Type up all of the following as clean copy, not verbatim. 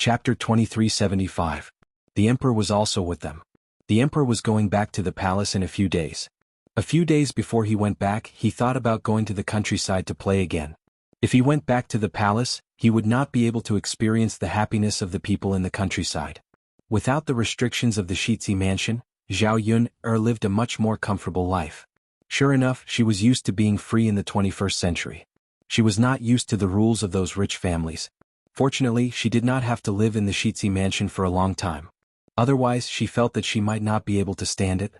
Chapter 2375. The Emperor was also with them. The Emperor was going back to the palace in a few days. A few days before he went back, he thought about going to the countryside to play again. If he went back to the palace, he would not be able to experience the happiness of the people in the countryside. Without the restrictions of the Shitzi mansion, Zhao Yun-er lived a much more comfortable life. Sure enough, she was used to being free in the 21st century. She was not used to the rules of those rich families. Fortunately, she did not have to live in the Shitzi mansion for a long time. Otherwise, she felt that she might not be able to stand it.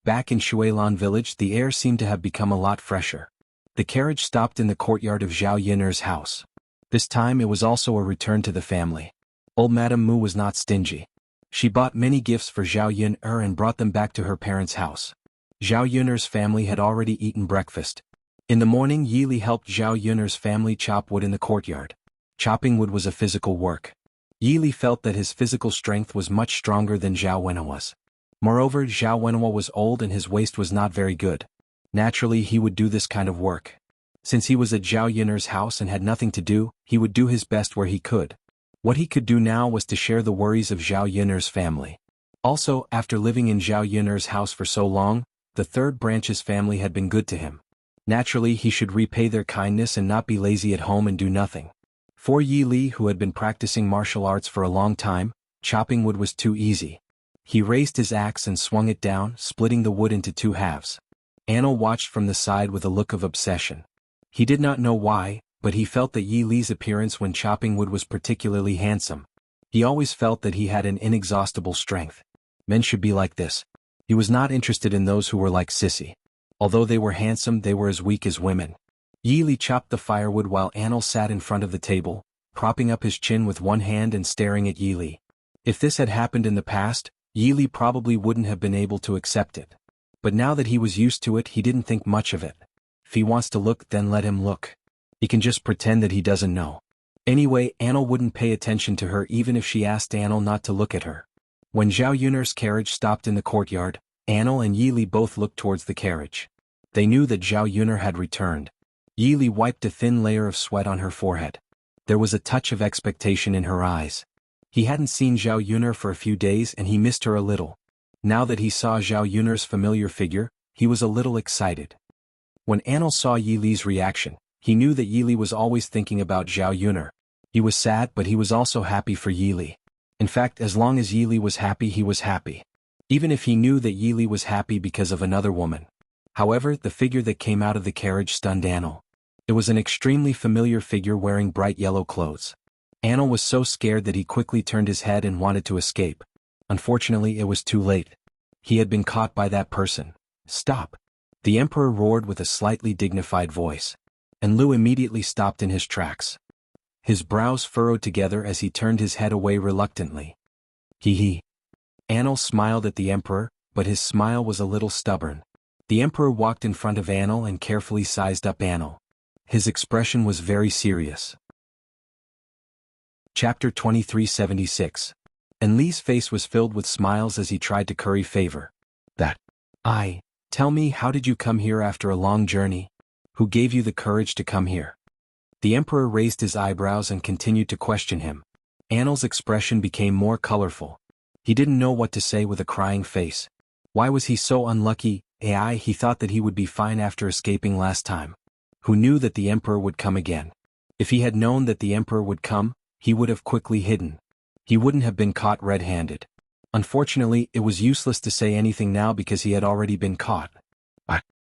Back in Shuilan village, the air seemed to have become a lot fresher. The carriage stopped in the courtyard of Zhao Yun'er's house. This time it was also a return to the family. Old Madame Mu was not stingy. She bought many gifts for Zhao Yun'er and brought them back to her parents' house. Zhao Yun'er's family had already eaten breakfast. In the morning, Yili helped Zhao Yun'er's family chop wood in the courtyard. Chopping wood was a physical work. Yili felt that his physical strength was much stronger than Zhao Wenhua's. Moreover, Zhao Wenhua was old and his waist was not very good. Naturally, he would do this kind of work. Since he was at Zhao Yun'er's house and had nothing to do, he would do his best where he could. What he could do now was to share the worries of Zhao Yun'er's family. Also, after living in Zhao Yun'er's house for so long, the third branch's family had been good to him. Naturally, he should repay their kindness and not be lazy at home and do nothing. For Yi Li, who had been practicing martial arts for a long time, chopping wood was too easy. He raised his axe and swung it down, splitting the wood into two halves. Anil watched from the side with a look of obsession. He did not know why, but he felt that Yi Li's appearance when chopping wood was particularly handsome. He always felt that he had an inexhaustible strength. Men should be like this. He was not interested in those who were like Sissy. Although they were handsome, they were as weak as women. Yi Li chopped the firewood while Anil sat in front of the table, propping up his chin with one hand and staring at Yi Li. If this had happened in the past, Yi Li probably wouldn't have been able to accept it. But now that he was used to it, he didn't think much of it. If he wants to look, then let him look. He can just pretend that he doesn't know. Anyway, Anil wouldn't pay attention to her even if she asked Anil not to look at her. When Zhao Yun'er's carriage stopped in the courtyard, Anil and Yi Li both looked towards the carriage. They knew that Zhao Yun'er had returned. Yi Li wiped a thin layer of sweat on her forehead. There was a touch of expectation in her eyes. He hadn't seen Zhao Yun'er for a few days and he missed her a little. Now that he saw Zhao Yun'er's familiar figure, he was a little excited. When Anil saw Yi Li's reaction, he knew that Yi Li was always thinking about Zhao Yun'er. He was sad, but he was also happy for Yi Li. In fact, as long as Yi Li was happy, he was happy. Even if he knew that Yi Li was happy because of another woman. However, the figure that came out of the carriage stunned Anil. It was an extremely familiar figure wearing bright yellow clothes. Anil was so scared that he quickly turned his head and wanted to escape. Unfortunately, it was too late. He had been caught by that person. Stop! The Emperor roared with a slightly dignified voice. And Lu immediately stopped in his tracks. His brows furrowed together as he turned his head away reluctantly. Hee. Anil smiled at the Emperor, but his smile was a little stubborn. The Emperor walked in front of Anil and carefully sized up Anil. His expression was very serious. Chapter 2376. Enli's face was filled with smiles as he tried to curry favor. Tell me, how did you come here after a long journey? Who gave you the courage to come here? The Emperor raised his eyebrows and continued to question him. Anil's expression became more colorful. He didn't know what to say with a crying face. Why was he so unlucky? He thought that he would be fine after escaping last time. Who knew that the Emperor would come again? If he had known that the Emperor would come, he would have quickly hidden. He wouldn't have been caught red-handed. Unfortunately, it was useless to say anything now because he had already been caught.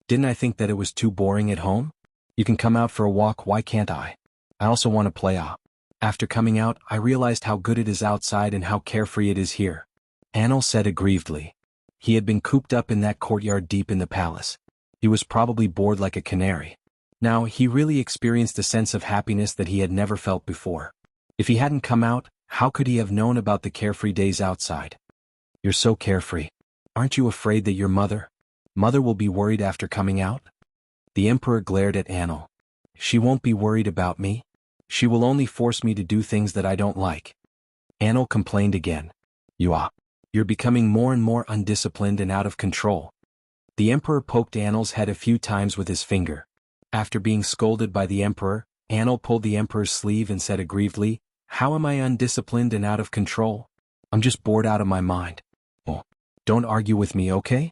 Didn't I think that it was too boring at home? You can come out for a walk, why can't I? I also want to play out. After coming out, I realized how good it is outside and how carefree it is here. Anil said aggrievedly. He had been cooped up in that courtyard deep in the palace. He was probably bored like a canary. Now, he really experienced a sense of happiness that he had never felt before. If he hadn't come out, how could he have known about the carefree days outside? You're so carefree. Aren't you afraid that your mother will be worried after coming out? The Emperor glared at Anil. She won't be worried about me. She will only force me to do things that I don't like. Anil complained again. You're becoming more and more undisciplined and out of control. The Emperor poked Anil's head a few times with his finger. After being scolded by the Emperor, Anil pulled the Emperor's sleeve and said aggrievedly, How am I undisciplined and out of control? I'm just bored out of my mind. Oh, don't argue with me, okay?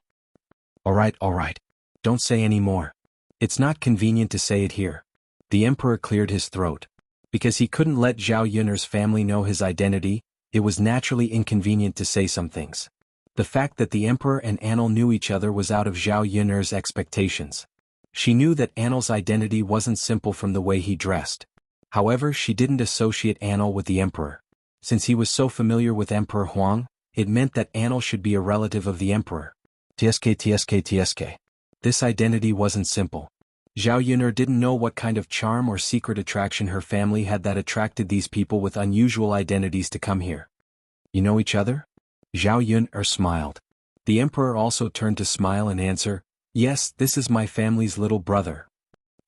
Alright. Don't say any more. It's not convenient to say it here. The emperor cleared his throat. Because he couldn't let Zhao Yun'er's family know his identity, it was naturally inconvenient to say some things. The fact that the emperor and Anil knew each other was out of Zhao Yun'er's expectations. She knew that Anil's identity wasn't simple from the way he dressed. However, she didn't associate Anil with the emperor. Since he was so familiar with Emperor Huang, it meant that Anil should be a relative of the emperor. TSK. This identity wasn't simple. Zhao Yun'er didn't know what kind of charm or secret attraction her family had that attracted these people with unusual identities to come here. You know each other? Zhao Yun'er smiled. The emperor also turned to smile and answer, yes, this is my family's little brother.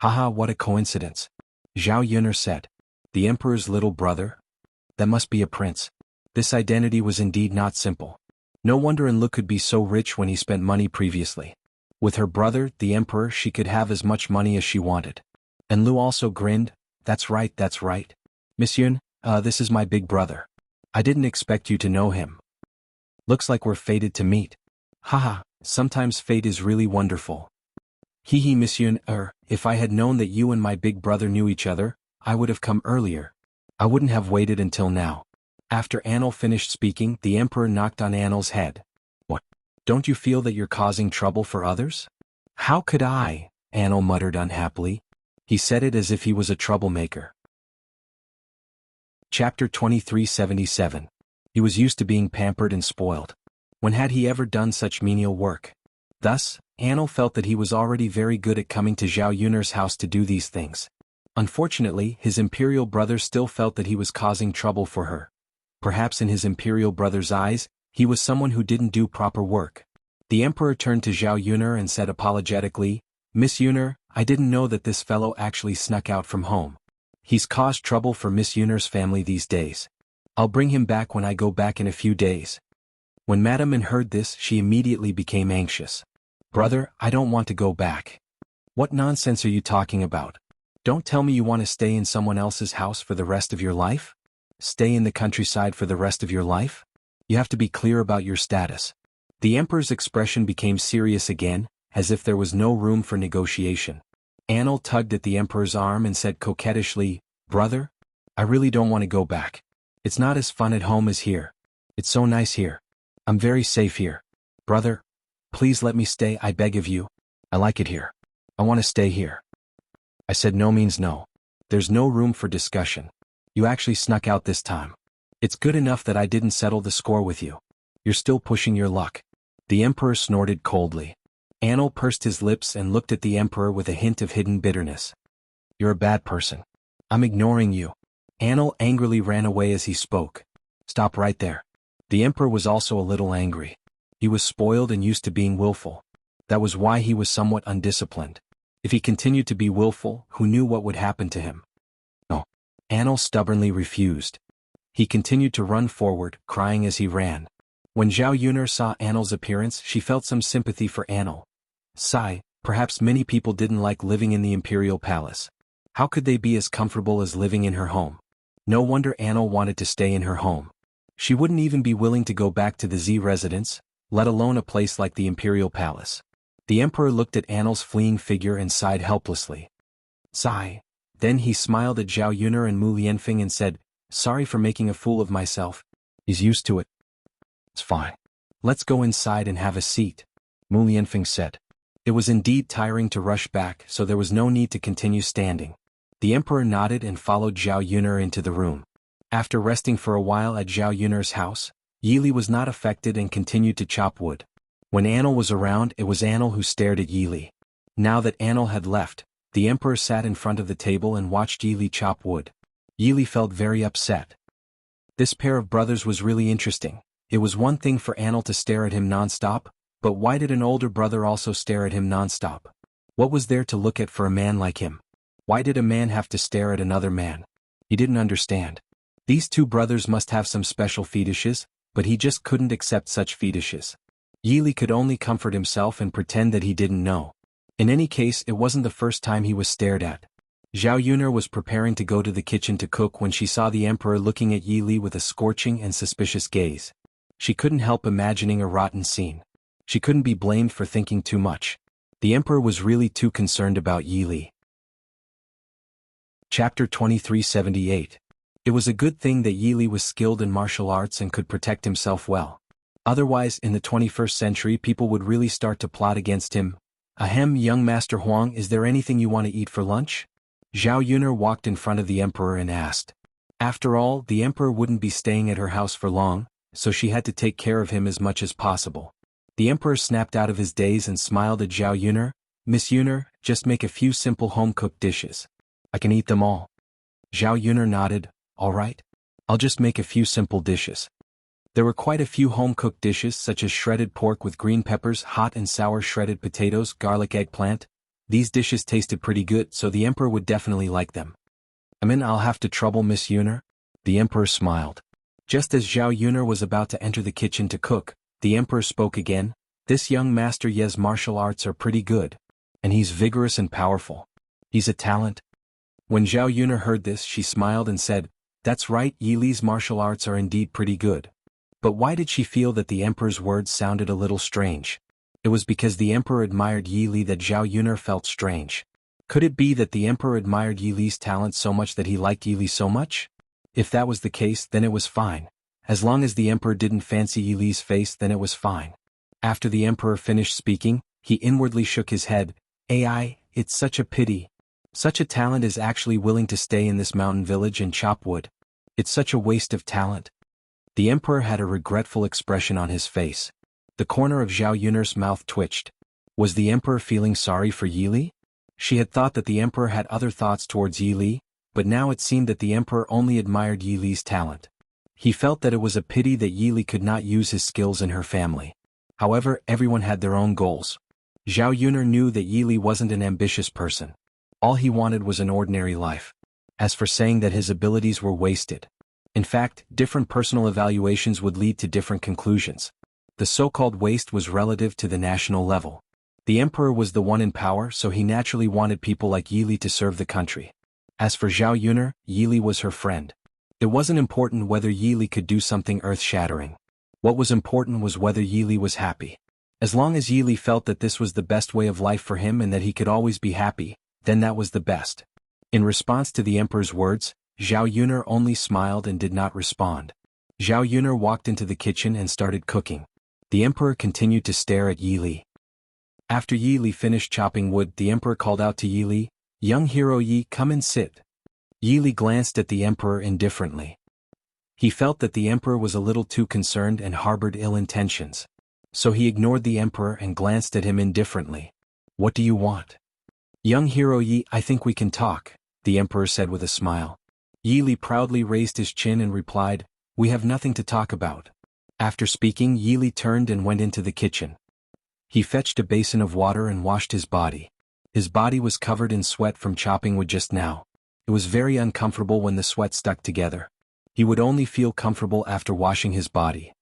Haha, what a coincidence. Zhao Yun'er said. The emperor's little brother? That must be a prince. This identity was indeed not simple. No wonder Enlu could be so rich when he spent money previously. With her brother, the emperor, she could have as much money as she wanted. Enlu also grinned, that's right. Miss Yun, this is my big brother. I didn't expect you to know him. Looks like we're fated to meet. Haha, sometimes fate is really wonderful. Hee Miss Yun, if I had known that you and my big brother knew each other, I would have come earlier. I wouldn't have waited until now. After Anil finished speaking, the emperor knocked on Anil's head. What? Don't you feel that you're causing trouble for others? How could I? Anil muttered unhappily. He said it as if he was a troublemaker. Chapter 2377. He was used to being pampered and spoiled. When had he ever done such menial work? Thus, Anil felt that he was already very good at coming to Zhao Yun'er's house to do these things. Unfortunately, his imperial brother still felt that he was causing trouble for her. Perhaps in his imperial brother's eyes, he was someone who didn't do proper work. The emperor turned to Zhao Yun'er and said apologetically, Miss Yun'er, I didn't know that this fellow actually snuck out from home. He's caused trouble for Miss Yun'er's family these days. I'll bring him back when I go back in a few days. When Madame Min heard this, she immediately became anxious. Brother, I don't want to go back. What nonsense are you talking about? Don't tell me you want to stay in someone else's house for the rest of your life? Stay in the countryside for the rest of your life? You have to be clear about your status. The emperor's expression became serious again, as if there was no room for negotiation. Anil tugged at the emperor's arm and said coquettishly, Brother, I really don't want to go back. It's not as fun at home as here. It's so nice here. I'm very safe here. Brother, please let me stay, I beg of you. I like it here. I want to stay here. I said no means no. There's no room for discussion. You actually snuck out this time. It's good enough that I didn't settle the score with you. You're still pushing your luck. The emperor snorted coldly. Anil pursed his lips and looked at the emperor with a hint of hidden bitterness. You're a bad person. I'm ignoring you. Anil angrily ran away as he spoke. Stop right there. The emperor was also a little angry. He was spoiled and used to being willful. That was why he was somewhat undisciplined. If he continued to be willful, who knew what would happen to him? No. Anil stubbornly refused. He continued to run forward, crying as he ran. When Zhao Yun'er saw Anil's appearance, she felt some sympathy for Anil. Sigh, perhaps many people didn't like living in the imperial palace. How could they be as comfortable as living in her home? No wonder Anil wanted to stay in her home. She wouldn't even be willing to go back to the Z residence, let alone a place like the imperial palace. The emperor looked at Anil's fleeing figure and sighed helplessly. Sigh. Then he smiled at Zhao Yun'er and Mu Lianfeng and said, Sorry for making a fool of myself. He's used to it. It's fine. Let's go inside and have a seat, Mu Lianfeng said. It was indeed tiring to rush back, so there was no need to continue standing. The emperor nodded and followed Zhao Yun'er into the room. After resting for a while at Zhao Yun'er's house, Yili was not affected and continued to chop wood. When Anil was around, it was Anil who stared at Yili. Now that Anil had left, the emperor sat in front of the table and watched Yili chop wood. Yili felt very upset. This pair of brothers was really interesting. It was one thing for Anil to stare at him non-stop, but why did an older brother also stare at him non-stop? What was there to look at for a man like him? Why did a man have to stare at another man? He didn't understand. These two brothers must have some special fetishes, but he just couldn't accept such fetishes. Yili could only comfort himself and pretend that he didn't know. In any case, it wasn't the first time he was stared at. Zhao Yuner was preparing to go to the kitchen to cook when she saw the emperor looking at Yi Li with a scorching and suspicious gaze. She couldn't help imagining a rotten scene. She couldn't be blamed for thinking too much. The emperor was really too concerned about Yi Li. Chapter 2378. It was a good thing that Yi Li was skilled in martial arts and could protect himself well. Otherwise, in the 21st century, people would really start to plot against him. Ahem, young Master Huang, is there anything you want to eat for lunch? Zhao Yuner walked in front of the emperor and asked. After all, the emperor wouldn't be staying at her house for long, so she had to take care of him as much as possible. The emperor snapped out of his daze and smiled at Zhao Yuner. Miss Yuner, just make a few simple home-cooked dishes. I can eat them all. Zhao Yuner nodded. All right. I'll just make a few simple dishes. There were quite a few home-cooked dishes such as shredded pork with green peppers, hot and sour shredded potatoes, garlic eggplant. These dishes tasted pretty good, so the emperor would definitely like them. I'll have to trouble Miss Yuner? The emperor smiled. Just as Zhao Yuner was about to enter the kitchen to cook, the emperor spoke again. This young Master Ye's martial arts are pretty good. And he's vigorous and powerful. He's a talent. When Zhao Yuner heard this, she smiled and said, That's right, Yi Li's martial arts are indeed pretty good. But why did she feel that the emperor's words sounded a little strange? It was because the emperor admired Yi Li that Zhao Yuner felt strange. Could it be that the emperor admired Yi Li's talent so much that he liked Yi Li so much? If that was the case, then it was fine. As long as the emperor didn't fancy Yi Li's face, then it was fine. After the emperor finished speaking, he inwardly shook his head. Ai, it's such a pity. Such a talent is actually willing to stay in this mountain village and chop wood. It's such a waste of talent. The emperor had a regretful expression on his face. The corner of Zhao Yuner's mouth twitched. Was the emperor feeling sorry for Yi Li? She had thought that the emperor had other thoughts towards Yi Li, but now it seemed that the emperor only admired Yi Li's talent. He felt that it was a pity that Yi Li could not use his skills in her family. However, everyone had their own goals. Zhao Yuner knew that Yi Li wasn't an ambitious person. All he wanted was an ordinary life. As for saying that his abilities were wasted. In fact, different personal evaluations would lead to different conclusions. The so-called waste was relative to the national level. The emperor was the one in power, so he naturally wanted people like Yi Li to serve the country. As for Zhao Yuner, Yi Li was her friend. It wasn't important whether Yi Li could do something earth-shattering. What was important was whether Yi Li was happy. As long as Yi Li felt that this was the best way of life for him and that he could always be happy, then that was the best. In response to the emperor's words, Zhao Yuner only smiled and did not respond. Zhao Yuner walked into the kitchen and started cooking. The emperor continued to stare at Yi Li. After Yi Li finished chopping wood, the emperor called out to Yi Li, Young hero Yi, come and sit. Yi Li glanced at the emperor indifferently. He felt that the emperor was a little too concerned and harbored ill intentions. So he ignored the emperor and glanced at him indifferently. What do you want? Young hero Yi, I think we can talk, the emperor said with a smile. Yi Li proudly raised his chin and replied, We have nothing to talk about. After speaking, Yi Li turned and went into the kitchen. He fetched a basin of water and washed his body. His body was covered in sweat from chopping wood just now. It was very uncomfortable when the sweat stuck together. He would only feel comfortable after washing his body.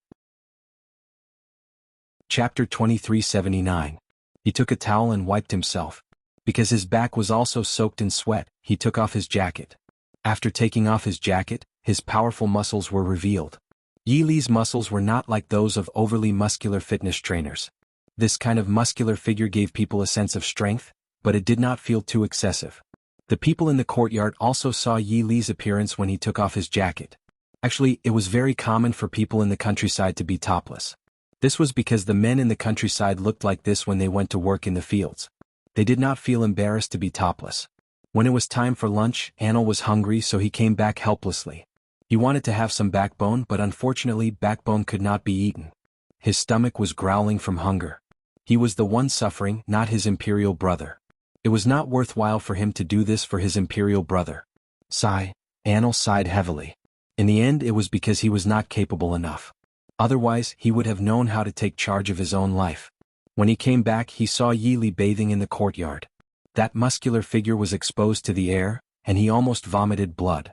Chapter 2379. He took a towel and wiped himself. Because his back was also soaked in sweat, he took off his jacket. After taking off his jacket, his powerful muscles were revealed. Yi Li's muscles were not like those of overly muscular fitness trainers. This kind of muscular figure gave people a sense of strength, but it did not feel too excessive. The people in the courtyard also saw Yi Li's appearance when he took off his jacket. Actually, it was very common for people in the countryside to be topless. This was because the men in the countryside looked like this when they went to work in the fields. They did not feel embarrassed to be topless. When it was time for lunch, Anil was hungry, so he came back helplessly. He wanted to have some backbone, but unfortunately backbone could not be eaten. His stomach was growling from hunger. He was the one suffering, not his imperial brother. It was not worthwhile for him to do this for his imperial brother. Sigh. Anil sighed heavily. In the end, it was because he was not capable enough. Otherwise, he would have known how to take charge of his own life. When he came back, he saw Yi Li bathing in the courtyard. That muscular figure was exposed to the air, and he almost vomited blood.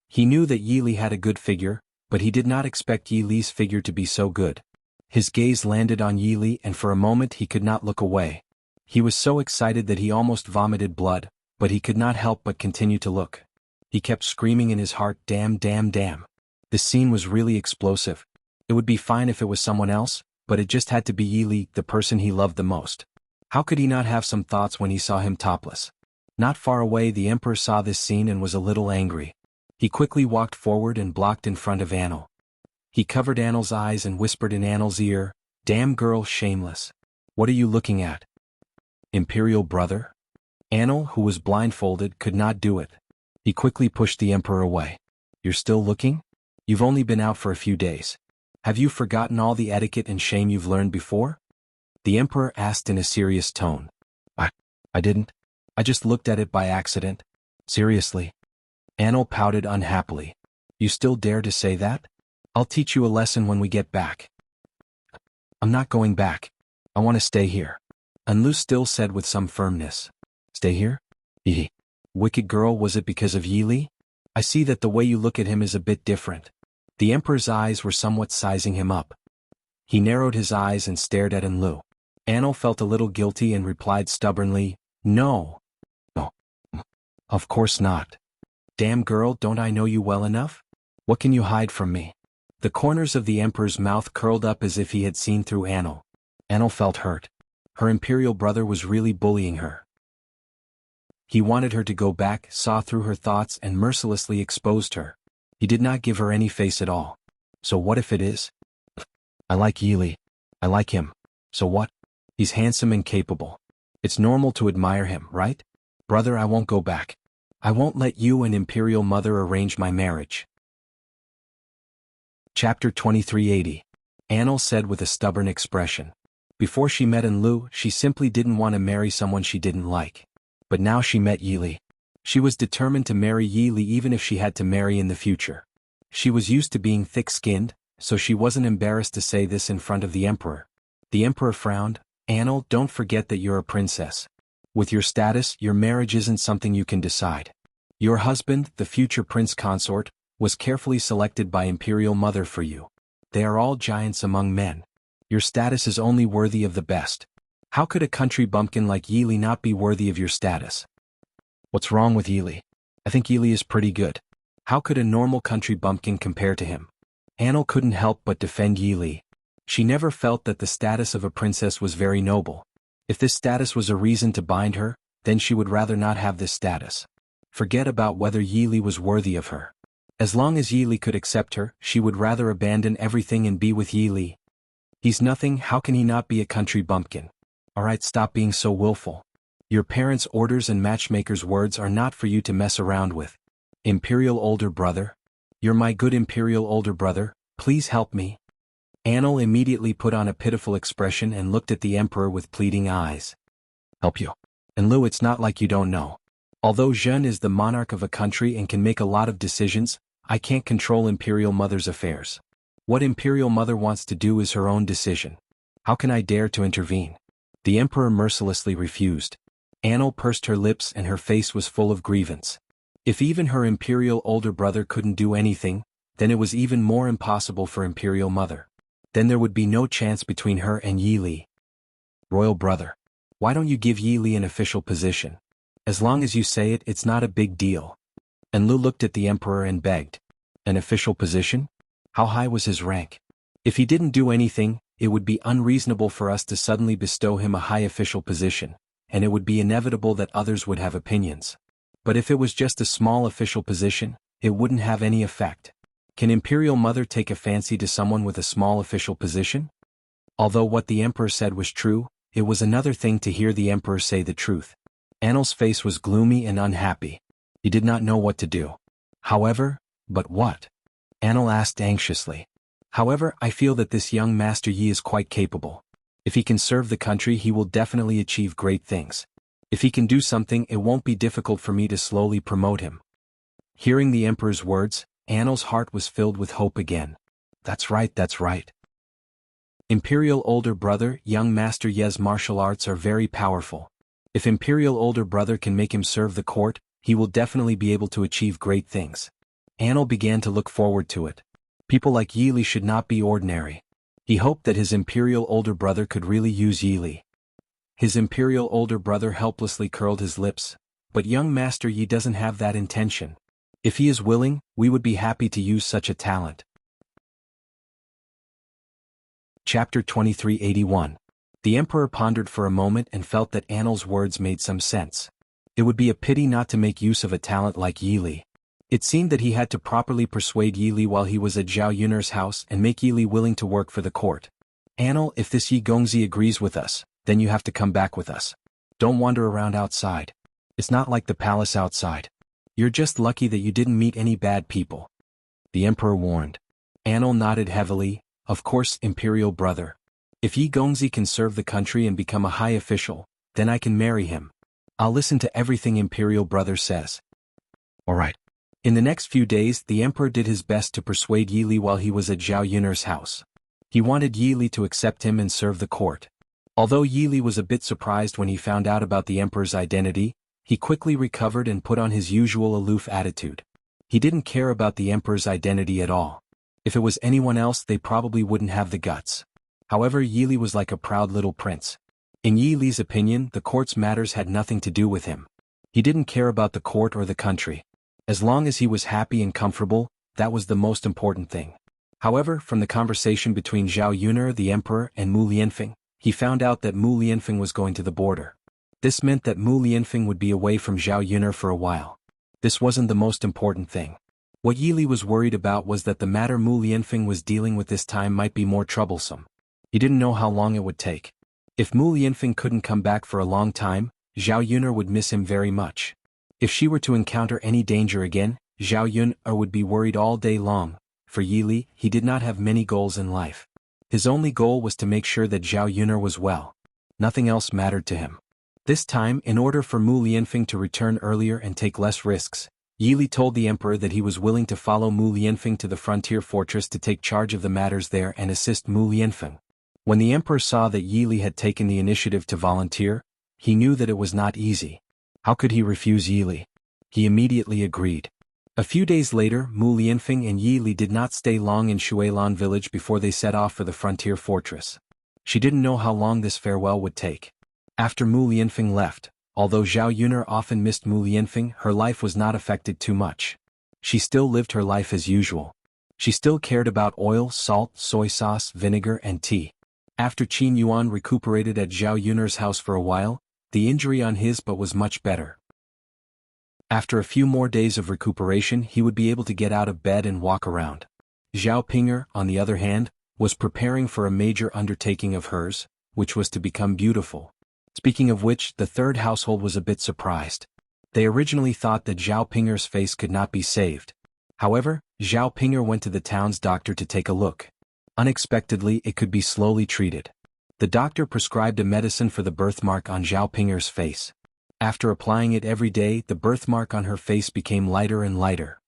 He knew that Yi Li had a good figure, but he did not expect Yi Li's figure to be so good. His gaze landed on Yi Li, and for a moment he could not look away. He was so excited that he almost vomited blood, but he could not help but continue to look. He kept screaming in his heart, damn, damn, damn. This scene was really explosive. It would be fine if it was someone else, but it just had to be Yili, the person he loved the most. How could he not have some thoughts when he saw him topless? Not far away, the Emperor saw this scene and was a little angry. He quickly walked forward and blocked in front of Anil. He covered Anil's eyes and whispered in Anil's ear, "Damn girl, shameless. What are you looking at? Imperial brother?" Anil, who was blindfolded, could not do it. He quickly pushed the Emperor away. "You're still looking? You've only been out for a few days. Have you forgotten all the etiquette and shame you've learned before?" The Emperor asked in a serious tone. I didn't. I just looked at it by accident. Seriously?" Anil pouted unhappily. "You still dare to say that? I'll teach you a lesson when we get back." "I'm not going back. I want to stay here," Anlu still said with some firmness. "Stay here? Yee. Wicked girl, was it because of Yili? I see that the way you look at him is a bit different." The Emperor's eyes were somewhat sizing him up. He narrowed his eyes and stared at Anlu. Anil felt a little guilty and replied stubbornly, "No. No. Of course not. Damn girl, don't I know you well enough? What can you hide from me?" The corners of the Emperor's mouth curled up as if he had seen through Anil. Anil felt hurt. Her imperial brother was really bullying her. He wanted her to go back, saw through her thoughts and mercilessly exposed her. He did not give her any face at all. So what if it is? "I like Yili. I like him. So what? He's handsome and capable. It's normal to admire him, right? Brother, I won't go back. I won't let you and Imperial Mother arrange my marriage." Chapter 2380. Anil said with a stubborn expression. Before she met Anlu, she simply didn't want to marry someone she didn't like. But now she met Yili. She was determined to marry Yili even if she had to marry in the future. She was used to being thick-skinned, so she wasn't embarrassed to say this in front of the Emperor. The Emperor frowned. "Anil, don't forget that you're a princess. With your status, your marriage isn't something you can decide. Your husband, the future prince consort, was carefully selected by Imperial Mother for you. They are all giants among men. Your status is only worthy of the best. How could a country bumpkin like Yili not be worthy of your status?" "What's wrong with Yili? I think Yili is pretty good. How could a normal country bumpkin compare to him?" Anil couldn't help but defend Yili. She never felt that the status of a princess was very noble. If this status was a reason to bind her, then she would rather not have this status. Forget about whether Yili was worthy of her. As long as Yili could accept her, she would rather abandon everything and be with Yili. He's nothing, how can he not be a country bumpkin? Alright, stop being so willful. Your parents' orders and matchmaker's words are not for you to mess around with. Imperial older brother? You're my good imperial older brother, please help me. Anil immediately put on a pitiful expression and looked at the Emperor with pleading eyes. "Help you? And Lu, it's not like you don't know. Although Zhen is the monarch of a country and can make a lot of decisions, I can't control Imperial Mother's affairs. What Imperial Mother wants to do is her own decision. How can I dare to intervene?" The Emperor mercilessly refused. Anil pursed her lips and her face was full of grievance. If even her Imperial older brother couldn't do anything, then it was even more impossible for Imperial Mother. Then there would be no chance between her and Yili. "Royal brother, why don't you give Yili an official position? As long as you say it, it's not a big deal." Anlu looked at the Emperor and begged. "An official position? How high was his rank? If he didn't do anything, it would be unreasonable for us to suddenly bestow him a high official position, and it would be inevitable that others would have opinions. But if it was just a small official position, it wouldn't have any effect. Can Imperial Mother take a fancy to someone with a small official position?" Although what the Emperor said was true, it was another thing to hear the Emperor say the truth. Anil's face was gloomy and unhappy. He did not know what to do. But what? Anil asked anxiously. "However, I feel that this young Master Yi is quite capable. If he can serve the country, he will definitely achieve great things. If he can do something, it won't be difficult for me to slowly promote him." Hearing the Emperor's words, Anil's heart was filled with hope again. That's right. Imperial older brother, young Master Ye's martial arts are very powerful. If Imperial older brother can make him serve the court, he will definitely be able to achieve great things. Anil began to look forward to it. People like Yili should not be ordinary. He hoped that his Imperial older brother could really use Yili. His Imperial older brother helplessly curled his lips. But young Master Yi doesn't have that intention. If he is willing, we would be happy to use such a talent. Chapter 2381. The Emperor pondered for a moment and felt that Annel's words made some sense. It would be a pity not to make use of a talent like Yi Li. It seemed that he had to properly persuade Yi Li while he was at Zhao Yun'er's house and make Yi Li willing to work for the court. Annel, if this Yi Gongzi agrees with us, then you have to come back with us. Don't wander around outside. It's not like the palace outside. You're just lucky that you didn't meet any bad people. The Emperor warned. Annel nodded heavily. Of course, Imperial brother. If Yi Gongzi can serve the country and become a high official, then I can marry him. I'll listen to everything Imperial brother says. Alright. In the next few days, the Emperor did his best to persuade Yi Li while he was at Zhao Yun'er's house. He wanted Yi Li to accept him and serve the court. Although Yi Li was a bit surprised when he found out about the Emperor's identity, he quickly recovered and put on his usual aloof attitude. He didn't care about the Emperor's identity at all. If it was anyone else, they probably wouldn't have the guts. However, Yi Li was like a proud little prince. In Yi Li's opinion, the court's matters had nothing to do with him. He didn't care about the court or the country. As long as he was happy and comfortable, that was the most important thing. However, from the conversation between Zhao Yun'er, the Emperor, and Mu Lianfeng, he found out that Mu Lianfeng was going to the border. This meant that Mu Lianfeng would be away from Zhao Yun'er for a while. This wasn't the most important thing. What Yi Li was worried about was that the matter Mu Lianfeng was dealing with this time might be more troublesome. He didn't know how long it would take. If Mu Lianfeng couldn't come back for a long time, Zhao Yun'er would miss him very much. If she were to encounter any danger again, Zhao Yun'er would be worried all day long. For Yi Li, he did not have many goals in life. His only goal was to make sure that Zhao Yun'er was well. Nothing else mattered to him. This time, in order for Mu Lianfeng to return earlier and take less risks, Yi Li told the Emperor that he was willing to follow Mu Lianfeng to the frontier fortress to take charge of the matters there and assist Mu Lianfeng. When the Emperor saw that Yi Li had taken the initiative to volunteer, he knew that it was not easy. How could he refuse Yi Li? He immediately agreed. A few days later, Mu Lianfeng and Yi Li did not stay long in Shuilan village before they set off for the frontier fortress. She didn't know how long this farewell would take. After Mu Lianfeng left, although Zhao Yun'er often missed Mu Lianfeng, her life was not affected too much. She still lived her life as usual. She still cared about oil, salt, soy sauce, vinegar, and tea. After Qin Yuan recuperated at Zhao Yun'er's house for a while, the injury on his butt was much better. After a few more days of recuperation, he would be able to get out of bed and walk around. Zhao Ping'er, on the other hand, was preparing for a major undertaking of hers, which was to become beautiful. Speaking of which, the third household was a bit surprised. They originally thought that Zhao Ping'er's face could not be saved. However, Zhao Ping'er went to the town's doctor to take a look. Unexpectedly, it could be slowly treated. The doctor prescribed a medicine for the birthmark on Zhao Ping'er's face. After applying it every day, the birthmark on her face became lighter and lighter.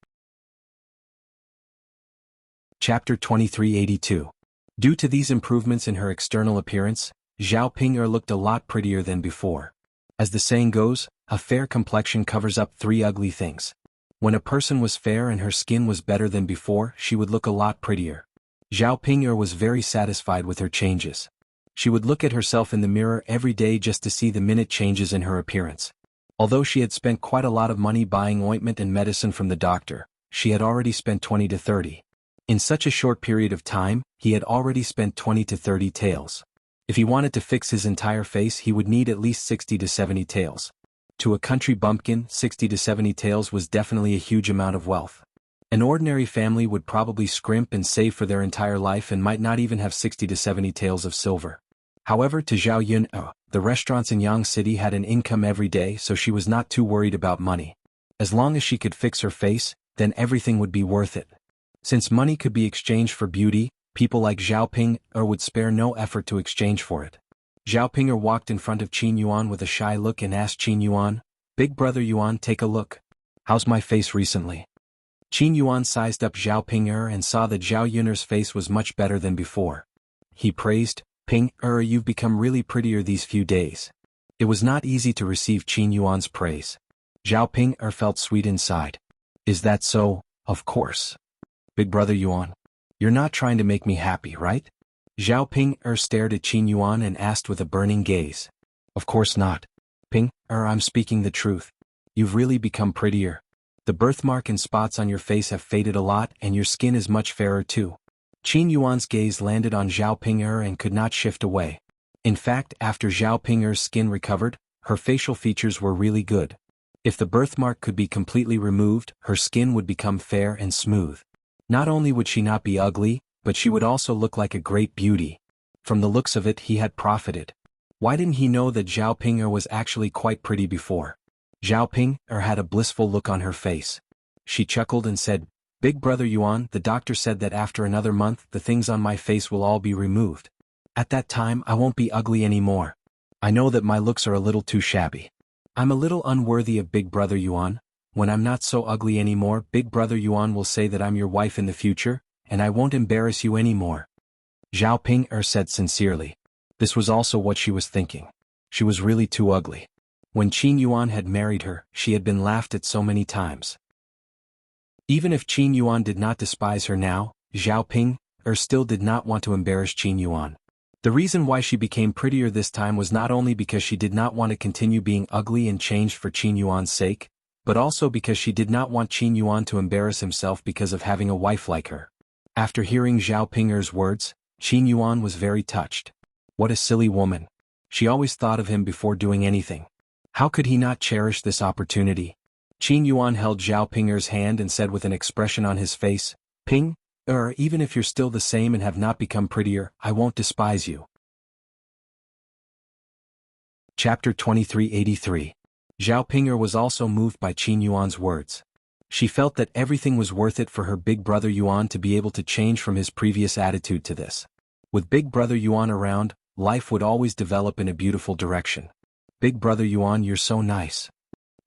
Chapter 2382. Due to these improvements in her external appearance, Zhao Ping'er looked a lot prettier than before. As the saying goes, a fair complexion covers up 3 ugly things. When a person was fair and her skin was better than before, she would look a lot prettier. Zhao Ping'er was very satisfied with her changes. She would look at herself in the mirror every day just to see the minute changes in her appearance. Although she had spent quite a lot of money buying ointment and medicine from the doctor, she had already spent 20 to 30. In such a short period of time, he had already spent 20 to 30 taels. If he wanted to fix his entire face, he would need at least 60 to 70 taels. To a country bumpkin, 60 to 70 taels was definitely a huge amount of wealth. An ordinary family would probably scrimp and save for their entire life and might not even have 60 to 70 taels of silver. However, to Zhao Yun'er, the restaurants in Yang City had an income every day, so she was not too worried about money. As long as she could fix her face, then everything would be worth it. Since money could be exchanged for beauty, people like Zhao Ping'er would spare no effort to exchange for it. Zhao Ping'er walked in front of Qin Yuan with a shy look and asked Qin Yuan, "Big brother Yuan, take a look. How's my face recently?" Qin Yuan sized up Zhao Ping'er and saw that Zhao Yun'er's face was much better than before. He praised, "Ping'er, you've become really prettier these few days." It was not easy to receive Qin Yuan's praise. Zhao Ping'er felt sweet inside. "Is that so? Of course. Big brother Yuan, you're not trying to make me happy, right?" Zhao Ping'er stared at Qin Yuan and asked with a burning gaze. "Of course not. Ping'er, I'm speaking the truth. You've really become prettier. The birthmark and spots on your face have faded a lot and your skin is much fairer too. Qin Yuan's gaze landed on Zhao Ping'er and could not shift away. In fact, after Zhao Ping'er's skin recovered, her facial features were really good. If the birthmark could be completely removed, her skin would become fair and smooth. Not only would she not be ugly, but she would also look like a great beauty. From the looks of it, he had profited. Why didn't he know that Zhao Ping'er was actually quite pretty before? Zhao Ping'er had a blissful look on her face. She chuckled and said, "Big brother Yuan, the doctor said that after another month the things on my face will all be removed. At that time I won't be ugly anymore. I know that my looks are a little too shabby. I'm a little unworthy of Big brother Yuan. When I'm not so ugly anymore, Big brother Yuan will say that I'm your wife in the future, and I won't embarrass you anymore." Zhao Ping'er said sincerely. This was also what she was thinking. She was really too ugly. When Qin Yuan had married her, she had been laughed at so many times. Even if Qin Yuan did not despise her now, Zhao Ping'er still did not want to embarrass Qin Yuan. The reason why she became prettier this time was not only because she did not want to continue being ugly and changed for Qin Yuan's sake, but also because she did not want Qin Yuan to embarrass himself because of having a wife like her. After hearing Zhao Ping'er's words, Qin Yuan was very touched. What a silly woman. She always thought of him before doing anything. How could he not cherish this opportunity? Qin Yuan held Zhao Ping'er's hand and said with an expression on his face, "Ping'er, even if you're still the same and have not become prettier, I won't despise you." Chapter 2383. Zhao Ping'er was also moved by Qin Yuan's words. She felt that everything was worth it for her big brother Yuan to be able to change from his previous attitude to this. With big brother Yuan around, life would always develop in a beautiful direction. "Big brother Yuan, you're so nice,"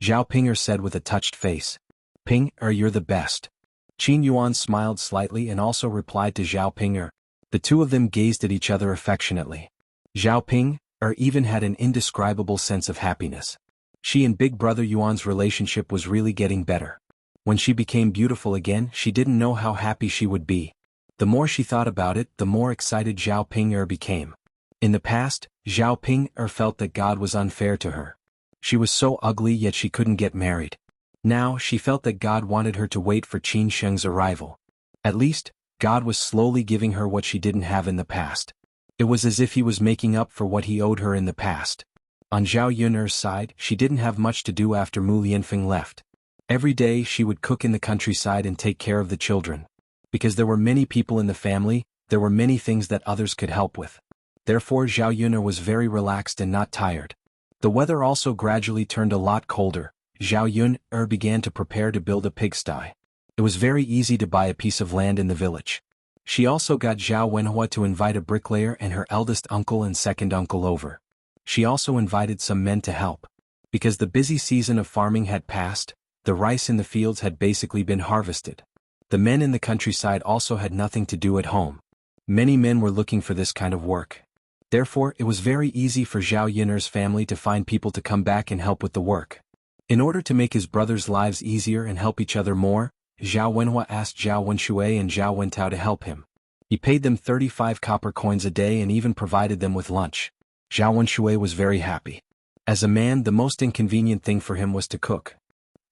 Zhao Ping'er said with a touched face. "Ping'er, you're the best." Qin Yuan smiled slightly and also replied to Zhao Ping'er. The two of them gazed at each other affectionately. Zhao Ping'er even had an indescribable sense of happiness. She and big brother Yuan's relationship was really getting better. When she became beautiful again, she didn't know how happy she would be. The more she thought about it, the more excited Zhao Ping'er became. In the past, Zhao Ping'er felt that God was unfair to her. She was so ugly yet she couldn't get married. Now she felt that God wanted her to wait for Qin Sheng's arrival. At least, God was slowly giving her what she didn't have in the past. It was as if he was making up for what he owed her in the past. On Zhao Yun'er's side, she didn't have much to do after Mu Lianfeng left. Every day she would cook in the countryside and take care of the children. Because there were many people in the family, there were many things that others could help with. Therefore Zhao Yun'er was very relaxed and not tired. The weather also gradually turned a lot colder. Zhao Yun'er began to prepare to build a pigsty. It was very easy to buy a piece of land in the village. She also got Zhao Wenhua to invite a bricklayer and her eldest uncle and second uncle over. She also invited some men to help. Because the busy season of farming had passed, the rice in the fields had basically been harvested. The men in the countryside also had nothing to do at home. Many men were looking for this kind of work. Therefore, it was very easy for Zhao Yun'er's family to find people to come back and help with the work. In order to make his brothers' lives easier and help each other more, Zhao Wenhua asked Zhao Wenshui and Zhao Wentao to help him. He paid them 35 copper coins a day and even provided them with lunch. Zhao Wenshui was very happy. As a man, the most inconvenient thing for him was to cook.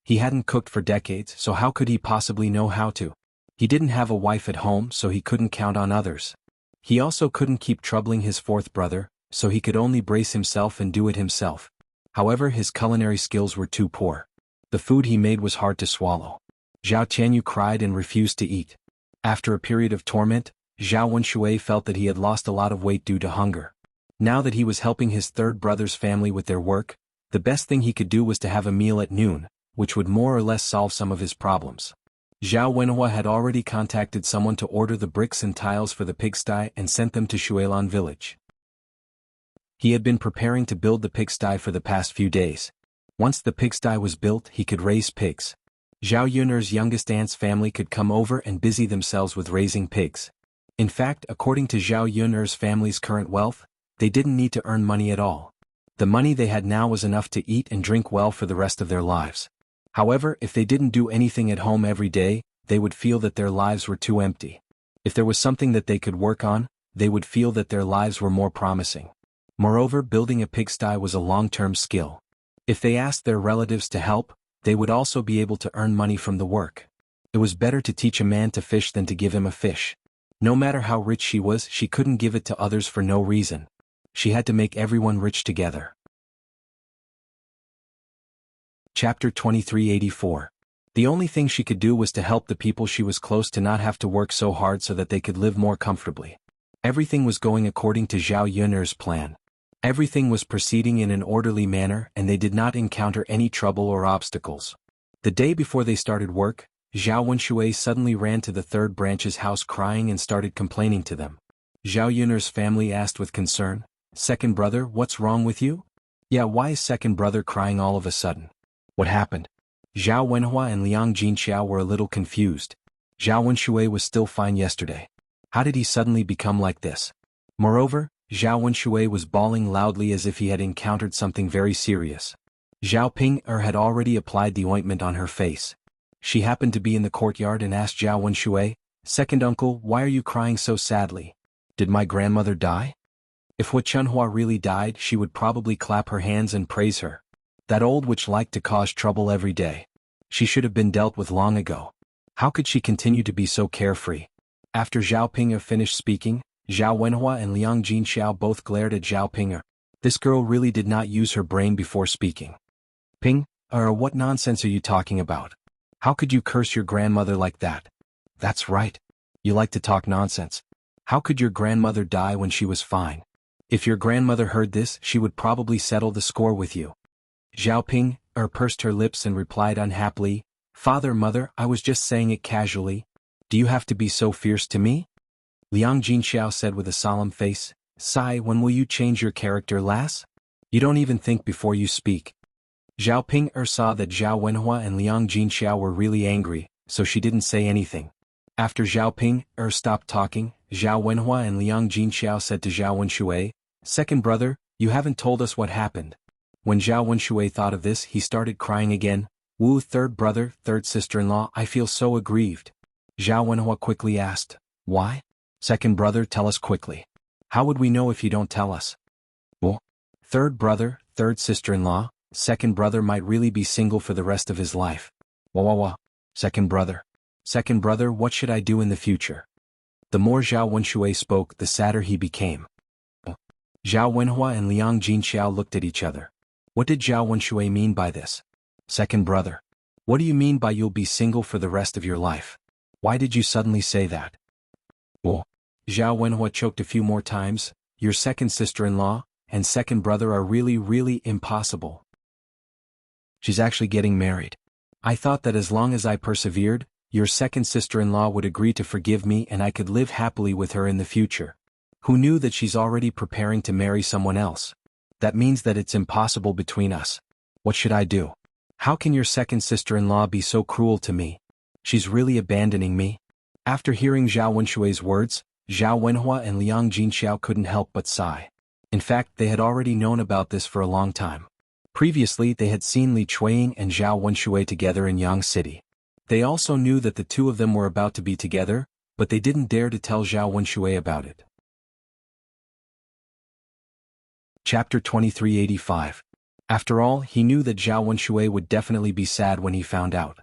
He hadn't cooked for decades, so how could he possibly know how to? He didn't have a wife at home, so he couldn't count on others. He also couldn't keep troubling his fourth brother, so he could only brace himself and do it himself. However, his culinary skills were too poor. The food he made was hard to swallow. Zhao Tianyu cried and refused to eat. After a period of torment, Zhao Wenshui felt that he had lost a lot of weight due to hunger. Now that he was helping his third brother's family with their work, the best thing he could do was to have a meal at noon, which would more or less solve some of his problems. Zhao Wenhua had already contacted someone to order the bricks and tiles for the pigsty and sent them to Shuilan village. He had been preparing to build the pigsty for the past few days. Once the pigsty was built, he could raise pigs. Zhao Yun'er's youngest aunt's family could come over and busy themselves with raising pigs. In fact, according to Zhao Yun'er's family's current wealth, they didn't need to earn money at all. The money they had now was enough to eat and drink well for the rest of their lives. However, if they didn't do anything at home every day, they would feel that their lives were too empty. If there was something that they could work on, they would feel that their lives were more promising. Moreover, building a pigsty was a long-term skill. If they asked their relatives to help, they would also be able to earn money from the work. It was better to teach a man to fish than to give him a fish. No matter how rich she was, she couldn't give it to others for no reason. She had to make everyone rich together. Chapter 2384. The only thing she could do was to help the people she was close to not have to work so hard so that they could live more comfortably. Everything was going according to Zhao Yun'er's plan. Everything was proceeding in an orderly manner and they did not encounter any trouble or obstacles. The day before they started work, Zhao Wenshui suddenly ran to the third branch's house crying and started complaining to them. Zhao Yun'er's family asked with concern, "Second brother, what's wrong with you?" "Yeah, why is second brother crying all of a sudden? What happened?" Zhao Wenhua and Liang Jinxiao were a little confused. Zhao Wenshui was still fine yesterday. How did he suddenly become like this? Moreover, Zhao Wenshui was bawling loudly as if he had encountered something very serious. Zhao Ping'er had already applied the ointment on her face. She happened to be in the courtyard and asked Zhao Wenshui, "Second uncle, why are you crying so sadly? Did my grandmother die?" If Hua Chunhua really died, she would probably clap her hands and praise her. That old witch liked to cause trouble every day. She should have been dealt with long ago. How could she continue to be so carefree? After Zhao Ping'er finished speaking, Zhao Wenhua and Liang Jinxiao both glared at Zhao Ping'er. This girl really did not use her brain before speaking. "Ping'er, what nonsense are you talking about? How could you curse your grandmother like that?" "That's right. You like to talk nonsense. How could your grandmother die when she was fine? If your grandmother heard this, she would probably settle the score with you." Zhao Ping'er pursed her lips and replied unhappily, "Father, mother, I was just saying it casually. Do you have to be so fierce to me?" Liang Jinxiao said with a solemn face, "Sai, when will you change your character, lass? You don't even think before you speak." Zhao Ping'er saw that Zhao Wenhua and Liang Jinxiao were really angry, so she didn't say anything. After Zhao Ping'er stopped talking, Zhao Wenhua and Liang Jinxiao said to Zhao Wenshui, "Second brother, you haven't told us what happened." When Zhao Wenshui thought of this, he started crying again. "Wu, third brother, third sister-in-law, I feel so aggrieved." Zhao Wenhua quickly asked, "Why?" "Second brother, tell us quickly. How would we know if you don't tell us?" "Well, third brother, third sister-in-law, second brother might really be single for the rest of his life." Wah. Second brother, what should I do in the future?" The more Zhao Wenshui spoke, the sadder he became. Zhao Wenhua and Liang Jinxiao looked at each other. What did Zhao Wenshui mean by this? "Second brother, what do you mean by you'll be single for the rest of your life? Why did you suddenly say that?" "Well," Zhao Wenhua choked a few more times, "your second sister-in-law and second brother are really impossible. She's actually getting married. I thought that as long as I persevered, your second sister-in-law would agree to forgive me and I could live happily with her in the future. Who knew that she's already preparing to marry someone else? That means that it's impossible between us. What should I do? How can your second sister-in-law be so cruel to me? She's really abandoning me." After hearing Zhao Wenshui's words, Zhao Wenhua and Liang Jinxiao couldn't help but sigh. In fact, they had already known about this for a long time. Previously, they had seen Li Chuiying and Zhao Wenshui together in Yang City. They also knew that the two of them were about to be together, but they didn't dare to tell Zhao Wenshui about it. Chapter 2385. After all, he knew that Zhao Wenshui would definitely be sad when he found out.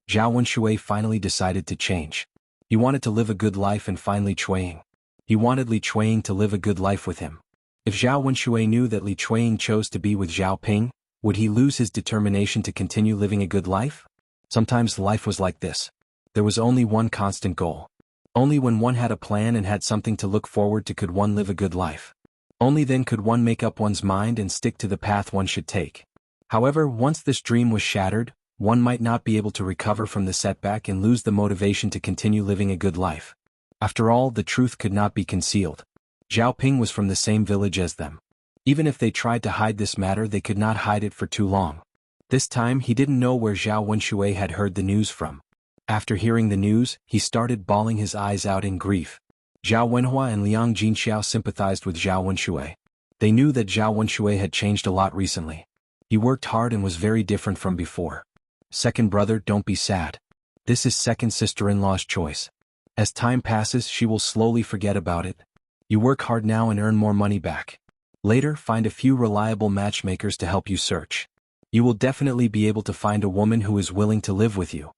Zhao Wenshui finally decided to change. He wanted to live a good life and find Li Chuiying. He wanted Li Chuiying to live a good life with him. If Zhao Wenshui knew that Li Chuiying chose to be with Zhao Ping, would he lose his determination to continue living a good life? Sometimes life was like this. There was only one constant goal. Only when one had a plan and had something to look forward to could one live a good life. Only then could one make up one's mind and stick to the path one should take. However, once this dream was shattered, one might not be able to recover from the setback and lose the motivation to continue living a good life. After all, the truth could not be concealed. Zhao Ping was from the same village as them. Even if they tried to hide this matter, they could not hide it for too long. This time, he didn't know where Zhao Wenshui had heard the news from. After hearing the news, he started bawling his eyes out in grief. Zhao Wenhua and Liang Jinxiao sympathized with Zhao Wenshui. They knew that Zhao Wenshui had changed a lot recently. He worked hard and was very different from before. "Second brother, don't be sad. This is second sister-in-law's choice. As time passes, she will slowly forget about it. You work hard now and earn more money back. Later, find a few reliable matchmakers to help you search. You will definitely be able to find a woman who is willing to live with you.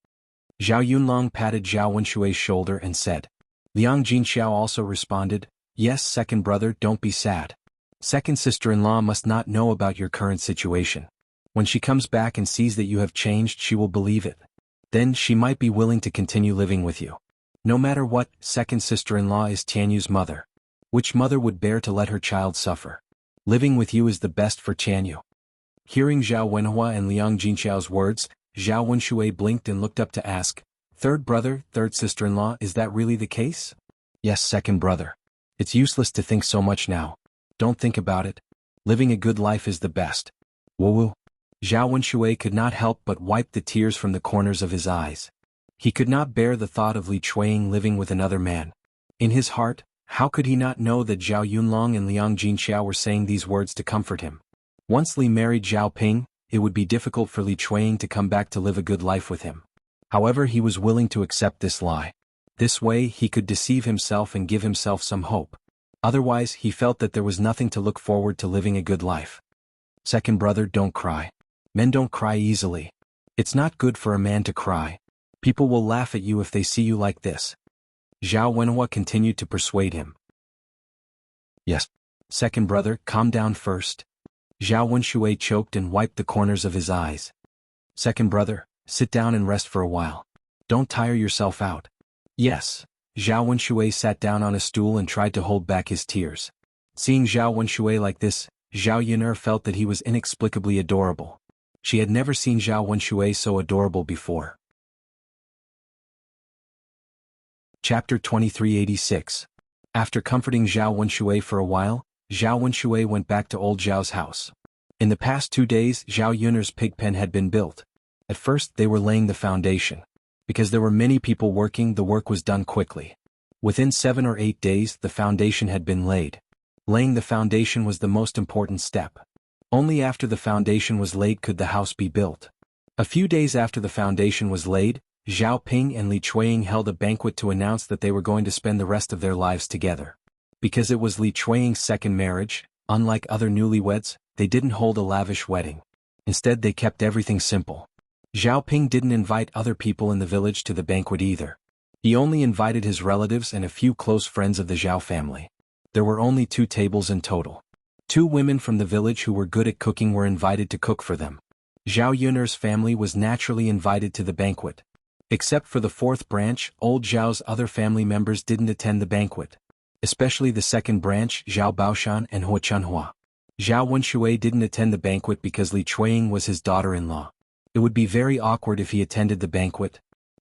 Zhao Yunlong patted Zhao Wenshui's shoulder and said. Liang Jinxiao also responded, yes, second brother, don't be sad. Second sister-in-law must not know about your current situation. When she comes back and sees that you have changed, she will believe it. Then she might be willing to continue living with you. No matter what, second sister-in-law is Tianyu's mother. Which mother would bear to let her child suffer? Living with you is the best for Tianyu. Hearing Zhao Wenhua and Liang Jinxiao's words, Zhao Wenshui blinked and looked up to ask, third brother, third sister-in-law, is that really the case? Yes, second brother. It's useless to think so much now. Don't think about it. Living a good life is the best. Woo-woo. Zhao Wenshui could not help but wipe the tears from the corners of his eyes. He could not bear the thought of Li Chuang living with another man. In his heart, how could he not know that Zhao Yunlong and Liang Jinxiao were saying these words to comfort him? Once Li married Zhao Ping, it would be difficult for Li Chuang to come back to live a good life with him. However, he was willing to accept this lie. This way he could deceive himself and give himself some hope. Otherwise, he felt that there was nothing to look forward to living a good life. Second brother, don't cry. Men don't cry easily. It's not good for a man to cry. People will laugh at you if they see you like this. Zhao Wenhua continued to persuade him. Yes. Second brother, calm down first. Zhao Wenshui choked and wiped the corners of his eyes. Second brother, sit down and rest for a while. Don't tire yourself out. Yes. Zhao Wenshui sat down on a stool and tried to hold back his tears. Seeing Zhao Wenshui like this, Zhao Yun'er felt that he was inexplicably adorable. She had never seen Zhao Wenshui so adorable before. Chapter 2386. After comforting Zhao Wenshui for a while, Zhao Wenshui went back to old Zhao's house. In the past 2 days, Zhao Yun'er's pig pen had been built. At first, they were laying the foundation. Because there were many people working, the work was done quickly. Within 7 or 8 days, the foundation had been laid. Laying the foundation was the most important step. Only after the foundation was laid could the house be built. A few days after the foundation was laid, Zhao Ping and Li Chuang held a banquet to announce that they were going to spend the rest of their lives together. Because it was Li Chuang's second marriage, unlike other newlyweds, they didn't hold a lavish wedding. Instead, they kept everything simple. Zhao Ping didn't invite other people in the village to the banquet either. He only invited his relatives and a few close friends of the Zhao family. There were only 2 tables in total. 2 women from the village who were good at cooking were invited to cook for them. Zhao Yun'er's family was naturally invited to the banquet. Except for the 4th branch, old Zhao's other family members didn't attend the banquet. Especially the 2nd branch, Zhao Baoshan and Hua Chunhua. Zhao Wenshui didn't attend the banquet because Li Chuang was his daughter-in-law. It would be very awkward if he attended the banquet.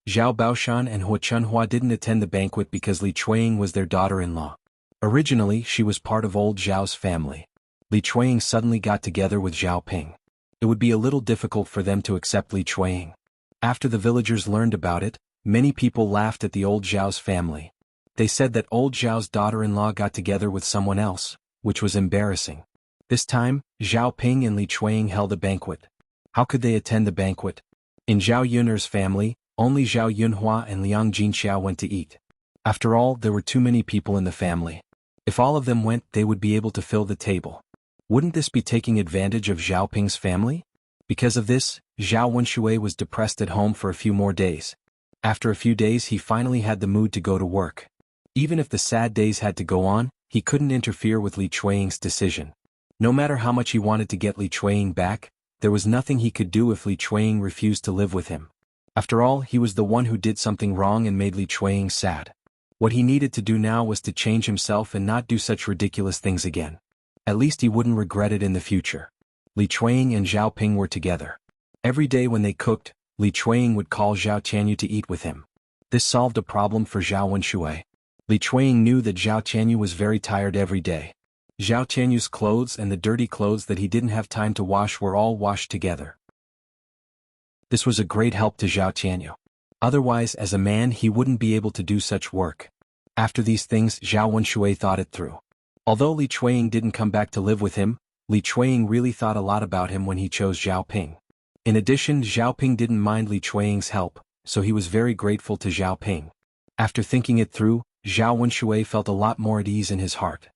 Zhao Baoshan and Hua Chunhua didn't attend the banquet because Li Chuang was their daughter-in-law. Originally, she was part of old Zhao's family. Li Chuang suddenly got together with Zhao Ping. It would be a little difficult for them to accept Li Chuang. After the villagers learned about it, many people laughed at the old Zhao's family. They said that old Zhao's daughter-in-law got together with someone else, which was embarrassing. This time, Zhao Ping and Li Chuang held a banquet. How could they attend the banquet? In Zhao Yun'er's family, only Zhao Yunhua and Liang Jinxiao went to eat. After all, there were too many people in the family. If all of them went, they would be able to fill the table. Wouldn't this be taking advantage of Zhao Ping's family? Because of this, Zhao Wenshui was depressed at home for a few more days. After a few days, he finally had the mood to go to work. Even if the sad days had to go on, he couldn't interfere with Li Chuang's decision. No matter how much he wanted to get Li Chuang back, there was nothing he could do if Li Chuang refused to live with him. After all, he was the one who did something wrong and made Li Chuang sad. What he needed to do now was to change himself and not do such ridiculous things again. At least he wouldn't regret it in the future. Li Chuang and Zhao Ping were together. Every day when they cooked, Li Chuang would call Zhao Tianyu to eat with him. This solved a problem for Zhao Wenshui. Li Chuang knew that Zhao Tianyu was very tired every day. Zhao Tianyu's clothes and the dirty clothes that he didn't have time to wash were all washed together. This was a great help to Zhao Tianyu. Otherwise, as a man, he wouldn't be able to do such work. After these things, Zhao Wenshui thought it through. Although Li Chuang didn't come back to live with him, Li Chuang really thought a lot about him when he chose Zhao Ping. In addition, Zhao Ping didn't mind Li Chuang's help, so he was very grateful to Zhao Ping. After thinking it through, Zhao Wenshui felt a lot more at ease in his heart.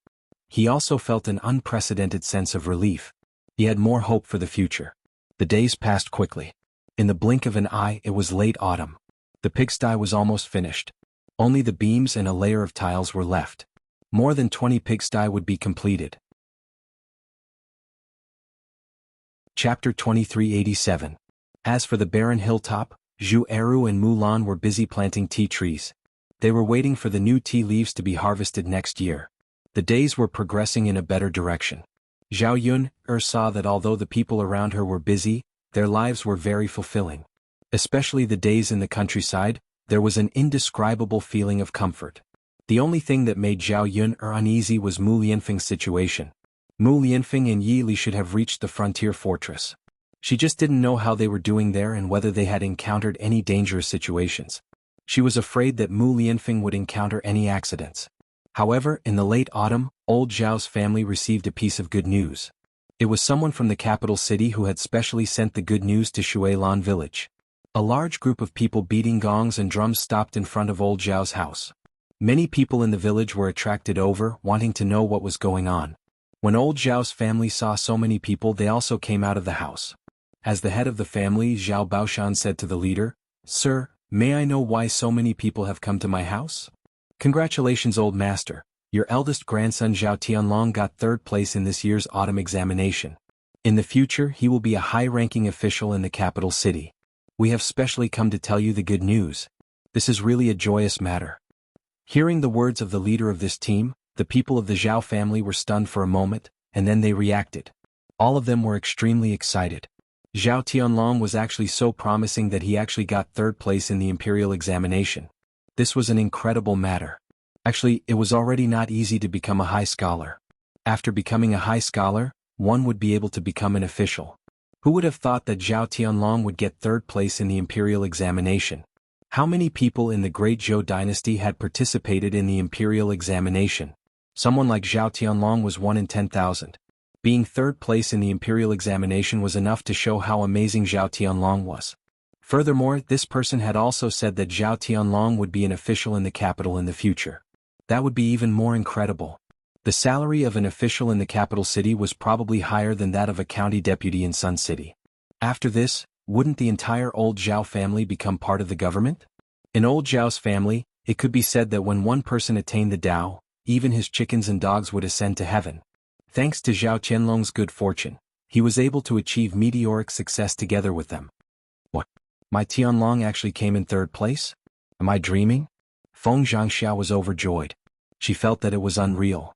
He also felt an unprecedented sense of relief. He had more hope for the future. The days passed quickly. In the blink of an eye it was late autumn. The pigsty was almost finished. Only the beams and a layer of tiles were left. More than 20 pigsty would be completed. Chapter 2387. As for the barren hilltop, Zhu Eru and Mulan were busy planting tea trees. They were waiting for the new tea leaves to be harvested next year. The days were progressing in a better direction. Zhao Yun saw that although the people around her were busy, their lives were very fulfilling. Especially the days in the countryside, there was an indescribable feeling of comfort. The only thing that made Zhao Yun uneasy was Mu Lianfeng's situation. Mu Lianfeng and Yi Li should have reached the frontier fortress. She just didn't know how they were doing there and whether they had encountered any dangerous situations. She was afraid that Mu Lianfeng would encounter any accidents. However, in the late autumn, old Zhao's family received a piece of good news. It was someone from the capital city who had specially sent the good news to Shuilan village. A large group of people beating gongs and drums stopped in front of old Zhao's house. Many people in the village were attracted over, wanting to know what was going on. When old Zhao's family saw so many people, they also came out of the house. As the head of the family, Zhao Baoshan said to the leader, "Sir, may I know why so many people have come to my house?" "Congratulations, old master. Your eldest grandson Zhao Tianlong got third place in this year's autumn examination. In the future he will be a high-ranking official in the capital city. We have specially come to tell you the good news. This is really a joyous matter." Hearing the words of the leader of this team, the people of the Zhao family were stunned for a moment, and then they reacted. All of them were extremely excited. Zhao Tianlong was actually so promising that he actually got third place in the imperial examination. This was an incredible matter. Actually, it was already not easy to become a high scholar. After becoming a high scholar, one would be able to become an official. Who would have thought that Zhao Tianlong would get third place in the imperial examination? How many people in the Great Zhou dynasty had participated in the imperial examination? Someone like Zhao Tianlong was 1 in 10,000. Being third place in the imperial examination was enough to show how amazing Zhao Tianlong was. Furthermore, this person had also said that Zhao Tianlong would be an official in the capital in the future. That would be even more incredible. The salary of an official in the capital city was probably higher than that of a county deputy in Sun City. After this, wouldn't the entire old Zhao family become part of the government? In old Zhao's family, it could be said that when one person attained the Tao, even his chickens and dogs would ascend to heaven. Thanks to Zhao Qianlong's good fortune, he was able to achieve meteoric success together with them. What? My Tianlong actually came in third place? Am I dreaming? Feng Zhangxia was overjoyed. She felt that it was unreal.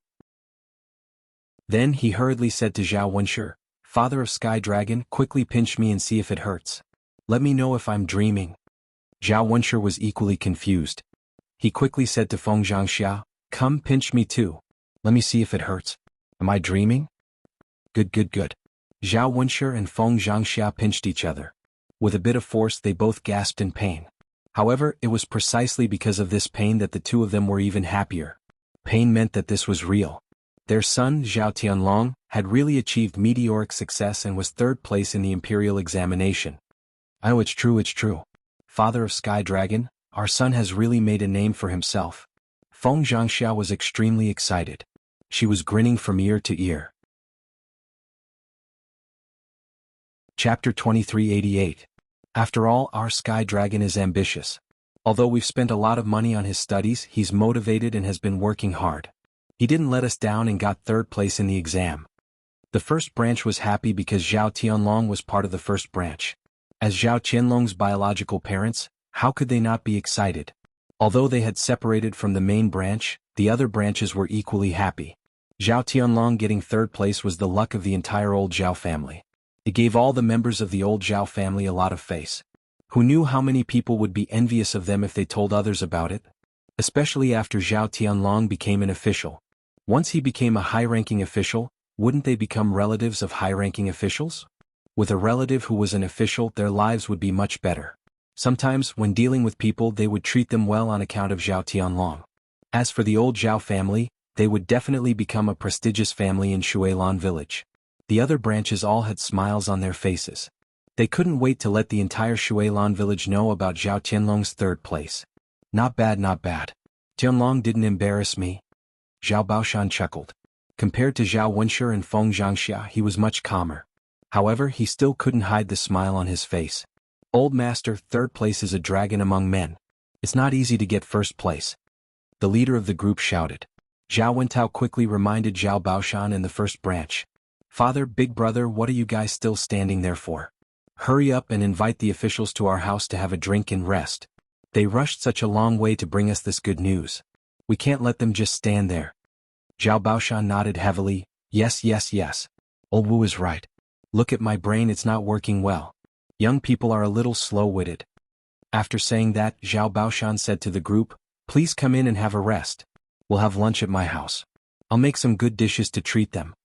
Then he hurriedly said to Zhao Wenshi, "Father of Sky Dragon, quickly pinch me and see if it hurts. Let me know if I'm dreaming." Zhao Wenshi was equally confused. He quickly said to Feng Zhangxia, "Come pinch me too. Let me see if it hurts. Am I dreaming?" Good. Zhao Wenshi and Feng Zhangxia pinched each other. With a bit of force they both gasped in pain. However, it was precisely because of this pain that the two of them were even happier. Pain meant that this was real. Their son, Zhao Tianlong, had really achieved meteoric success and was third place in the imperial examination. "Oh, it's true. Father of Sky Dragon, our son has really made a name for himself." Feng Zhangxia was extremely excited. She was grinning from ear to ear. Chapter 2388. After all, our Sky Dragon is ambitious. Although we've spent a lot of money on his studies, he's motivated and has been working hard. He didn't let us down and got third place in the exam. The first branch was happy because Zhao Tianlong was part of the first branch. As Zhao Qianlong's biological parents, how could they not be excited? Although they had separated from the main branch, the other branches were equally happy. Zhao Tianlong getting third place was the luck of the entire old Zhao family. It gave all the members of the old Zhao family a lot of face. Who knew how many people would be envious of them if they told others about it? Especially after Zhao Tianlong became an official. Once he became a high-ranking official, wouldn't they become relatives of high-ranking officials? With a relative who was an official, their lives would be much better. Sometimes, when dealing with people, they would treat them well on account of Zhao Tianlong. As for the old Zhao family, they would definitely become a prestigious family in Shuilan village. The other branches all had smiles on their faces. They couldn't wait to let the entire Shuilan village know about Zhao Tianlong's third place. Not bad. Tianlong didn't embarrass me. Zhao Baoshan chuckled. Compared to Zhao Wenshi and Feng Zhangxia, he was much calmer. However, he still couldn't hide the smile on his face. Old master, third place is a dragon among men. It's not easy to get first place. The leader of the group shouted. Zhao Wentao quickly reminded Zhao Baoshan in the first branch. Father, big brother, what are you guys still standing there for? Hurry up and invite the officials to our house to have a drink and rest. They rushed such a long way to bring us this good news. We can't let them just stand there. Zhao Baoshan nodded heavily. Yes, yes, yes. Old Wu is right. Look at my brain, it's not working well. Young people are a little slow-witted. After saying that, Zhao Baoshan said to the group, please come in and have a rest. We'll have lunch at my house. I'll make some good dishes to treat them.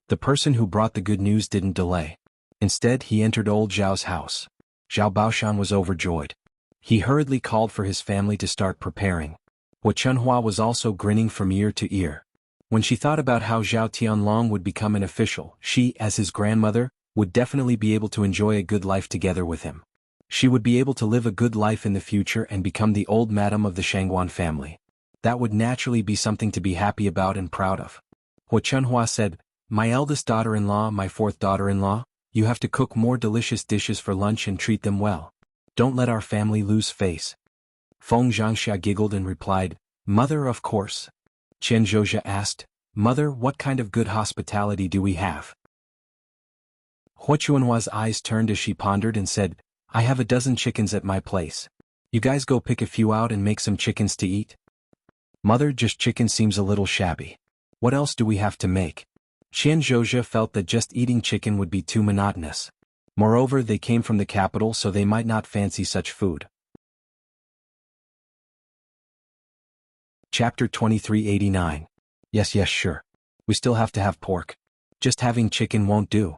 The person who brought the good news didn't delay. Instead, he entered old Zhao's house. Zhao Baoshan was overjoyed. He hurriedly called for his family to start preparing. Hua Chunhua was also grinning from ear to ear. When she thought about how Zhao Tianlong would become an official, she, as his grandmother, would definitely be able to enjoy a good life together with him. She would be able to live a good life in the future and become the old madam of the Shangguan family. That would naturally be something to be happy about and proud of. Hua Chunhua said, my eldest daughter-in-law, my fourth daughter-in-law, you have to cook more delicious dishes for lunch and treat them well. Don't let our family lose face. Feng Zhangxia giggled and replied, Mother, of course. Chen Zhozha asked, Mother, what kind of good hospitality do we have? Hua Chunhua's eyes turned as she pondered and said, I have a dozen chickens at my place. You guys go pick a few out and make some chickens to eat. Mother, just chicken seems a little shabby. What else do we have to make? Chen Zhozha felt that just eating chicken would be too monotonous. Moreover, they came from the capital, so they might not fancy such food. Chapter 2389. Yes, sure. We still have to have pork. Just having chicken won't do.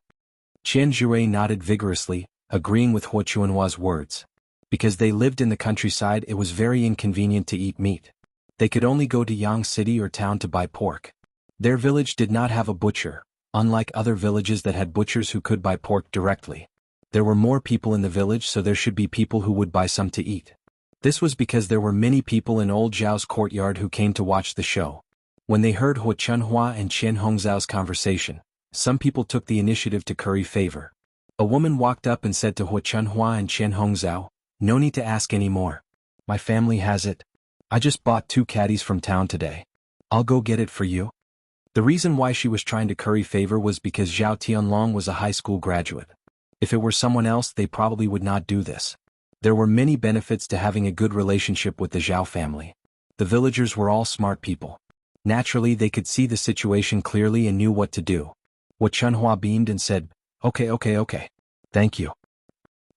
Chen Zhui nodded vigorously, agreeing with Hua Chunhua's words. Because they lived in the countryside, it was very inconvenient to eat meat. They could only go to Yang City or town to buy pork. Their village did not have a butcher, unlike other villages that had butchers who could buy pork directly. There were more people in the village, so there should be people who would buy some to eat. This was because there were many people in old Zhao's courtyard who came to watch the show. When they heard Hua Chunhua and Chen Hongzhao's conversation, some people took the initiative to curry favor. A woman walked up and said to Hua Chunhua and Chen Hongzhao, no need to ask any more. My family has it. I just bought 2 caddies from town today. I'll go get it for you. The reason why she was trying to curry favor was because Zhao Tianlong was a high school graduate. If it were someone else, they probably would not do this. There were many benefits to having a good relationship with the Zhao family. The villagers were all smart people. Naturally, they could see the situation clearly and knew what to do. Hua Chunhua beamed and said, Okay. Thank you.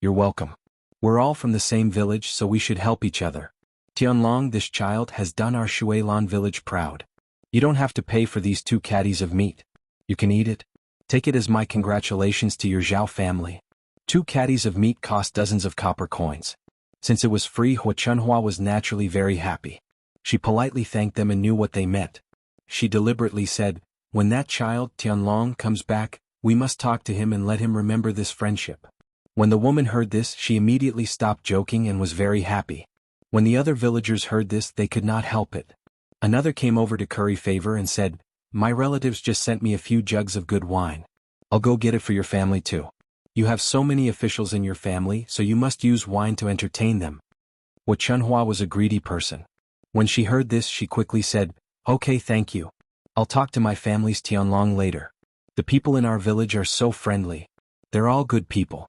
You're welcome. We're all from the same village, so we should help each other. Tianlong, this child, has done our Shuilan village proud. You don't have to pay for these 2 caddies of meat. You can eat it. Take it as my congratulations to your Zhao family. 2 caddies of meat cost dozens of copper coins. Since it was free, Hua Chunhua was naturally very happy. She politely thanked them and knew what they meant. She deliberately said, when that child, Tianlong, comes back, we must talk to him and let him remember this friendship. When the woman heard this, she immediately stopped joking and was very happy. When the other villagers heard this, they could not help it. Another came over to curry favor and said, my relatives just sent me a few jugs of good wine. I'll go get it for your family too. You have so many officials in your family, so you must use wine to entertain them. Hua Chunhua was a greedy person. When she heard this, she quickly said, okay, thank you. I'll talk to my family's Tianlong later. The people in our village are so friendly. They're all good people.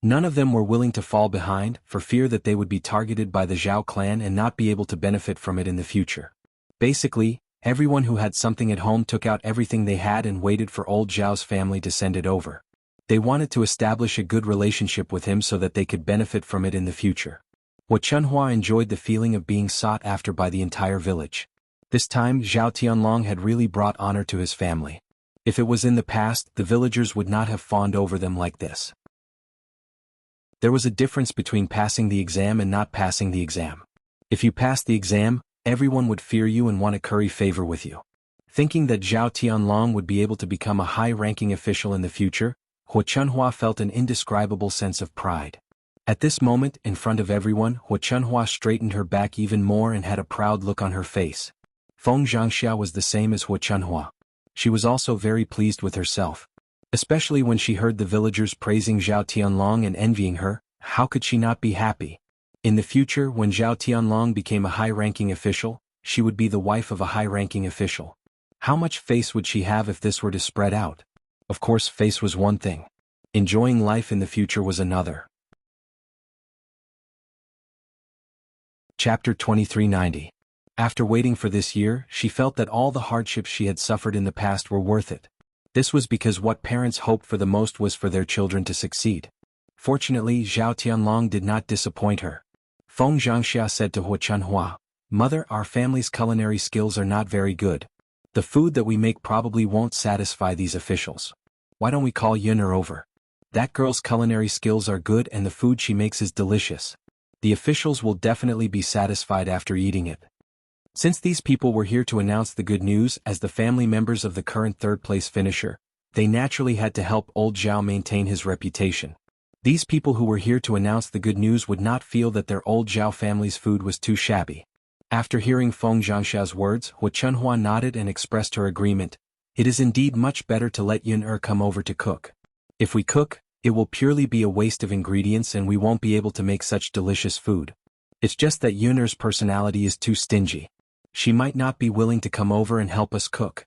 None of them were willing to fall behind, for fear that they would be targeted by the Zhao clan and not be able to benefit from it in the future. Basically, everyone who had something at home took out everything they had and waited for old Zhao's family to send it over. They wanted to establish a good relationship with him so that they could benefit from it in the future. Hua Chunhua enjoyed the feeling of being sought after by the entire village. This time, Zhao Tianlong had really brought honor to his family. If it was in the past, the villagers would not have fawned over them like this. There was a difference between passing the exam and not passing the exam. If you passed the exam, everyone would fear you and want to curry favor with you. Thinking that Zhao Tianlong would be able to become a high-ranking official in the future, Hua Chunhua felt an indescribable sense of pride. At this moment, in front of everyone, Hua Chunhua straightened her back even more and had a proud look on her face. Feng Zhangxia was the same as Hua Chunhua. She was also very pleased with herself. Especially when she heard the villagers praising Zhao Tianlong and envying her, how could she not be happy? In the future, when Zhao Tianlong became a high-ranking official, she would be the wife of a high-ranking official. How much face would she have if this were to spread out? Of course, face was one thing. Enjoying life in the future was another. Chapter 2390. After waiting for this year, she felt that all the hardships she had suffered in the past were worth it. This was because what parents hoped for the most was for their children to succeed. Fortunately, Zhao Tianlong did not disappoint her. Feng Zhangxia said to Hua Chunhua, "Mother, our family's culinary skills are not very good. The food that we make probably won't satisfy these officials. Why don't we call Yun'er over? That girl's culinary skills are good and the food she makes is delicious. The officials will definitely be satisfied after eating it." Since these people were here to announce the good news as the family members of the current third-place finisher, they naturally had to help old Zhao maintain his reputation. These people who were here to announce the good news would not feel that their old Zhao family's food was too shabby. After hearing Feng Zhangxia's words, Hua Chunhua nodded and expressed her agreement. It is indeed much better to let Yun'er come over to cook. If we cook, it will purely be a waste of ingredients and we won't be able to make such delicious food. It's just that Yun'er's personality is too stingy. She might not be willing to come over and help us cook.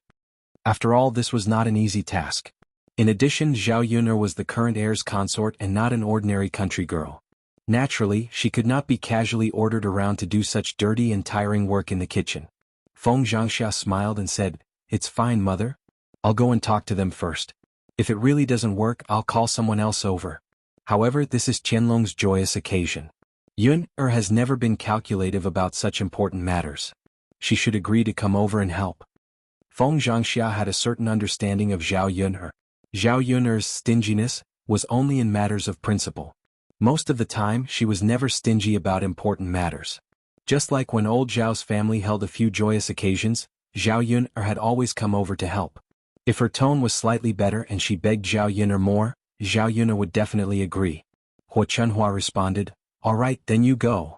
After all, this was not an easy task. In addition, Zhao Yun'er was the current heir's consort and not an ordinary country girl. Naturally, she could not be casually ordered around to do such dirty and tiring work in the kitchen. Feng Zhangxia smiled and said, "It's fine, mother. I'll go and talk to them first. If it really doesn't work, I'll call someone else over. However, this is Qianlong's joyous occasion. Yun'er has never been calculative about such important matters. She should agree to come over and help." Feng Zhangxia had a certain understanding of Zhao Yun'er. Zhao Yun'er's stinginess was only in matters of principle. Most of the time, she was never stingy about important matters. Just like when old Zhao's family held a few joyous occasions, Zhao Yun'er had always come over to help. If her tone was slightly better and she begged Zhao Yun'er more, Zhao Yun'er would definitely agree. Hua Chunhua responded, "All right, then you go."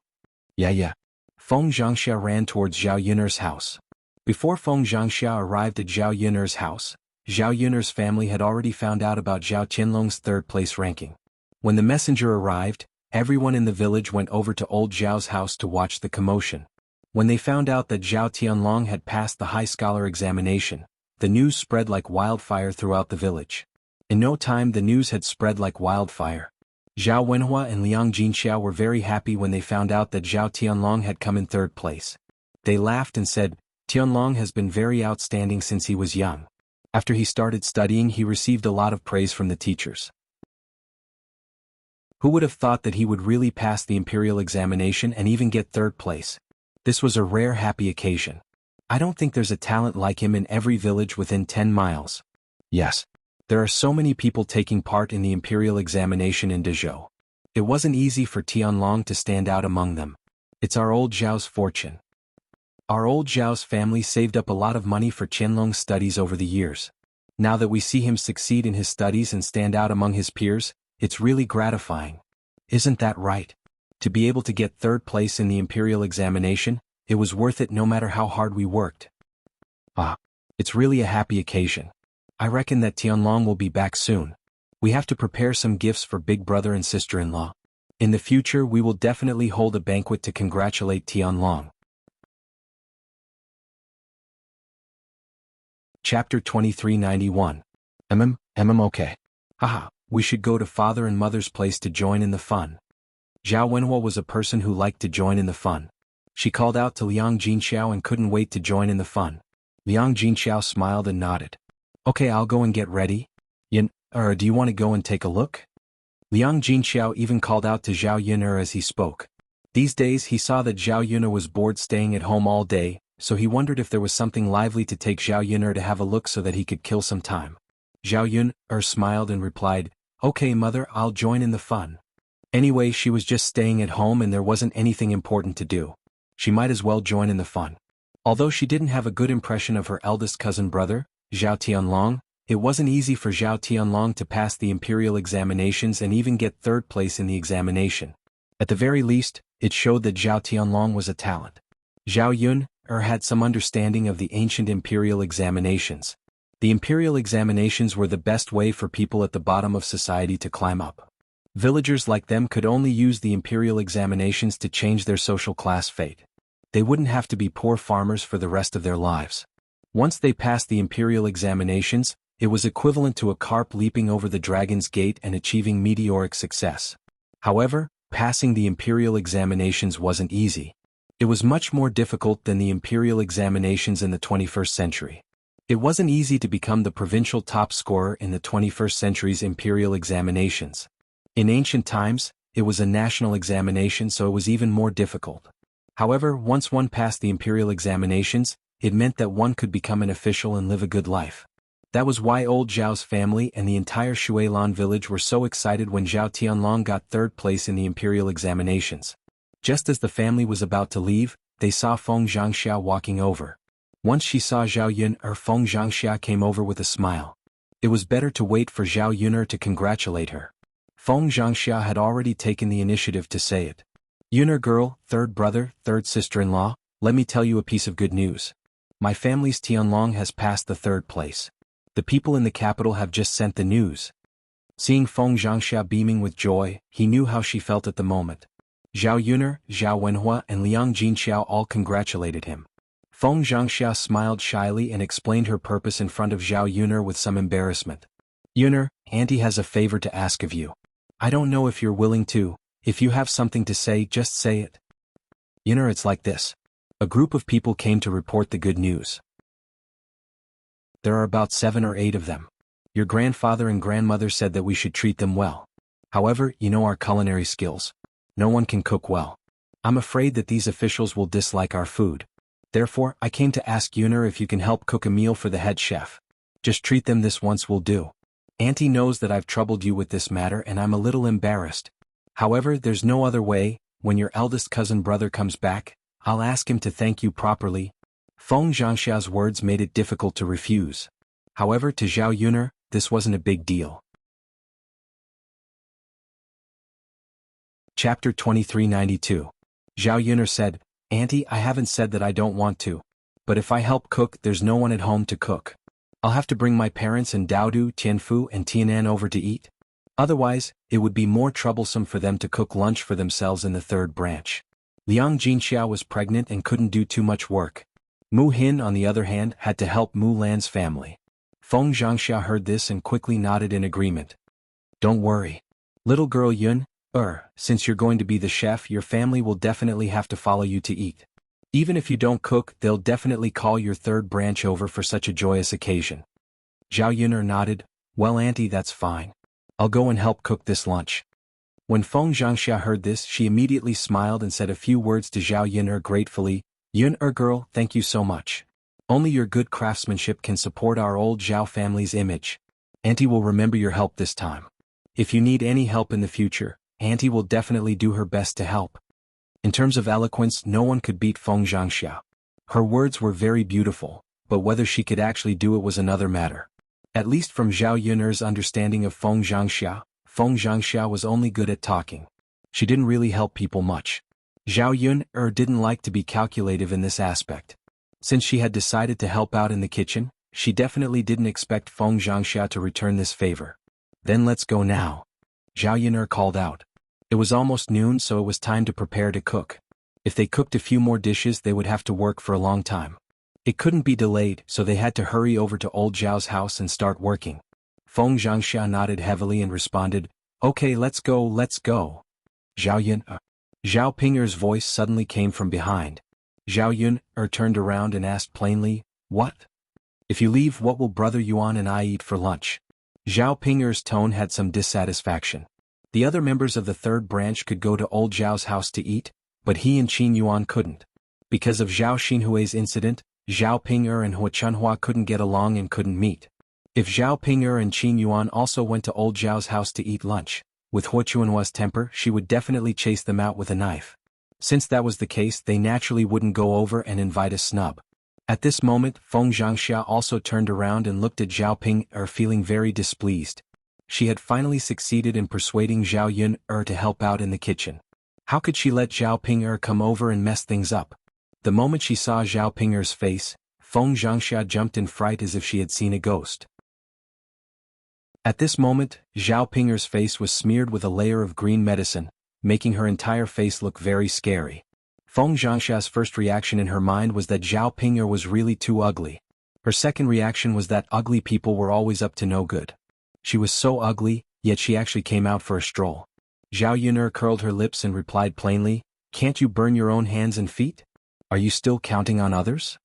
Yeah. Feng Zhangxia ran towards Zhao Yun'er's house. Before Feng Zhangxia arrived at Zhao Yun'er's house, Zhao Yun'er's family had already found out about Zhao Qianlong's third-place ranking. When the messenger arrived, everyone in the village went over to old Zhao's house to watch the commotion. When they found out that Zhao Tianlong had passed the high scholar examination, the news spread like wildfire throughout the village. In no time the news had spread like wildfire. Zhao Wenhua and Liang Jinxiao were very happy when they found out that Zhao Tianlong had come in third place. They laughed and said, "Tianlong has been very outstanding since he was young. After he started studying, he received a lot of praise from the teachers. Who would have thought that he would really pass the imperial examination and even get third place? This was a rare happy occasion. I don't think there's a talent like him in every village within 10 miles. Yes. There are so many people taking part in the imperial examination in Dezhou. It wasn't easy for Tianlong to stand out among them. It's our old Zhao's fortune. Our old Zhao's family saved up a lot of money for Qianlong's studies over the years. Now that we see him succeed in his studies and stand out among his peers, it's really gratifying. Isn't that right? To be able to get third place in the imperial examination, it was worth it no matter how hard we worked. It's really a happy occasion. I reckon that Tianlong will be back soon. We have to prepare some gifts for big brother and sister-in-law. In the future we will definitely hold a banquet to congratulate Tianlong. Chapter 2391. Okay. Haha, we should go to father and mother's place to join in the fun. Zhao Wenhua was a person who liked to join in the fun. She called out to Liang Jinxiao and couldn't wait to join in the fun. Liang Jinxiao smiled and nodded. Okay, I'll go and get ready. Do you want to go and take a look? Liang Jinxiao even called out to Zhao Yun'er as he spoke. These days he saw that Zhao Yun'er was bored staying at home all day, so he wondered if there was something lively to take Zhao Yun'er to have a look so that he could kill some time. Zhao Yun'er smiled and replied, "Okay, mother, I'll join in the fun." Anyway, she was just staying at home and there wasn't anything important to do. She might as well join in the fun. Although she didn't have a good impression of her eldest cousin brother, Zhao Tianlong, it wasn't easy for Zhao Tianlong to pass the imperial examinations and even get third place in the examination. At the very least, it showed that Zhao Tianlong was a talent. Zhao Yun'er had some understanding of the ancient imperial examinations. The imperial examinations were the best way for people at the bottom of society to climb up. Villagers like them could only use the imperial examinations to change their social class fate. They wouldn't have to be poor farmers for the rest of their lives. Once they passed the imperial examinations, it was equivalent to a carp leaping over the dragon's gate and achieving meteoric success. However, passing the imperial examinations wasn't easy. It was much more difficult than the imperial examinations in the 21st century. It wasn't easy to become the provincial top scorer in the 21st century's imperial examinations. In ancient times, it was a national examination, so it was even more difficult. However, once one passed the imperial examinations, it meant that one could become an official and live a good life. That was why old Zhao's family and the entire Shuilan village were so excited when Zhao Tianlong got third place in the imperial examinations. Just as the family was about to leave, they saw Feng Zhangxia walking over. Once she saw Zhao Yun, Feng Zhangxia came over with a smile. It was better to wait for Zhao Yun'er to congratulate her. Feng Zhangxia had already taken the initiative to say it. Yun'er girl, third brother, third sister-in-law, let me tell you a piece of good news. My family's Tianlong has passed the third place. The people in the capital have just sent the news. Seeing Feng Zhangxia beaming with joy, he knew how she felt at the moment. Zhao Yun'er, Zhao Wenhua and Liang Jinxiao all congratulated him. Feng Zhangxia smiled shyly and explained her purpose in front of Zhao Yun'er with some embarrassment. Yun'er, Auntie has a favor to ask of you. I don't know if you're willing to. If you have something to say, just say it. Yun'er, it's like this. A group of people came to report the good news. There are about 7 or 8 of them. Your grandfather and grandmother said that we should treat them well. However, you know our culinary skills. No one can cook well. I'm afraid that these officials will dislike our food. Therefore, I came to ask Yun'er if you can help cook a meal for the head chef. Just treat them this once will do. Auntie knows that I've troubled you with this matter and I'm a little embarrassed. However, there's no other way. When your eldest cousin brother comes back, I'll ask him to thank you properly. Feng Zhangxia's words made it difficult to refuse. However, to Zhao Yun'er, this wasn't a big deal. Chapter 2392. Zhao Yun'er said, Auntie, I haven't said that I don't want to. But if I help cook, there's no one at home to cook. I'll have to bring my parents and Daodu, Tianfu and Tianan over to eat. Otherwise, it would be more troublesome for them to cook lunch for themselves in the third branch. Liang Jinxiao was pregnant and couldn't do too much work. Mu Hin, on the other hand, had to help Mu Lan's family. Feng Zhangxia heard this and quickly nodded in agreement. Don't worry. Little girl Yun, since you're going to be the chef, your family will definitely have to follow you to eat. Even if you don't cook, they'll definitely call your third branch over for such a joyous occasion. Zhao Yun'er nodded, well Auntie, that's fine. I'll go and help cook this lunch. When Feng Zhangxia heard this, she immediately smiled and said a few words to Zhao Yun'er gratefully. Yun'er girl, thank you so much. Only your good craftsmanship can support our old Zhao family's image. Auntie will remember your help this time. If you need any help in the future, Auntie will definitely do her best to help. In terms of eloquence, no one could beat Feng Zhangxia. Her words were very beautiful, but whether she could actually do it was another matter. At least from Zhao Yun'er's understanding of Feng Zhangxia was only good at talking. She didn't really help people much. Zhao Yun'er didn't like to be calculative in this aspect. Since she had decided to help out in the kitchen, she definitely didn't expect Feng Zhangxia to return this favor. Then let's go now. Zhao Yun'er called out. It was almost noon, so it was time to prepare to cook. If they cooked a few more dishes, they would have to work for a long time. It couldn't be delayed, so they had to hurry over to old Zhao's house and start working. Feng Zhangxia nodded heavily and responded, Okay, let's go, let's go. Zhao Yun'er. Zhao Ping'er's voice suddenly came from behind. Zhao Yun'er turned around and asked plainly, What? If you leave, what will Brother Yuan and I eat for lunch? Zhao Ping'er's tone had some dissatisfaction. The other members of the third branch could go to old Zhao's house to eat, but he and Qin Yuan couldn't. Because of Zhao Xinhui's incident, Zhao Ping'er and Hua Chunhua couldn't get along and couldn't meet. If Zhao Ping'er and Qin Yuan also went to old Zhao's house to eat lunch, with Hua Chunhua's temper, she would definitely chase them out with a knife. Since that was the case, they naturally wouldn't go over and invite a snub. At this moment, Feng Zhangxia also turned around and looked at Zhao Ping'er, feeling very displeased. She had finally succeeded in persuading Zhao Yun'er to help out in the kitchen. How could she let Zhao Ping'er come over and mess things up? The moment she saw Zhao Ping'er's face, Feng Zhangxia jumped in fright as if she had seen a ghost. At this moment, Zhao Pinger's face was smeared with a layer of green medicine, making her entire face look very scary. Feng Zhangxia's first reaction in her mind was that Zhao Pinger was really too ugly. Her second reaction was that ugly people were always up to no good. She was so ugly, yet she actually came out for a stroll. Zhao Yun'er curled her lips and replied plainly, "Can't you burn your own hands and feet? Are you still counting on others?"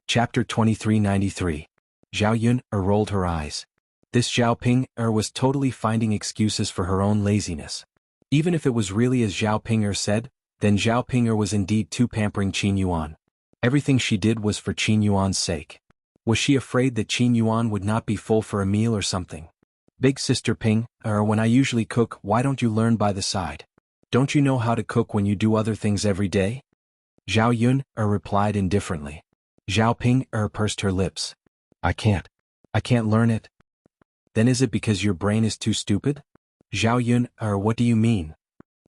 Chapter 2393. Zhao Yun'er rolled her eyes. This Zhao Pinger was totally finding excuses for her own laziness. Even if it was really as Zhao Pinger said, then Zhao Pinger was indeed too pampering Qin Yuan. Everything she did was for Qin Yuan's sake. Was she afraid that Qin Yuan would not be full for a meal or something? "Big sister Ping, when I usually cook, why don't you learn by the side? Don't you know how to cook when you do other things every day?" Zhao Yun'er replied indifferently. Zhao Pinger pursed her lips. I can't learn it." "Then is it because your brain is too stupid?" "Zhao Yun'er, what do you mean?"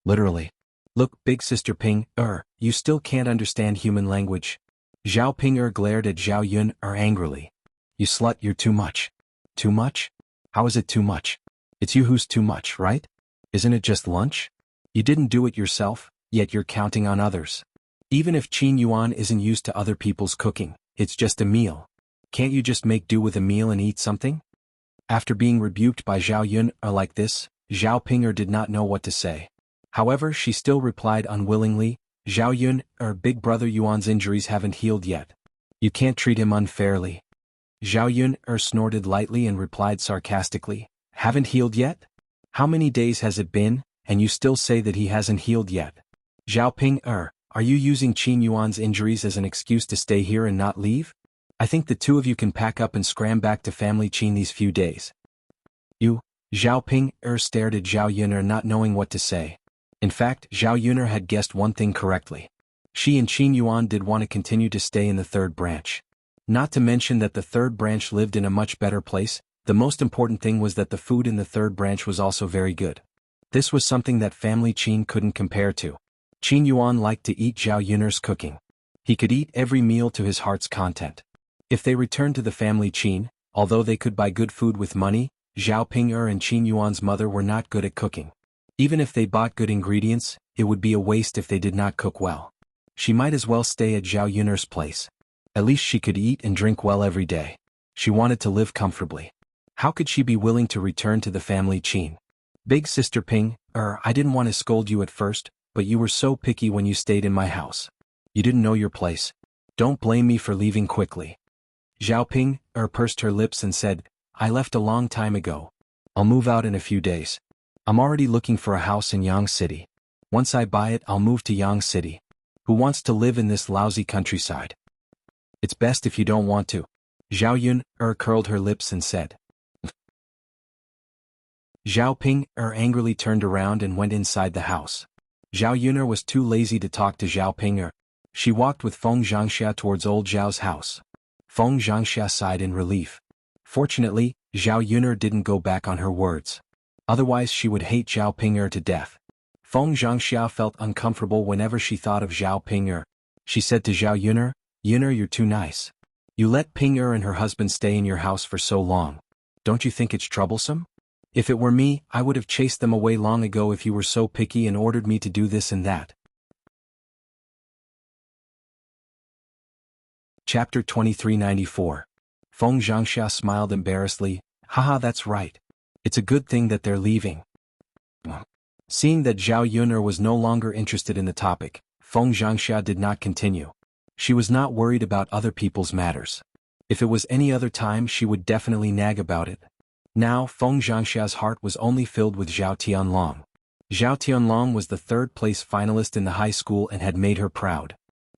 "Literally. Look, big sister Pinger, you still can't understand human language." Zhao Pinger glared at Zhao Yun'er angrily. "You slut, you're too much." "Too much? How is it too much? It's you who's too much, right? Isn't it just lunch? You didn't do it yourself, yet you're counting on others. Even if Qin Yuan isn't used to other people's cooking, it's just a meal. Can't you just make do with a meal and eat something?" After being rebuked by Zhao Yun'er like this, Zhao Pinger did not know what to say. However, she still replied unwillingly, "Zhao Yun'er, big brother Yuan's injuries haven't healed yet. You can't treat him unfairly." Zhao Yun'er snorted lightly and replied sarcastically, "Haven't healed yet? How many days has it been, and you still say that he hasn't healed yet? Zhao Pinger, are you using Qin Yuan's injuries as an excuse to stay here and not leave? I think the two of you can pack up and scram back to family Qin these few days." "You?" Zhao Pinger stared at Zhao Yun'er, not knowing what to say. In fact, Zhao Yun'er had guessed one thing correctly. She and Qin Yuan did want to continue to stay in the third branch. Not to mention that the third branch lived in a much better place, the most important thing was that the food in the third branch was also very good. This was something that family Qin couldn't compare to. Qin Yuan liked to eat Zhao Yun'er's cooking. He could eat every meal to his heart's content. If they returned to the family Qin, although they could buy good food with money, Zhao Pinger and Qin Yuan's mother were not good at cooking. Even if they bought good ingredients, it would be a waste if they did not cook well. She might as well stay at Zhao Yun'er's place. At least she could eat and drink well every day. She wanted to live comfortably. How could she be willing to return to the family Qin? "Big sister Pinger, I didn't want to scold you at first, but you were so picky when you stayed in my house. You didn't know your place. Don't blame me for leaving quickly." Zhao Pinger pursed her lips and said, "I left a long time ago. I'll move out in a few days. I'm already looking for a house in Yang City. Once I buy it, I'll move to Yang City. Who wants to live in this lousy countryside?" "It's best if you don't want to." Zhao Yun'er curled her lips and said. Zhao Pinger angrily turned around and went inside the house. Zhao Yun'er was too lazy to talk to Zhao Pinger. She walked with Feng Zhangxia towards old Zhao's house. Feng Zhangxia sighed in relief. Fortunately, Zhao Yun'er didn't go back on her words. Otherwise she would hate Zhao Pinger to death. Feng Zhangxia felt uncomfortable whenever she thought of Zhao Pinger. She said to Zhao Yun'er, "Yun'er, you're too nice. You let Pinger and her husband stay in your house for so long. Don't you think it's troublesome? If it were me, I would have chased them away long ago if you were so picky and ordered me to do this and that." Chapter 2394. Feng Zhangxia smiled embarrassedly. "Haha, that's right. It's a good thing that they're leaving." Seeing that Zhao Yun'er was no longer interested in the topic, Feng Zhangxia did not continue. She was not worried about other people's matters. If it was any other time, she would definitely nag about it. Now, Feng Zhangxia's heart was only filled with Zhao Tianlong. Zhao Tianlong was the third-place finalist in the high school and had made her proud.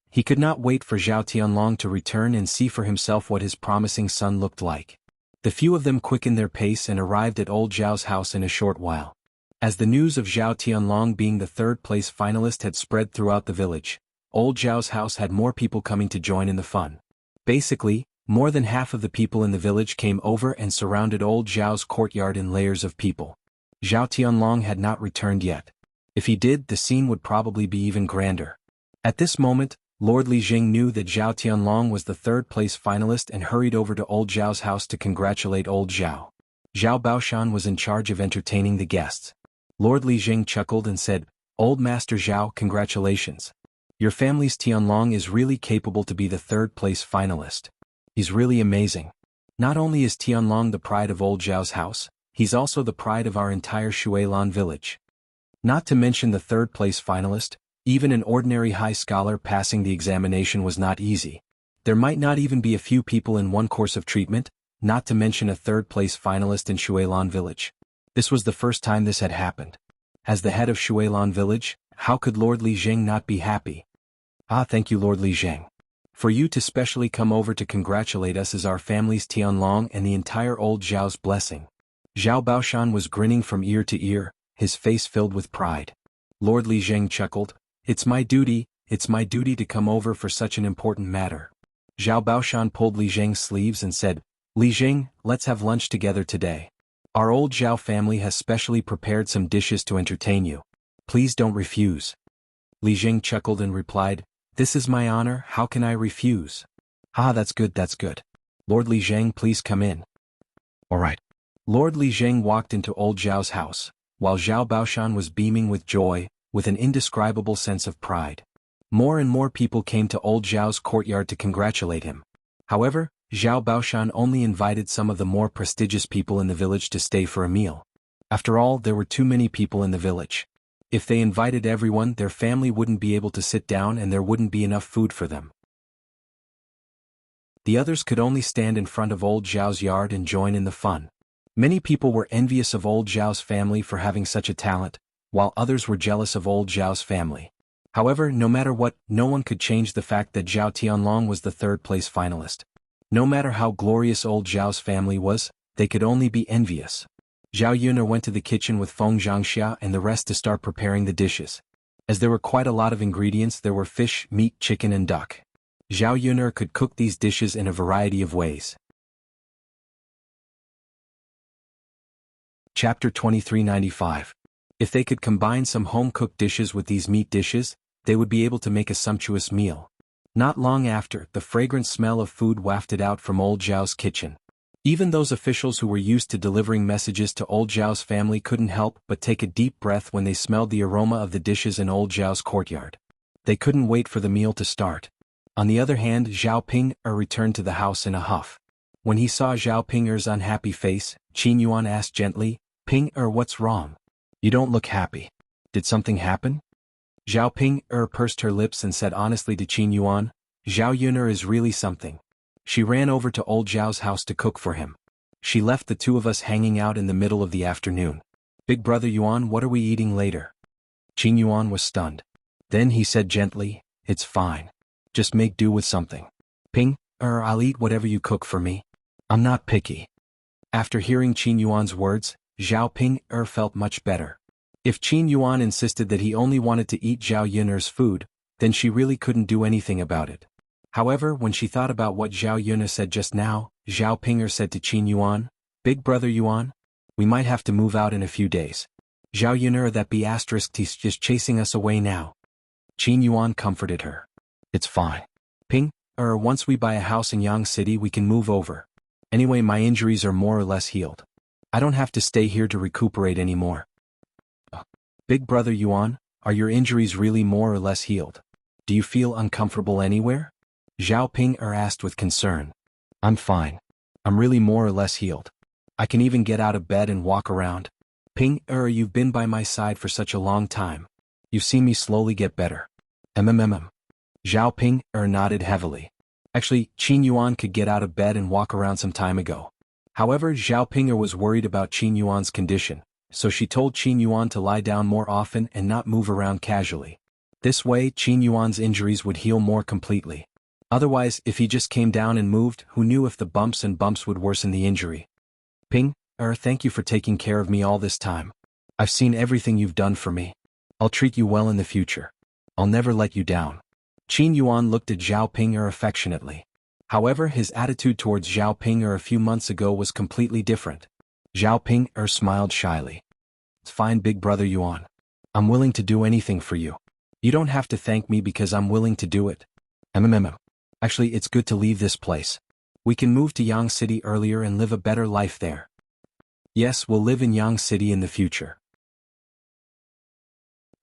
He could not wait for Zhao Tianlong to return and see for himself what his promising son looked like. The few of them quickened their pace and arrived at old Zhao's house in a short while. As the news of Zhao Tianlong being the third-place finalist had spread throughout the village, old Zhao's house had more people coming to join in the fun. Basically, more than half of the people in the village came over and surrounded old Zhao's courtyard in layers of people. Zhao Tianlong had not returned yet. If he did, the scene would probably be even grander. At this moment, Lord Li Jing knew that Zhao Tianlong was the third-place finalist and hurried over to old Zhao's house to congratulate old Zhao. Zhao Baoshan was in charge of entertaining the guests. Lord Li Jing chuckled and said, "Old Master Zhao, congratulations. Your family's Tianlong is really capable to be the third-place finalist. He's really amazing. Not only is Tianlong the pride of old Zhao's house, he's also the pride of our entire Shuilan village. Not to mention the third-place finalist, even an ordinary high scholar passing the examination was not easy. There might not even be a few people in one course of treatment, not to mention a third-place finalist in Shuilan village. This was the first time this had happened. As the head of Shuilan village, how could Lord Li Jing not be happy? Thank you, Lord Li Jing. For you to specially come over to congratulate us is our family's Tianlong and the entire old Zhao's blessing." Zhao Baoshan was grinning from ear to ear, his face filled with pride. Lord Li Jing chuckled, it's my duty to come over for such an important matter." Zhao Baoshan pulled Li Jing's sleeves and said, "Li Jing, let's have lunch together today. Our old Zhao family has specially prepared some dishes to entertain you. Please don't refuse." Li Jing chuckled and replied, "This is my honor, how can I refuse?" That's good. Lord Li Jing, please come in." "All right." Lord Li Jing walked into old Zhao's house, while Zhao Baoshan was beaming with joy, with an indescribable sense of pride. More and more people came to old Zhao's courtyard to congratulate him. However, Zhao Baoshan only invited some of the more prestigious people in the village to stay for a meal. After all, there were too many people in the village. If they invited everyone, their family wouldn't be able to sit down and there wouldn't be enough food for them. The others could only stand in front of old Zhao's yard and join in the fun. Many people were envious of old Zhao's family for having such a talent, while others were jealous of old Zhao's family. However, no matter what, no one could change the fact that Zhao Tianlong was the third-place finalist. No matter how glorious old Zhao's family was, they could only be envious. Zhao Yuner went to the kitchen with Feng Zhangxia and the rest to start preparing the dishes. As there were quite a lot of ingredients, there were fish, meat, chicken and duck. Zhao Yuner could cook these dishes in a variety of ways. Chapter 2395. If they could combine some home-cooked dishes with these meat dishes, they would be able to make a sumptuous meal. Not long after, the fragrant smell of food wafted out from old Zhao's kitchen. Even those officials who were used to delivering messages to old Zhao's family couldn't help but take a deep breath when they smelled the aroma of the dishes in old Zhao's courtyard. They couldn't wait for the meal to start. On the other hand, Zhao Ping-er returned to the house in a huff. When he saw Zhao Ping-er's unhappy face, Qin Yuan asked gently, "Ping-er, what's wrong? You don't look happy. Did something happen?" Zhao Ping-er pursed her lips and said honestly to Qin Yuan, "Zhao Yuner is really something." She ran over to old Zhao's house to cook for him. She left the two of us hanging out in the middle of the afternoon. "Big brother Yuan, what are we eating later?" Qin Yuan was stunned. Then he said gently, "It's fine. Just make do with something. Ping-er, I'll eat whatever you cook for me. I'm not picky." After hearing Qin Yuan's words, Zhao Ping-er felt much better. If Qin Yuan insisted that he only wanted to eat Zhao Yuner's food, then she really couldn't do anything about it. However, when she thought about what Zhao Yuner said just now, Zhao Ping-er said to Qin Yuan, "Big brother Yuan, we might have to move out in a few days. Zhao Yuner that be asterisk he's just chasing us away now." Qin Yuan comforted her. "It's fine. Ping-er, once we buy a house in Yang City we can move over. Anyway, my injuries are more or less healed. I don't have to stay here to recuperate anymore." "Big brother Yuan, are your injuries really more or less healed? Do you feel uncomfortable anywhere?" Zhao Ping-er asked with concern. "I'm fine. I'm really more or less healed. I can even get out of bed and walk around. Ping-er, you've been by my side for such a long time. You've seen me slowly get better." Zhao Ping-er nodded heavily. Actually, Qin Yuan could get out of bed and walk around some time ago. However, Zhao Ping-er was worried about Qin Yuan's condition, so she told Qin Yuan to lie down more often and not move around casually. This way, Qin Yuan's injuries would heal more completely. Otherwise, if he just came down and moved, who knew if the bumps would worsen the injury. "Ping-er, thank you for taking care of me all this time. I've seen everything you've done for me. I'll treat you well in the future. I'll never let you down." Qin Yuan looked at Zhao Ping-er affectionately. However, his attitude towards Zhao Ping-er a few months ago was completely different. Zhao Ping-er smiled shyly. "It's fine, big brother Yuan. I'm willing to do anything for you. You don't have to thank me because I'm willing to do it. Actually, it's good to leave this place. We can move to Yang City earlier and live a better life there. Yes, we'll live in Yang City in the future.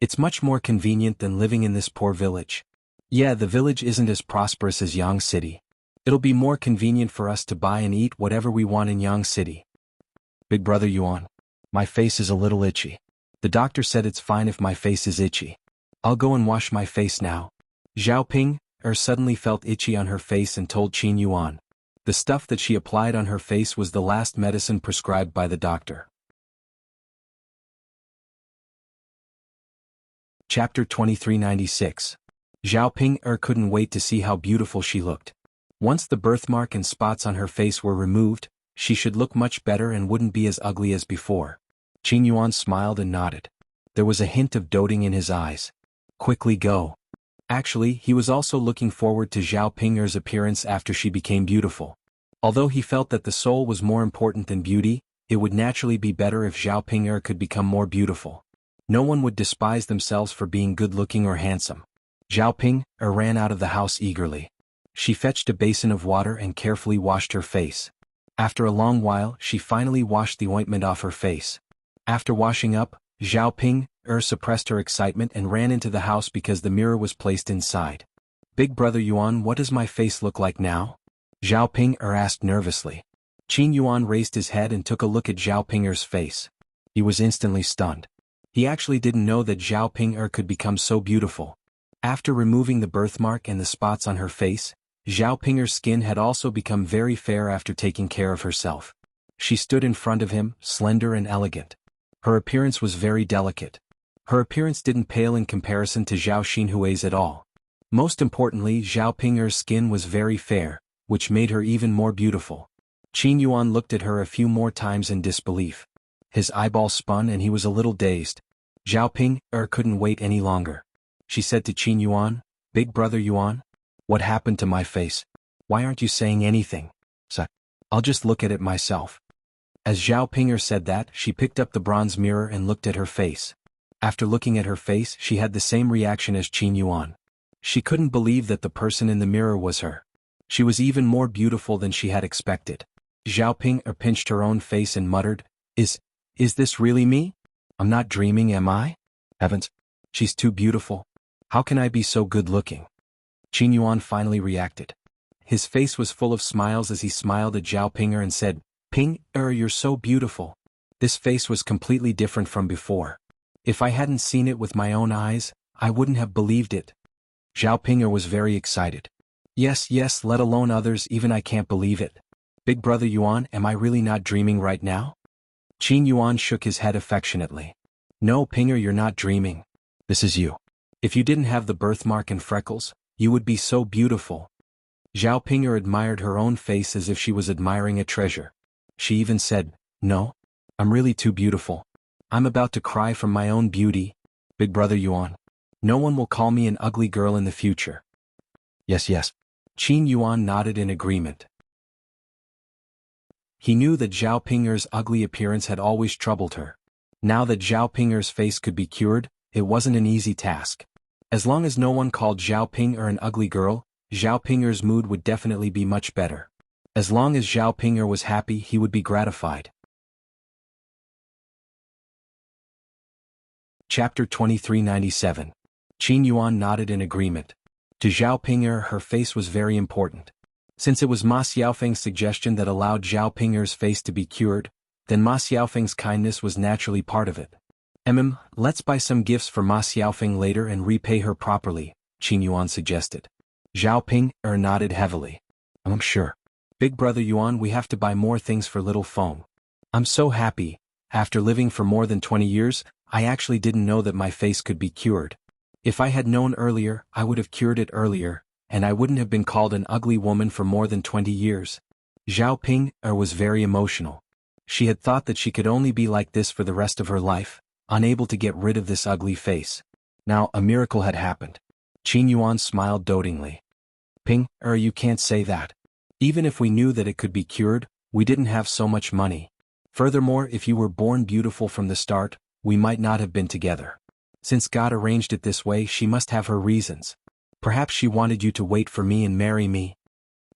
It's much more convenient than living in this poor village. Yeah, the village isn't as prosperous as Yang City. It'll be more convenient for us to buy and eat whatever we want in Yang City. Big brother Yuan. My face is a little itchy. The doctor said it's fine if my face is itchy. I'll go and wash my face now. Xiaoping suddenly felt itchy on her face and told Qin Yuan. The stuff that she applied on her face was the last medicine prescribed by the doctor. Chapter 2396. Xiaoping couldn't wait to see how beautiful she looked. Once the birthmark and spots on her face were removed, she should look much better and wouldn't be as ugly as before. Qin Yuan smiled and nodded. There was a hint of doting in his eyes. Quickly go. Actually, he was also looking forward to Zhao Ping'er's appearance after she became beautiful. Although he felt that the soul was more important than beauty, it would naturally be better if Zhao Ping'er could become more beautiful. No one would despise themselves for being good-looking or handsome. Zhao Ping'er ran out of the house eagerly. She fetched a basin of water and carefully washed her face. After a long while, she finally washed the ointment off her face. After washing up, Zhao Ping'er suppressed her excitement and ran into the house because the mirror was placed inside. Big brother Yuan, what does my face look like now? Zhao Ping'er asked nervously. Qin Yuan raised his head and took a look at Zhao Ping'er's face. He was instantly stunned. He actually didn't know that Zhao Ping'er could become so beautiful. After removing the birthmark and the spots on her face, Zhao Ping'er's skin had also become very fair after taking care of herself. She stood in front of him, slender and elegant. Her appearance was very delicate. Her appearance didn't pale in comparison to Zhao Xinhui's at all. Most importantly, Zhao Ping'er's skin was very fair, which made her even more beautiful. Qin Yuan looked at her a few more times in disbelief. His eyeballs spun and he was a little dazed. Zhao Ping'er couldn't wait any longer. She said to Qin Yuan, Big brother Yuan? What happened to my face? Why aren't you saying anything? I'll just look at it myself. As Zhao Ping'er said that, she picked up the bronze mirror and looked at her face. After looking at her face, she had the same reaction as Qin Yuan. She couldn't believe that the person in the mirror was her. She was even more beautiful than she had expected. Zhao Ping'er pinched her own face and muttered, Is this really me? I'm not dreaming, am I? Heavens, she's too beautiful. How can I be so good-looking? Qin Yuan finally reacted. His face was full of smiles as he smiled at Zhao Ping'er and said, Ping'er, you're so beautiful. This face was completely different from before. If I hadn't seen it with my own eyes, I wouldn't have believed it. Zhao Ping'er was very excited. Yes, let alone others, even I can't believe it. Big brother Yuan, am I really not dreaming right now? Qin Yuan shook his head affectionately. No, Ping'er, you're not dreaming. This is you. If you didn't have the birthmark and freckles, you would be so beautiful. Zhao Ping'er admired her own face as if she was admiring a treasure. She even said, No, I'm really too beautiful. I'm about to cry from my own beauty. Big brother Yuan. No one will call me an ugly girl in the future. Yes. Qin Yuan nodded in agreement. He knew that Zhao Ping'er's ugly appearance had always troubled her. Now that Zhao Ping'er's face could be cured, it wasn't an easy task. As long as no one called Zhao Ping'er an ugly girl, Zhao Ping'er's mood would definitely be much better. As long as Zhao Ping'er was happy, he would be gratified. Chapter 2397. Qin Yuan nodded in agreement. To Zhao Ping'er, her face was very important. Since it was Ma Xiaofeng's suggestion that allowed Zhao Ping'er's face to be cured, then Ma Xiaofeng's kindness was naturally part of it. Let's buy some gifts for Ma Xiaofeng later and repay her properly, Qin Yuan suggested. Zhao Ping'er nodded heavily. I'm sure. Big brother Yuan, we have to buy more things for little Feng. I'm so happy. After living for more than 20 years, I actually didn't know that my face could be cured. If I had known earlier, I would have cured it earlier, and I wouldn't have been called an ugly woman for more than 20 years. Zhao Ping'er was very emotional. She had thought that she could only be like this for the rest of her life, unable to get rid of this ugly face. Now, a miracle had happened. Qin Yuan smiled dotingly. Ping'er, you can't say that. Even if we knew that it could be cured, we didn't have so much money. Furthermore, if you were born beautiful from the start, we might not have been together. Since God arranged it this way, she must have her reasons. Perhaps she wanted you to wait for me and marry me.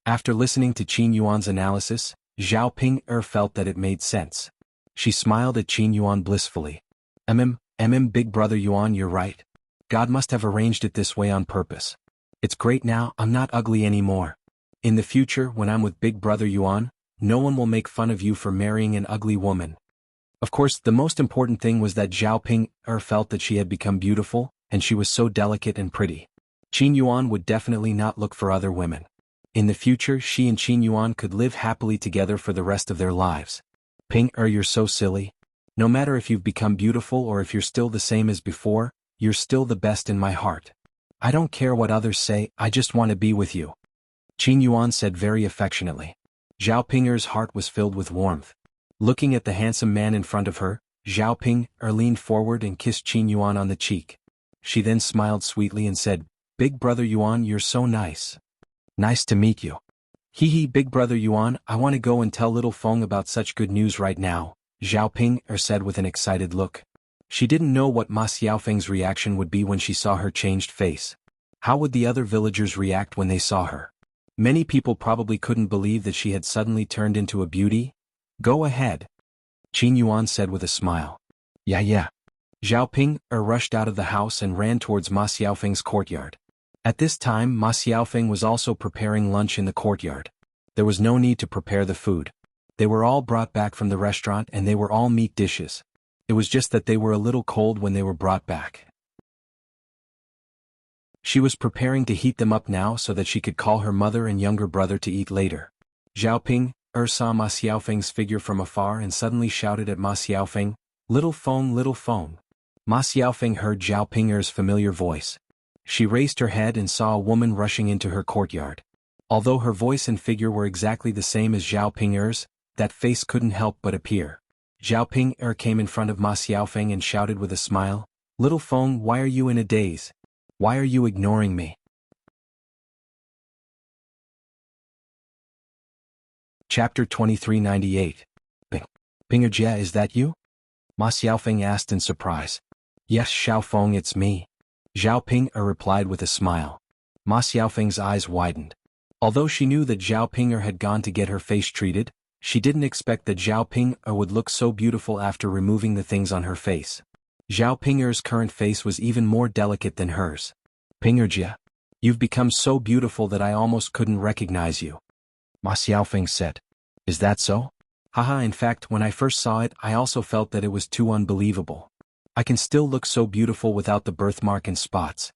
After listening to Qin Yuan's analysis, Zhao Ping-er felt that it made sense. She smiled at Qin Yuan blissfully. Big brother Yuan, you're right. God must have arranged it this way on purpose. It's great now, I'm not ugly anymore. In the future, when I'm with big brother Yuan, no one will make fun of you for marrying an ugly woman. Of course, the most important thing was that Zhao Ping-er felt that she had become beautiful, and she was so delicate and pretty. Qin Yuan would definitely not look for other women. In the future, she and Qin Yuan could live happily together for the rest of their lives. Ping-er, you're so silly. No matter if you've become beautiful or if you're still the same as before, you're still the best in my heart. I don't care what others say, I just want to be with you. Qin Yuan said very affectionately. Zhao Ping-er's heart was filled with warmth. Looking at the handsome man in front of her, Zhao Ping-er leaned forward and kissed Qin Yuan on the cheek. She then smiled sweetly and said, Big brother Yuan, you're so nice. Nice to meet you. Hee, big brother Yuan, I want to go and tell little Feng about such good news right now, Zhao Ping-er said with an excited look. She didn't know what Ma Xiaofeng's reaction would be when she saw her changed face. How would the other villagers react when they saw her? Many people probably couldn't believe that she had suddenly turned into a beauty. Go ahead, Qin Yuan said with a smile. Yeah. Zhao Ping-er rushed out of the house and ran towards Ma Xiaofeng's courtyard. At this time, Ma Xiaofeng was also preparing lunch in the courtyard. There was no need to prepare the food. They were all brought back from the restaurant and they were all meat dishes. It was just that they were a little cold when they were brought back. She was preparing to heat them up now so that she could call her mother and younger brother to eat later. Zhao Ping-er saw Ma Xiaofeng's figure from afar and suddenly shouted at Ma Xiaofeng, Little Feng, little Feng. Ma Xiaofeng heard Zhao Ping-er's familiar voice. She raised her head and saw a woman rushing into her courtyard. Although her voice and figure were exactly the same as Zhao Ping-er's, that face couldn't help but appear. Zhao Ping-er came in front of Ma Xiaofeng and shouted with a smile, Little Feng, why are you in a daze? Why are you ignoring me? Chapter 2398. Ping-er, is that you? Ma Xiaofeng asked in surprise. Yes, Xiaofeng, it's me. Zhao Ping-er replied with a smile. Ma Xiaofeng's eyes widened. Although she knew that Zhao Ping-er had gone to get her face treated, she didn't expect that Zhao Ping-er would look so beautiful after removing the things on her face. Zhao Ping-er's current face was even more delicate than hers. Ping-er, you've become so beautiful that I almost couldn't recognize you. Ma Xiaofeng said. Is that so? Haha, in fact, when I first saw it, I also felt that it was too unbelievable. I can still look so beautiful without the birthmark and spots.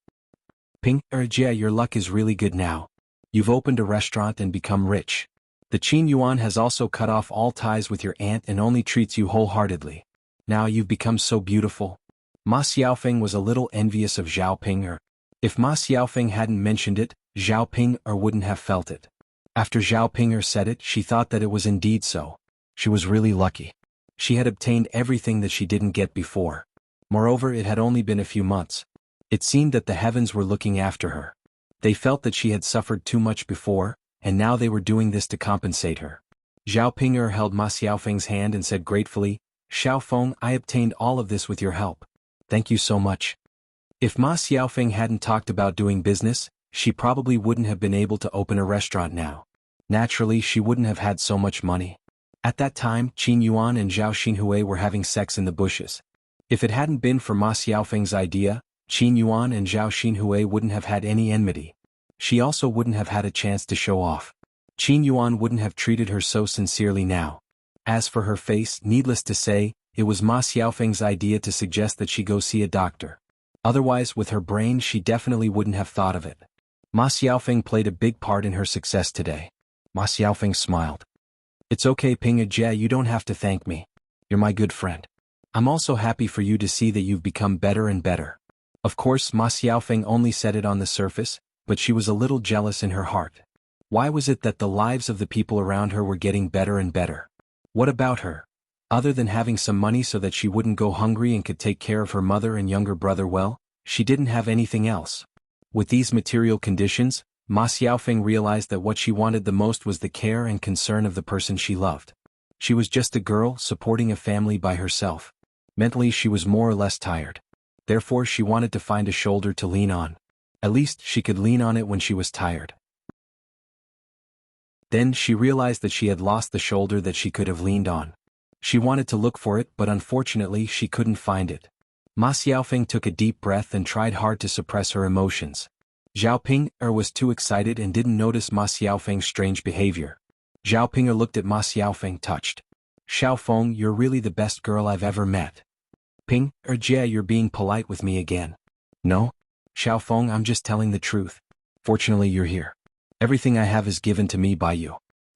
Ping-er, your luck is really good now. You've opened a restaurant and become rich. The Qin Yuan has also cut off all ties with your aunt and only treats you wholeheartedly. Now you've become so beautiful. Ma Xiaofeng was a little envious of Zhao Ping-er. If Ma Xiaofeng hadn't mentioned it, Zhao Ping-er wouldn't have felt it. After Zhao Ping-er said it, she thought that it was indeed so. She was really lucky. She had obtained everything that she didn't get before. Moreover, it had only been a few months. It seemed that the heavens were looking after her. They felt that she had suffered too much before, and now they were doing this to compensate her. Zhao Ping-er held Ma Xiaofeng's hand and said gratefully, Xiaofeng, I obtained all of this with your help. Thank you so much. If Ma Xiaofeng hadn't talked about doing business, she probably wouldn't have been able to open a restaurant now. Naturally, she wouldn't have had so much money. At that time, Qin Yuan and Zhao Xinhui were having sex in the bushes. If it hadn't been for Ma Xiaofeng's idea, Qin Yuan and Zhao Xinhui wouldn't have had any enmity. She also wouldn't have had a chance to show off. Qin Yuan wouldn't have treated her so sincerely now. As for her face, needless to say, it was Ma Xiaofeng's idea to suggest that she go see a doctor. Otherwise, with her brain, she definitely wouldn't have thought of it. Ma Xiaofeng played a big part in her success today. Ma Xiaofeng smiled. It's okay, Ping-er, you don't have to thank me. You're my good friend. I'm also happy for you to see that you've become better and better. Of course, Ma Xiaofeng only said it on the surface, but she was a little jealous in her heart. Why was it that the lives of the people around her were getting better and better? What about her? Other than having some money so that she wouldn't go hungry and could take care of her mother and younger brother well, she didn't have anything else. With these material conditions, Ma Xiaofeng realized that what she wanted the most was the care and concern of the person she loved. She was just a girl supporting a family by herself. Mentally, she was more or less tired. Therefore she wanted to find a shoulder to lean on. At least she could lean on it when she was tired. Then she realized that she had lost the shoulder that she could have leaned on. She wanted to look for it, but unfortunately she couldn't find it. Ma Xiaofeng took a deep breath and tried hard to suppress her emotions. Zhao Ping'er was too excited and didn't notice Ma Xiaofeng's strange behavior. Zhao Ping'er looked at Ma Xiaofeng touched. Xiaofeng, you're really the best girl I've ever met. Ping'er Jie, you're being polite with me again. No? Xiaofeng, I'm just telling the truth. Fortunately you're here. Everything I have is given to me by you.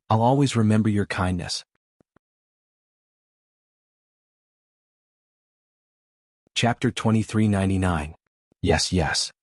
I'll always remember your kindness. Chapter 2399. Yes, yes.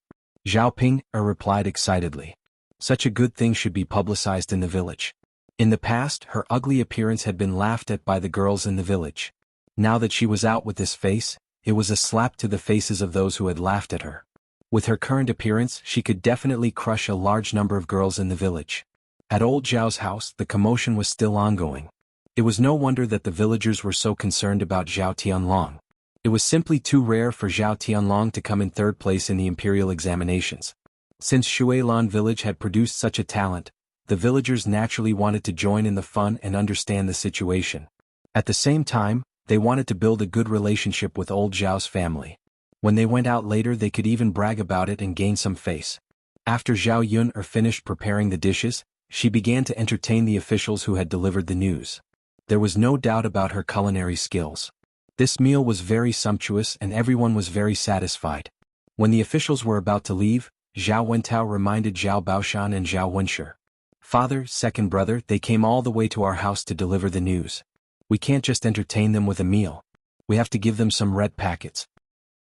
Zhao Ping'er replied excitedly. Such a good thing should be publicized in the village. In the past, her ugly appearance had been laughed at by the girls in the village. Now that she was out with this face, it was a slap to the faces of those who had laughed at her. With her current appearance, she could definitely crush a large number of girls in the village. At old Zhao's house, the commotion was still ongoing. It was no wonder that the villagers were so concerned about Zhao Tianlong. It was simply too rare for Zhao Tianlong to come in third place in the imperial examinations. Since Shuilan village had produced such a talent, the villagers naturally wanted to join in the fun and understand the situation. At the same time, they wanted to build a good relationship with old Zhao's family. When they went out later, they could even brag about it and gain some face. After Zhao Yun'er finished preparing the dishes, she began to entertain the officials who had delivered the news. There was no doubt about her culinary skills. This meal was very sumptuous and everyone was very satisfied. When the officials were about to leave, Zhao Wentao reminded Zhao Baoshan and Zhao Wenshi. Father, second brother, they came all the way to our house to deliver the news. We can't just entertain them with a meal. We have to give them some red packets.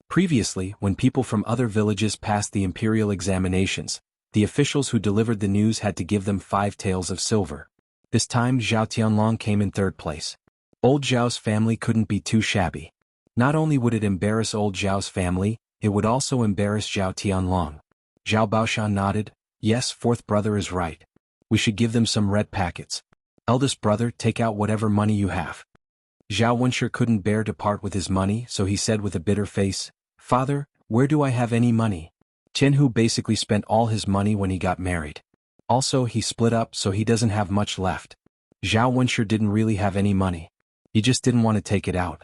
Previously, when people from other villages passed the imperial examinations, the officials who delivered the news had to give them 5 taels of silver. This time Zhao Tianlong came in third place. Old Zhao's family couldn't be too shabby. Not only would it embarrass old Zhao's family, it would also embarrass Zhao Tianlong. Zhao Baoshan nodded. Yes, fourth brother is right. We should give them some red packets. Eldest brother, take out whatever money you have. Zhao Wenshi couldn't bear to part with his money, so he said with a bitter face, Father, where do I have any money? Tianhu basically spent all his money when he got married. Also, he split up, so he doesn't have much left. Zhao Wenshi didn't really have any money. He just didn't want to take it out.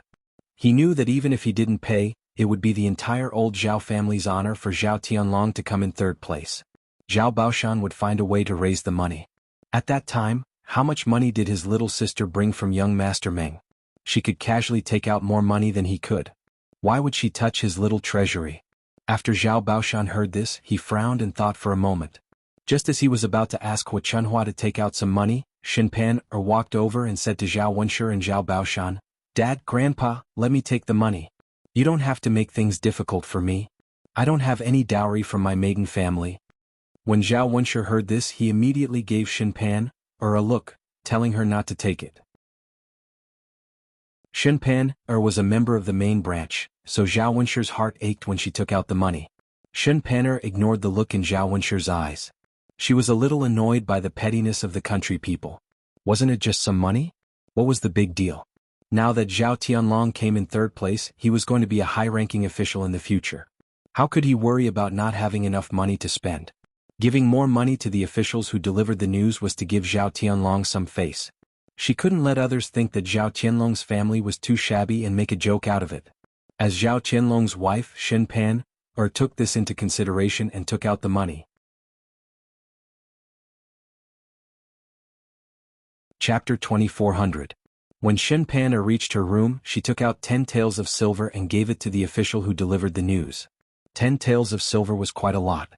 He knew that even if he didn't pay, it would be the entire old Zhao family's honor for Zhao Tianlong to come in third place. Zhao Baoshan would find a way to raise the money. At that time, how much money did his little sister bring from young Master Meng? She could casually take out more money than he could. Why would she touch his little treasury? After Zhao Baoshan heard this, he frowned and thought for a moment. Just as he was about to ask Hua Chunhua to take out some money, Xin Pan walked over and said to Zhao Wenshi and Zhao Baoshan, Dad, Grandpa, let me take the money. You don't have to make things difficult for me. I don't have any dowry from my maiden family. When Zhao Wenshi heard this, he immediately gave Xin Pan a look, telling her not to take it. Xin Pan was a member of the main branch, so Zhao Wenshi's heart ached when she took out the money. Xin Pan ignored the look in Zhao Wenshi's eyes. She was a little annoyed by the pettiness of the country people. Wasn't it just some money? What was the big deal? Now that Zhao Tianlong came in third place, he was going to be a high-ranking official in the future. How could he worry about not having enough money to spend? Giving more money to the officials who delivered the news was to give Zhao Tianlong some face. She couldn't let others think that Zhao Tianlong's family was too shabby and make a joke out of it. As Zhao Tianlong's wife, Xin Pan, took this into consideration and took out the money. Chapter 2400. When Xin Pan reached her room, she took out 10 taels of silver and gave it to the official who delivered the news. 10 taels of silver was quite a lot.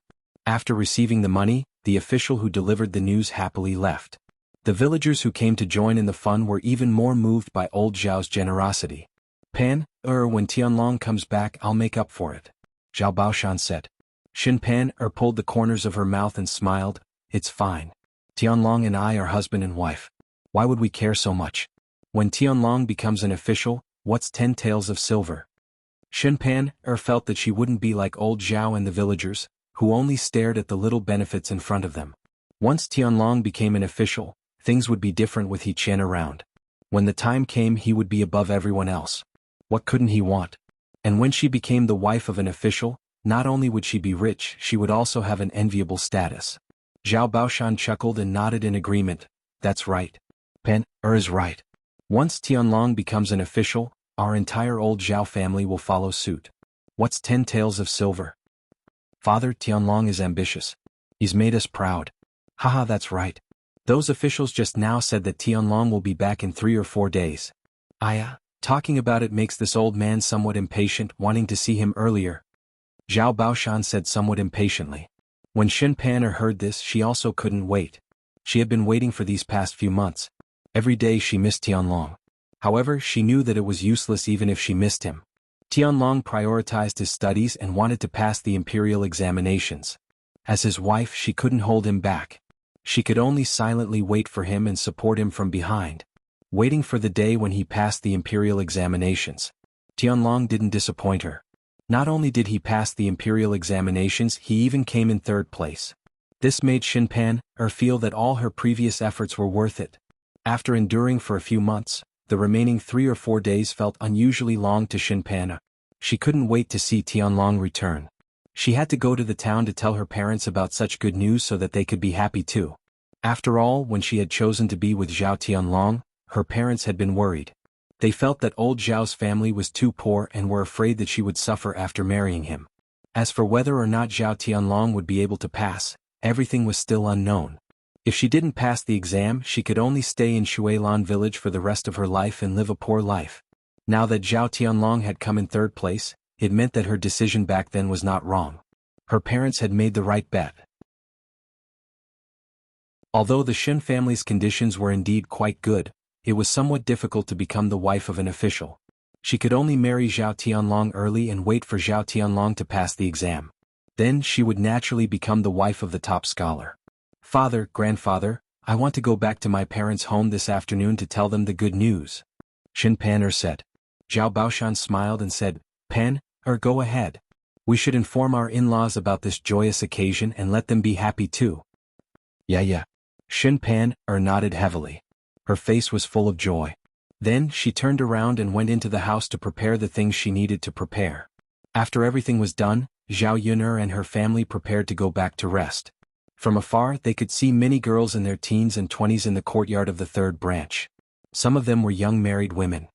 After receiving the money, the official who delivered the news happily left. The villagers who came to join in the fun were even more moved by old Zhao's generosity. Pan, when Tianlong comes back, I'll make up for it, Zhao Baoshan said. Xin Pan pulled the corners of her mouth and smiled. It's fine. Tianlong and I are husband and wife. Why would we care so much? When Tianlong becomes an official, what's 10 taels of silver? Xin Pan felt that she wouldn't be like old Zhao and the villagers, who only stared at the little benefits in front of them. Once Tianlong became an official, things would be different with He Chen around. When the time came, he would be above everyone else. What couldn't he want? And when she became the wife of an official, not only would she be rich, she would also have an enviable status. Zhao Baoshan chuckled and nodded in agreement. That's right. Pen is right. Once Tianlong becomes an official, our entire old Zhao family will follow suit. What's 10 taels of silver? Father, Tianlong is ambitious. He's made us proud. Haha, that's right. Those officials just now said that Tianlong will be back in 3 or 4 days. Talking about it makes this old man somewhat impatient, wanting to see him earlier. Zhao Baoshan said somewhat impatiently. When Xin Pan'er heard this, she also couldn't wait. She had been waiting for these past few months. Every day she missed Tianlong. However, she knew that it was useless even if she missed him. Tianlong prioritized his studies and wanted to pass the imperial examinations. As his wife, she couldn't hold him back. She could only silently wait for him and support him from behind, waiting for the day when he passed the imperial examinations. Tianlong didn't disappoint her. Not only did he pass the imperial examinations, he even came in 3rd place. This made Xin Pan'er feel that all her previous efforts were worth it. After enduring for a few months, the remaining 3 or 4 days felt unusually long to Xin Pan'er. She couldn't wait to see Tianlong return. She had to go to the town to tell her parents about such good news so that they could be happy too. After all, when she had chosen to be with Zhao Tianlong, her parents had been worried. They felt that old Zhao's family was too poor and were afraid that she would suffer after marrying him. As for whether or not Zhao Tianlong would be able to pass, everything was still unknown. If she didn't pass the exam, she could only stay in Shuilan village for the rest of her life and live a poor life. Now that Zhao Tianlong had come in 3rd place, it meant that her decision back then was not wrong. Her parents had made the right bet. Although the Xin family's conditions were indeed quite good, it was somewhat difficult to become the wife of an official. She could only marry Zhao Tianlong early and wait for Zhao Tianlong to pass the exam. Then she would naturally become the wife of the top scholar. Father, grandfather, I want to go back to my parents' home this afternoon to tell them the good news. Xin Pan'er said. Zhao Baoshan smiled and said, Pan'er, go ahead. We should inform our in-laws about this joyous occasion and let them be happy too. Yeah. Xin Pan'er nodded heavily. Her face was full of joy. Then she turned around and went into the house to prepare the things she needed to prepare. After everything was done, Zhao Yun'er and her family prepared to go back to rest. From afar, they could see many girls in their teens and 20s in the courtyard of the 3rd branch. Some of them were young married women.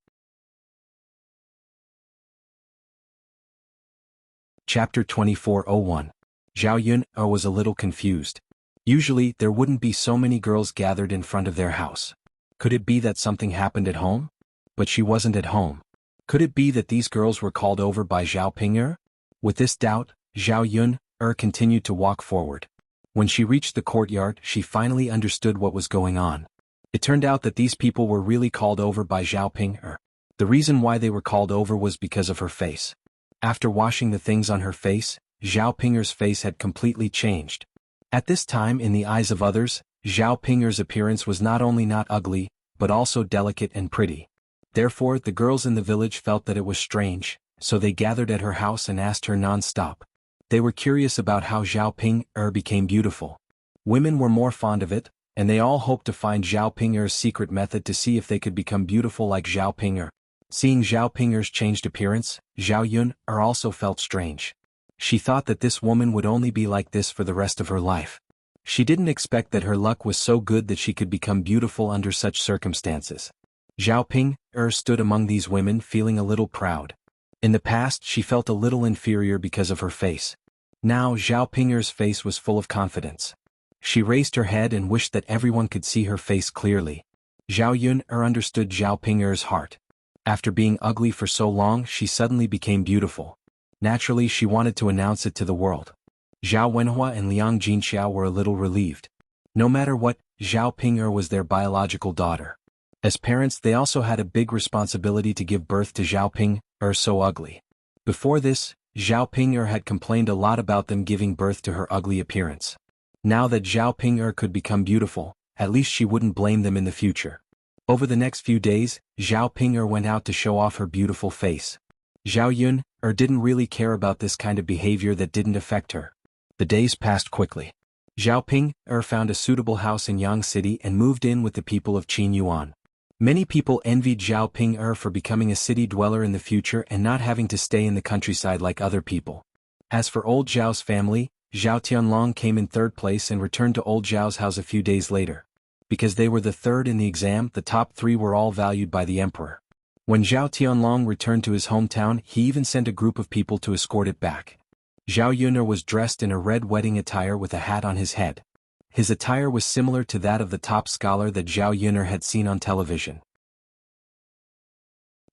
Chapter 24:01. Zhao Yun'er was a little confused. Usually, there wouldn't be so many girls gathered in front of their house. Could it be that something happened at home? But she wasn't at home. Could it be that these girls were called over by Zhao Ping'er? With this doubt, Zhao Yun'er continued to walk forward. When she reached the courtyard, she finally understood what was going on. It turned out that these people were really called over by Zhao Ping'er. The reason why they were called over was because of her face. After washing the things on her face, Zhao Ping'er's face had completely changed. At this time, in the eyes of others, Zhao Ping'er's appearance was not only not ugly, but also delicate and pretty. Therefore, the girls in the village felt that it was strange, so they gathered at her house and asked her non-stop. They were curious about how Zhao Ping'er became beautiful. Women were more fond of it, and they all hoped to find Zhao Ping'er's secret method to see if they could become beautiful like Zhao Ping'er. Seeing Zhao Ping'er's changed appearance, Zhao Yun'er also felt strange. She thought that this woman would only be like this for the rest of her life. She didn't expect that her luck was so good that she could become beautiful under such circumstances. Zhao Ping'er stood among these women feeling a little proud. In the past, she felt a little inferior because of her face. Now Zhao Ping'er's face was full of confidence. She raised her head and wished that everyone could see her face clearly. Zhao Yun'er understood Zhao Ping'er's heart. After being ugly for so long, she suddenly became beautiful. Naturally, she wanted to announce it to the world. Zhao Wenhua and Liang Jinxiao were a little relieved. No matter what, Zhao Ping'er was their biological daughter. As parents, they also had a big responsibility to give birth to Zhao Ping'er so ugly. Before this, Zhao Ping'er had complained a lot about them giving birth to her ugly appearance. Now that Zhao Ping'er could become beautiful, at least she wouldn't blame them in the future. Over the next few days, Zhao Ping'er went out to show off her beautiful face. Zhao Yun'er didn't really care about this kind of behavior that didn't affect her. The days passed quickly. Zhao Ping'er found a suitable house in Yang City and moved in with the people of Qin Yuan. Many people envied Zhao Ping for becoming a city dweller in the future and not having to stay in the countryside like other people. As for old Zhao's family, Zhao Tianlong came in third place and returned to old Zhao's house a few days later. Because they were the third in the exam, the top three were all valued by the emperor. When Zhao Tianlong returned to his hometown, he even sent a group of people to escort it back. Zhao Yun'er was dressed in a red wedding attire with a hat on his head. His attire was similar to that of the top scholar that Zhao Yun'er had seen on television.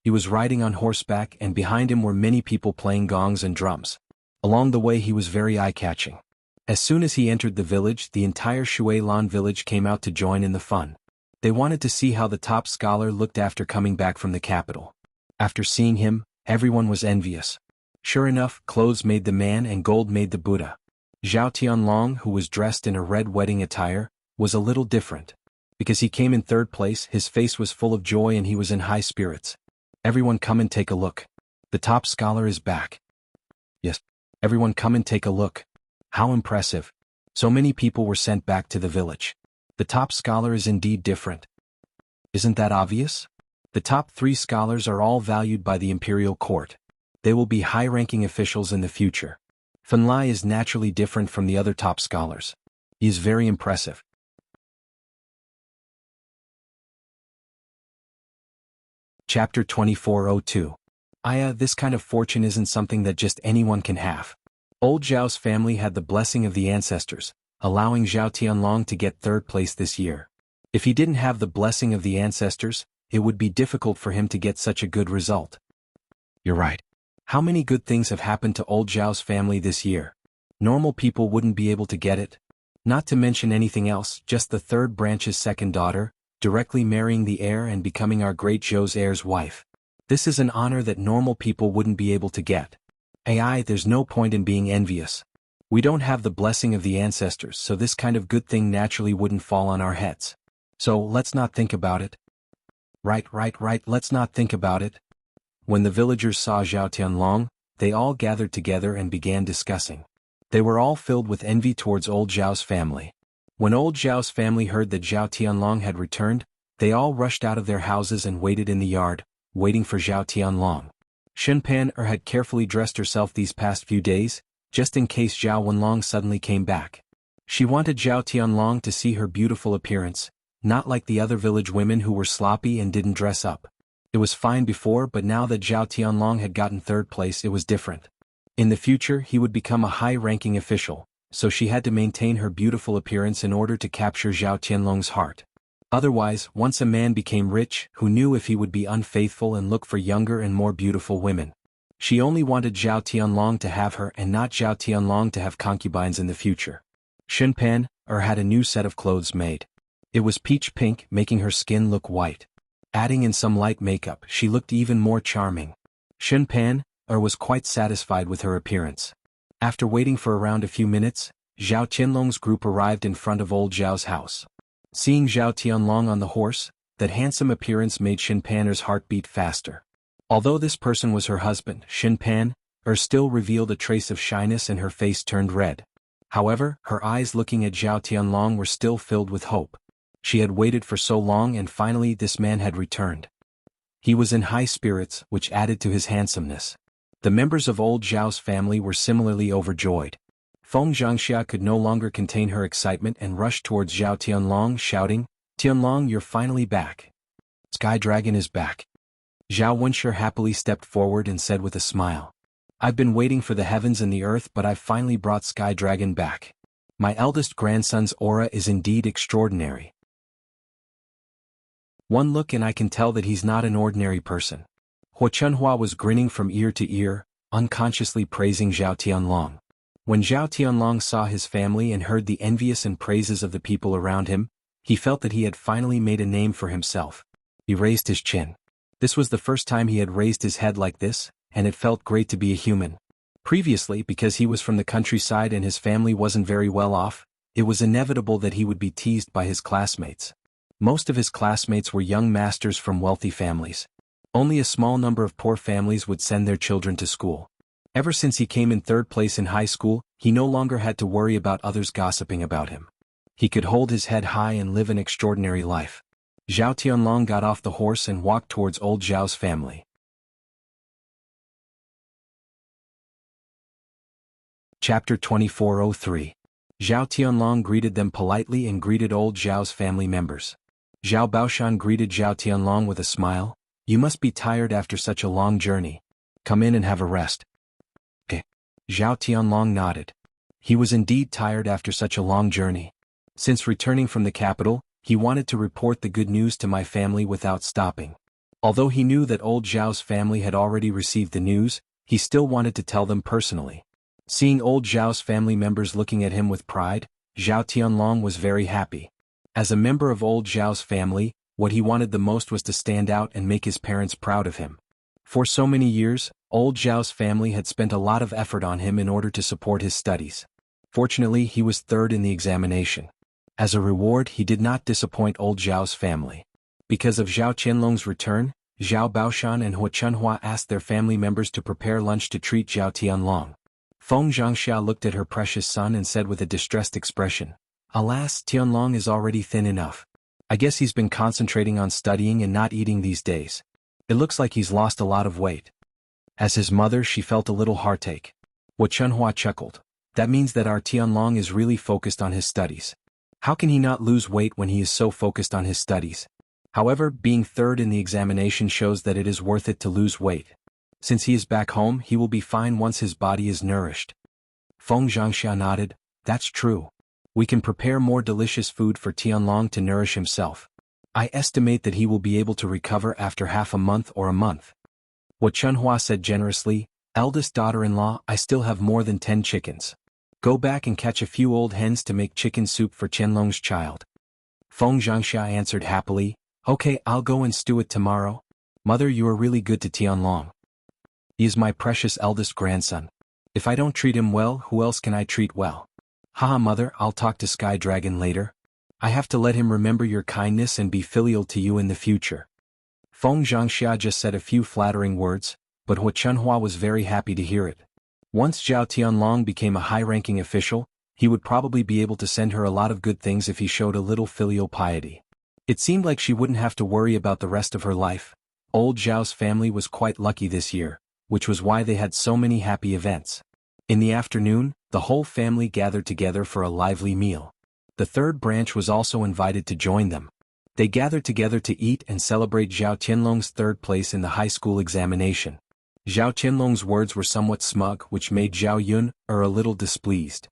He was riding on horseback and behind him were many people playing gongs and drums. Along the way he was very eye-catching. As soon as he entered the village, the entire Shui Lan village came out to join in the fun. They wanted to see how the top scholar looked after coming back from the capital. After seeing him, everyone was envious. Sure enough, clothes made the man and gold made the Buddha. Zhao Tianlong, who was dressed in a red wedding attire, was a little different. Because he came in third place, his face was full of joy and he was in high spirits. Everyone come and take a look. The top scholar is back. Yes. Everyone come and take a look. How impressive. So many people were sent back to the village. The top scholar is indeed different. Isn't that obvious? The top 3 scholars are all valued by the imperial court. They will be high-ranking officials in the future. Fen Lai is naturally different from the other top scholars. He is very impressive. Chapter 2402. This kind of fortune isn't something that just anyone can have. Old Zhao's family had the blessing of the ancestors, allowing Zhao Tianlong to get third place this year. If he didn't have the blessing of the ancestors, it would be difficult for him to get such a good result. You're right. How many good things have happened to old Zhao's family this year? Normal people wouldn't be able to get it. Not to mention anything else, just the third branch's second daughter, directly marrying the heir and becoming our great Zhou's heir's wife. This is an honor that normal people wouldn't be able to get. There's no point in being envious. We don't have the blessing of the ancestors, so this kind of good thing naturally wouldn't fall on our heads. So let's not think about it. Right, let's not think about it. When the villagers saw Zhao Tianlong, they all gathered together and began discussing. They were all filled with envy towards old Zhao's family. When old Zhao's family heard that Zhao Tianlong had returned, they all rushed out of their houses and waited in the yard, waiting for Zhao Tianlong. Shenpan had carefully dressed herself these past few days, just in case Zhao Wenlong suddenly came back. She wanted Zhao Tianlong to see her beautiful appearance, not like the other village women who were sloppy and didn't dress up. It was fine before, but now that Zhao Tianlong had gotten third place, it was different. In the future, he would become a high-ranking official, so she had to maintain her beautiful appearance in order to capture Zhao Tianlong's heart. Otherwise, once a man became rich, who knew if he would be unfaithful and look for younger and more beautiful women? She only wanted Zhao Tianlong to have her and not Zhao Tianlong to have concubines in the future. Shenpan had a new set of clothes made. It was peach pink, making her skin look white. Adding in some light makeup, she looked even more charming. Shenpan was quite satisfied with her appearance. After waiting for around a few minutes, Zhao Tianlong's group arrived in front of old Zhao's house. Seeing Zhao Tianlong on the horse, that handsome appearance made Shenpan's heart beat faster. Although this person was her husband, Shenpan still revealed a trace of shyness and her face turned red. However, her eyes looking at Zhao Tianlong were still filled with hope. She had waited for so long and finally this man had returned. He was in high spirits, which added to his handsomeness. The members of old Zhao's family were similarly overjoyed. Feng Zhangxia could no longer contain her excitement and rushed towards Zhao Tianlong, shouting, "Tianlong, you're finally back. Sky Dragon is back." Zhao Wenshi happily stepped forward and said with a smile, "I've been waiting for the heavens and the earth, but I've finally brought Sky Dragon back. My eldest grandson's aura is indeed extraordinary. One look and I can tell that he's not an ordinary person." Huo Chunhua was grinning from ear to ear, unconsciously praising Zhao Tianlong. When Zhao Tianlong saw his family and heard the envious and praises of the people around him, he felt that he had finally made a name for himself. He raised his chin. This was the first time he had raised his head like this, and it felt great to be a human. Previously, because he was from the countryside and his family wasn't very well off, it was inevitable that he would be teased by his classmates. Most of his classmates were young masters from wealthy families. Only a small number of poor families would send their children to school. Ever since he came in third place in high school, he no longer had to worry about others gossiping about him. He could hold his head high and live an extraordinary life. Zhao Tianlong got off the horse and walked towards old Zhao's family. Chapter 2403. Zhao Tianlong greeted them politely and greeted old Zhao's family members. Zhao Baoshan greeted Zhao Tianlong with a smile. You must be tired after such a long journey. Come in and have a rest. Zhao Tianlong nodded. He was indeed tired after such a long journey. Since returning from the capital, he wanted to report the good news to my family without stopping. Although he knew that old Zhao's family had already received the news, he still wanted to tell them personally. Seeing old Zhao's family members looking at him with pride, Zhao Tianlong was very happy. As a member of old Zhao's family, what he wanted the most was to stand out and make his parents proud of him. For so many years, old Zhao's family had spent a lot of effort on him in order to support his studies. Fortunately, he was third in the examination. As a reward, he did not disappoint old Zhao's family. Because of Zhao Qianlong's return, Zhao Baoshan and Hua Chunhua asked their family members to prepare lunch to treat Zhao Tianlong. Feng Zhangxia looked at her precious son and said with a distressed expression, "Alas, Tianlong is already thin enough. I guess he's been concentrating on studying and not eating these days. It looks like he's lost a lot of weight." As his mother, she felt a little heartache. Hua Chunhua chuckled. That means that our Tianlong is really focused on his studies. How can he not lose weight when he is so focused on his studies? However, being third in the examination shows that it is worth it to lose weight. Since he is back home, he will be fine once his body is nourished. Feng Zhangxia nodded. That's true. We can prepare more delicious food for Tianlong to nourish himself. I estimate that he will be able to recover after half a month or a month. Hua Chunhua said generously, "Eldest daughter-in-law, I still have more than 10 chickens. Go back and catch a few old hens to make chicken soup for Qianlong's child." Feng Zhangxia answered happily, "Okay, I'll go and stew it tomorrow. Mother, you are really good to Tianlong. He is my precious eldest grandson. If I don't treat him well, who else can I treat well? Haha, mother, I'll talk to Sky Dragon later. I have to let him remember your kindness and be filial to you in the future." Feng Zhangxia just said a few flattering words, but Hua Chunhua was very happy to hear it. Once Zhao Tianlong became a high-ranking official, he would probably be able to send her a lot of good things if he showed a little filial piety. It seemed like she wouldn't have to worry about the rest of her life. Old Zhao's family was quite lucky this year, which was why they had so many happy events. In the afternoon, the whole family gathered together for a lively meal. The third branch was also invited to join them. They gathered together to eat and celebrate Zhao Qianlong's third place in the high school examination. Zhao Qianlong's words were somewhat smug, which made Zhao Yun a little displeased.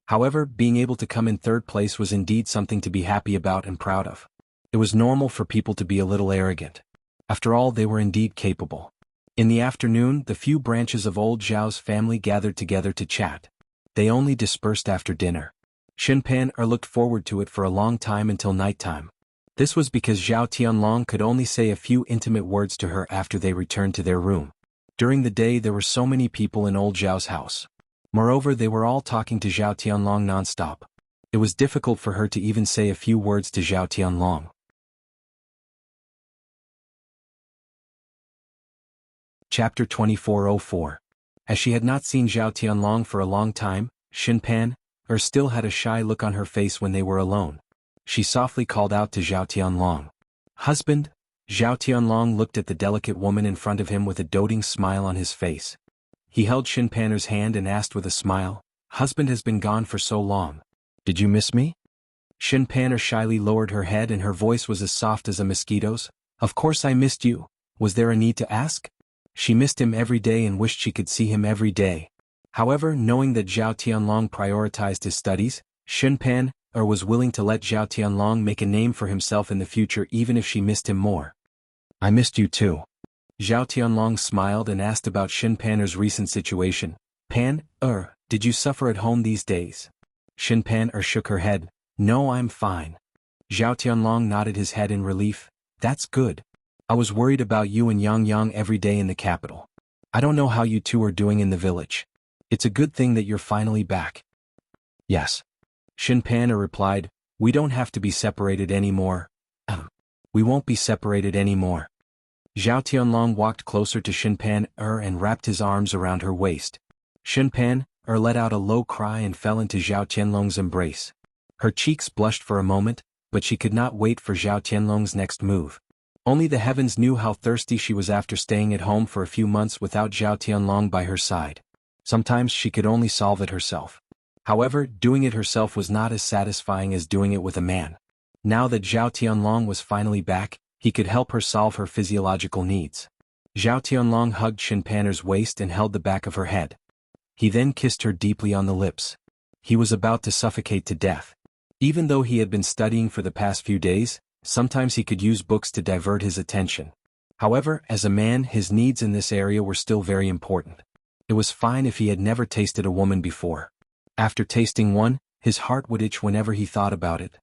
However, being able to come in third place was indeed something to be happy about and proud of. It was normal for people to be a little arrogant. After all, they were indeed capable. In the afternoon, the few branches of old Zhao's family gathered together to chat. They only dispersed after dinner. Xinpan looked forward to it for a long time until nighttime. This was because Zhao Tianlong could only say a few intimate words to her after they returned to their room. During the day there were so many people in old Zhao's house. Moreover, they were all talking to Zhao Tianlong non-stop. It was difficult for her to even say a few words to Zhao Tianlong. Chapter 2404. As she had not seen Zhao Tianlong for a long time, Xinpan still had a shy look on her face when they were alone. She softly called out to Zhao Tianlong. "Husband?" Zhao Tianlong looked at the delicate woman in front of him with a doting smile on his face. He held Xinpan's hand and asked with a smile, "Husband has been gone for so long. Did you miss me?" Xinpan shyly lowered her head and her voice was as soft as a mosquito's. "Of course I missed you. Was there a need to ask?" She missed him every day and wished she could see him every day. However, knowing that Zhao Tianlong prioritized his studies, Xinpan was willing to let Zhao Tianlong make a name for himself in the future even if she missed him more. "I missed you too." Zhao Tianlong smiled and asked about Xinpan's recent situation. "Pan, did you suffer at home these days?" Xinpan shook her head. "No, I'm fine." Zhao Tianlong nodded his head in relief. "That's good. I was worried about you and Yang Yang every day in the capital. I don't know how you two are doing in the village. It's a good thing that you're finally back." "Yes." Xinpan replied, "We don't have to be separated anymore." "We won't be separated anymore." Zhao Tianlong walked closer to Xinpan and wrapped his arms around her waist. Xinpan let out a low cry and fell into Zhao Tianlong's embrace. Her cheeks blushed for a moment, but she could not wait for Zhao Tianlong's next move. Only the heavens knew how thirsty she was after staying at home for a few months without Zhao Tianlong by her side. Sometimes she could only solve it herself. However, doing it herself was not as satisfying as doing it with a man. Now that Zhao Tianlong was finally back, he could help her solve her physiological needs. Zhao Tianlong hugged Shinpanner's waist and held the back of her head. He then kissed her deeply on the lips. He was about to suffocate to death. Even though he had been studying for the past few days, sometimes he could use books to divert his attention. However, as a man, his needs in this area were still very important. It was fine if he had never tasted a woman before. After tasting one, his heart would itch whenever he thought about it.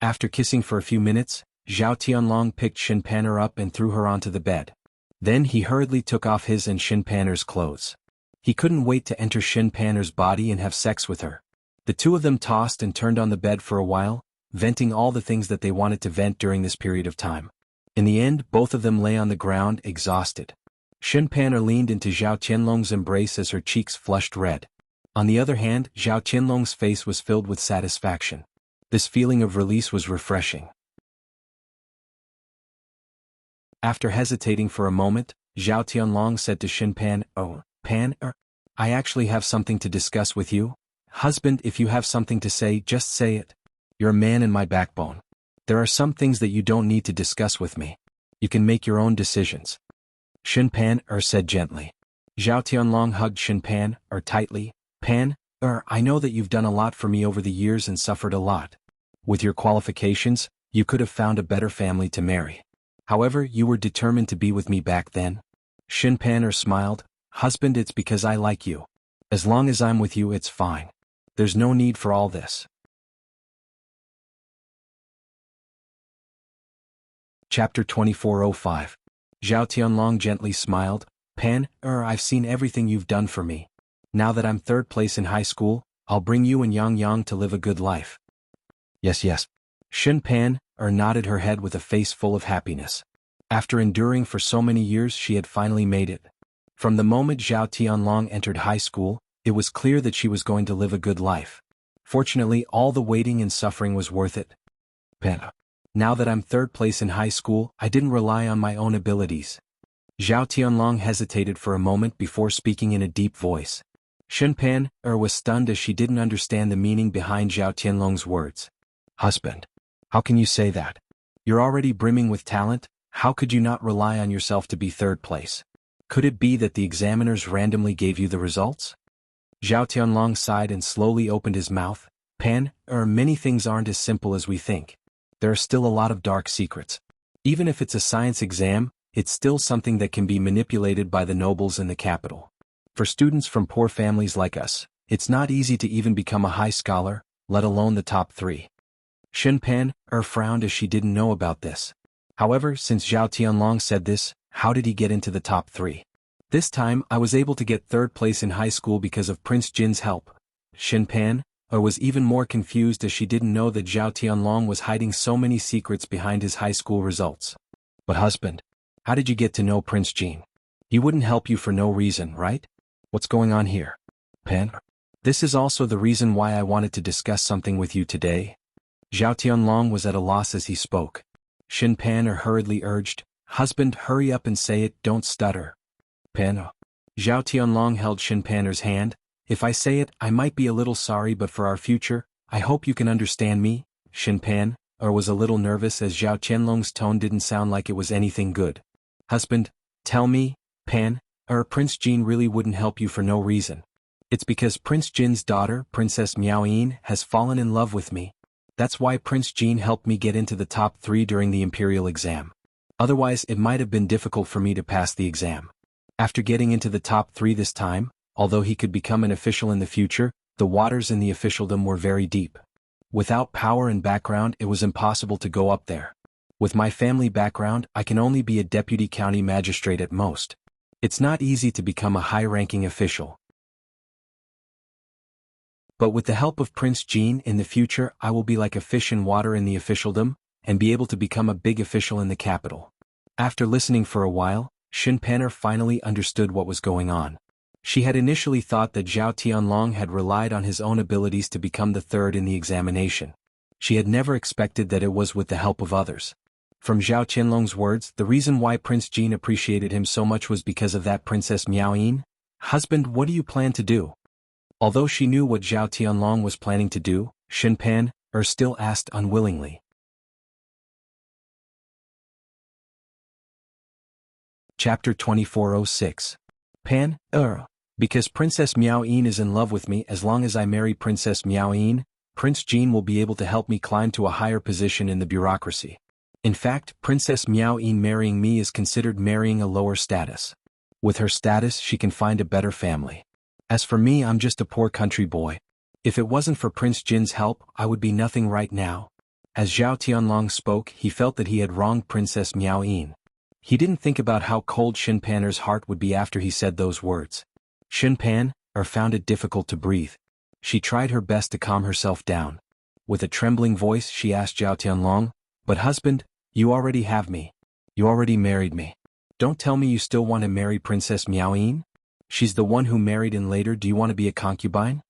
After kissing for a few minutes, Zhao Tianlong picked Shinpanner up and threw her onto the bed. Then he hurriedly took off his and Shinpanner's clothes. He couldn't wait to enter Shinpanner's body and have sex with her. The two of them tossed and turned on the bed for a while, venting all the things that they wanted to vent during this period of time. In the end, both of them lay on the ground, exhausted. Shinpanner leaned into Zhao Tianlong's embrace as her cheeks flushed red. On the other hand, Zhao Tianlong's face was filled with satisfaction. This feeling of release was refreshing. After hesitating for a moment, Zhao Tianlong said to Shinpan, "Oh, Pan, I actually have something to discuss with you. Husband, if you have something to say, just say it. You're a man in my backbone. There are some things that you don't need to discuss with me. You can make your own decisions." Shinpan said gently. Zhao Tianlong hugged Shinpan tightly. "Pan, I know that you've done a lot for me over the years and suffered a lot. With your qualifications, you could have found a better family to marry. However, you were determined to be with me back then." Shinpan smiled. "Husband, it's because I like you. As long as I'm with you, it's fine. There's no need for all this." Chapter 2405. Zhao Tianlong gently smiled. "Pan, I've seen everything you've done for me. Now that I'm third place in high school, I'll bring you and Yang Yang to live a good life." Yes. Shinpan nodded her head with a face full of happiness. After enduring for so many years, she had finally made it. From the moment Zhao Tianlong entered high school, it was clear that she was going to live a good life. Fortunately, all the waiting and suffering was worth it. "Pan, now that I'm third place in high school, I didn't rely on my own abilities." Zhao Tianlong hesitated for a moment before speaking in a deep voice. Shinpan was stunned as she didn't understand the meaning behind Zhao Tianlong's words. "Husband, how can you say that? You're already brimming with talent, how could you not rely on yourself to be third place? Could it be that the examiners randomly gave you the results?" Zhao Tianlong sighed and slowly opened his mouth. "Pan, many things aren't as simple as we think. There are still a lot of dark secrets. Even if it's a science exam, it's still something that can be manipulated by the nobles in the capital. For students from poor families like us, it's not easy to even become a high scholar, let alone the top 3. Shinpan frowned as she didn't know about this. However, since Zhao Tianlong said this, how did he get into the top 3? "This time, I was able to get third place in high school because of Prince Jin's help." Shinpan was even more confused as she didn't know that Zhao Tianlong was hiding so many secrets behind his high school results. "But husband, how did you get to know Prince Jin? He wouldn't help you for no reason, right? What's going on here?" "Pan, this is also the reason why I wanted to discuss something with you today." Zhao Tianlong was at a loss as he spoke. Shinpan hurriedly urged, "Husband, hurry up and say it, don't stutter." "Pan." Zhao Tianlong held Shinpan's hand. "If I say it, I might be a little sorry, but for our future, I hope you can understand me." Shinpan was a little nervous as Zhao Tianlong's tone didn't sound like it was anything good. "Husband, tell me, Pan, Prince Jin really wouldn't help you for no reason. It's because Prince Jin's daughter, Princess Miaoyin, has fallen in love with me. That's why Prince Jin helped me get into the top 3 during the imperial exam. Otherwise, it might have been difficult for me to pass the exam. After getting into the top 3 this time, although he could become an official in the future, the waters in the officialdom were very deep. Without power and background, it was impossible to go up there. With my family background, I can only be a deputy county magistrate at most. It's not easy to become a high-ranking official. But with the help of Prince Jin in the future, I will be like a fish in water in the officialdom, and be able to become a big official in the capital." After listening for a while, Shinpan finally understood what was going on. She had initially thought that Zhao Tianlong had relied on his own abilities to become the third in the examination. She had never expected that it was with the help of others. From Zhao Qianlong's words, the reason why Prince Jin appreciated him so much was because of that Princess Miao Yin. Husband, what do you plan to do? Although she knew what Zhao Tianlong was planning to do, Shen Pan still asked unwillingly. Chapter 2406. Pan, because Princess Miao Yin is in love with me. As long as I marry Princess Miao Yin, Prince Jin will be able to help me climb to a higher position in the bureaucracy. In fact, Princess Miao Yin marrying me is considered marrying a lower status. With her status, she can find a better family. As for me, I'm just a poor country boy. If it wasn't for Prince Jin's help, I would be nothing right now. As Zhao Tianlong spoke, he felt that he had wronged Princess Miao Yin. He didn't think about how cold Shen Pan's heart would be after he said those words. Shen Pan found it difficult to breathe. She tried her best to calm herself down. With a trembling voice, she asked Zhao Tianlong, "But husband, you already have me. You already married me. Don't tell me you still want to marry Princess Miao Yin? She's the one who married and later do you want to be a concubine?"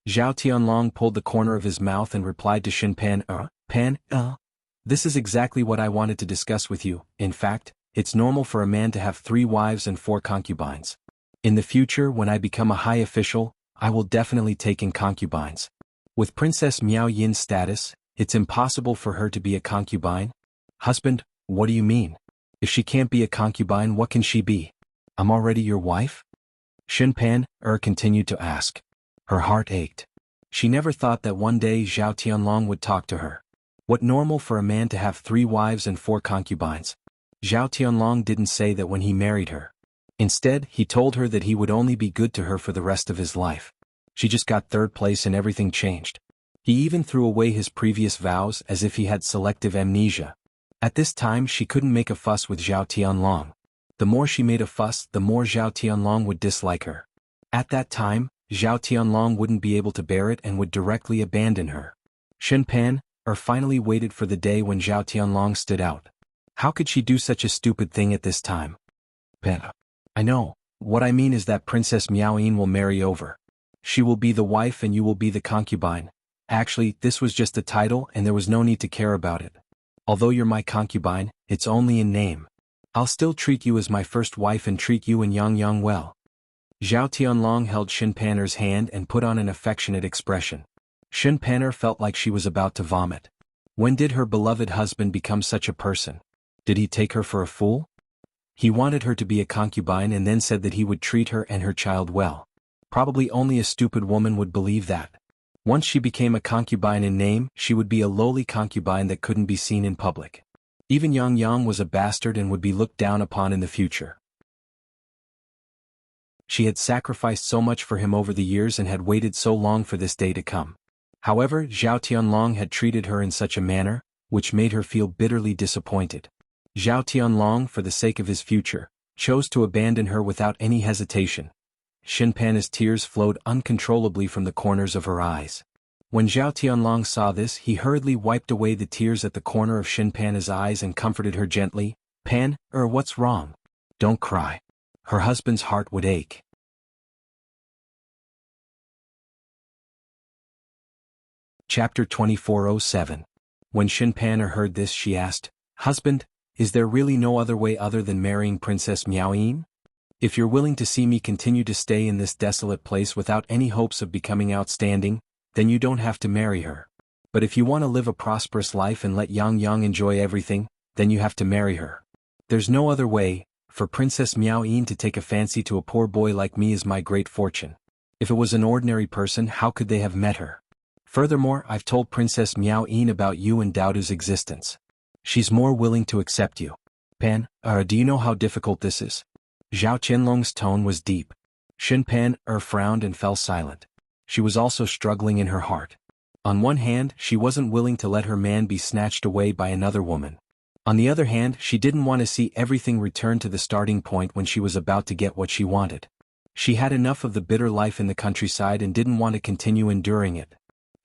Zhao Tianlong pulled the corner of his mouth and replied to Shen Pan, This is exactly what I wanted to discuss with you. In fact, it's normal for a man to have 3 wives and 4 concubines. In the future, when I become a high official, I will definitely take in concubines. With Princess Miao Yin's status, it's impossible for her to be a concubine. Husband, what do you mean? If she can't be a concubine, what can she be? I'm already your wife? Shen Pan continued to ask. Her heart ached. She never thought that one day Zhao Tianlong would talk to her. What normal for a man to have 3 wives and 4 concubines? Zhao Tianlong didn't say that when he married her. Instead, he told her that he would only be good to her for the rest of his life. She just got 3rd place and everything changed. He even threw away his previous vows as if he had selective amnesia. At this time she couldn't make a fuss with Zhao Tianlong. The more she made a fuss, the more Zhao Tianlong would dislike her. At that time, Zhao Tianlong wouldn't be able to bear it and would directly abandon her. Shen Pan finally waited for the day when Zhao Tianlong stood out. How could she do such a stupid thing at this time? Pan, I know. What I mean is that Princess Miao Yin will marry over. She will be the wife and you will be the concubine. Actually, this was just a title and there was no need to care about it. Although you're my concubine, it's only in name. I'll still treat you as my first wife and treat you and Yang well. Zhao Tianlong held Shen Pan's hand and put on an affectionate expression. Shen Pan felt like she was about to vomit. When did her beloved husband become such a person? Did he take her for a fool? He wanted her to be a concubine and then said that he would treat her and her child well. Probably only a stupid woman would believe that. Once she became a concubine in name, she would be a lowly concubine that couldn't be seen in public. Even Yang was a bastard and would be looked down upon in the future. She had sacrificed so much for him over the years and had waited so long for this day to come. However, Zhao Tianlong had treated her in such a manner, which made her feel bitterly disappointed. Zhao Tianlong, for the sake of his future, chose to abandon her without any hesitation. Shen Pan's tears flowed uncontrollably from the corners of her eyes. When Zhao Tianlong saw this, he hurriedly wiped away the tears at the corner of Shen Pan's eyes and comforted her gently. Pan, what's wrong? Don't cry. Her husband's heart would ache. Chapter 2407. When Shen Pan heard this, she asked, Husband, is there really no other way other than marrying Princess Miao Yin? If you're willing to see me continue to stay in this desolate place without any hopes of becoming outstanding, then you don't have to marry her. But if you want to live a prosperous life and let Yang enjoy everything, then you have to marry her. There's no other way. For Princess Miao Yin to take a fancy to a poor boy like me is my great fortune. If it was an ordinary person, how could they have met her? Furthermore, I've told Princess Miao Yin about you and Daodu's existence. She's more willing to accept you. Pan, do you know how difficult this is? Zhao Qianlong's tone was deep. Shen Pan frowned and fell silent. She was also struggling in her heart. On one hand, she wasn't willing to let her man be snatched away by another woman. On the other hand, she didn't want to see everything return to the starting point when she was about to get what she wanted. She had enough of the bitter life in the countryside and didn't want to continue enduring it.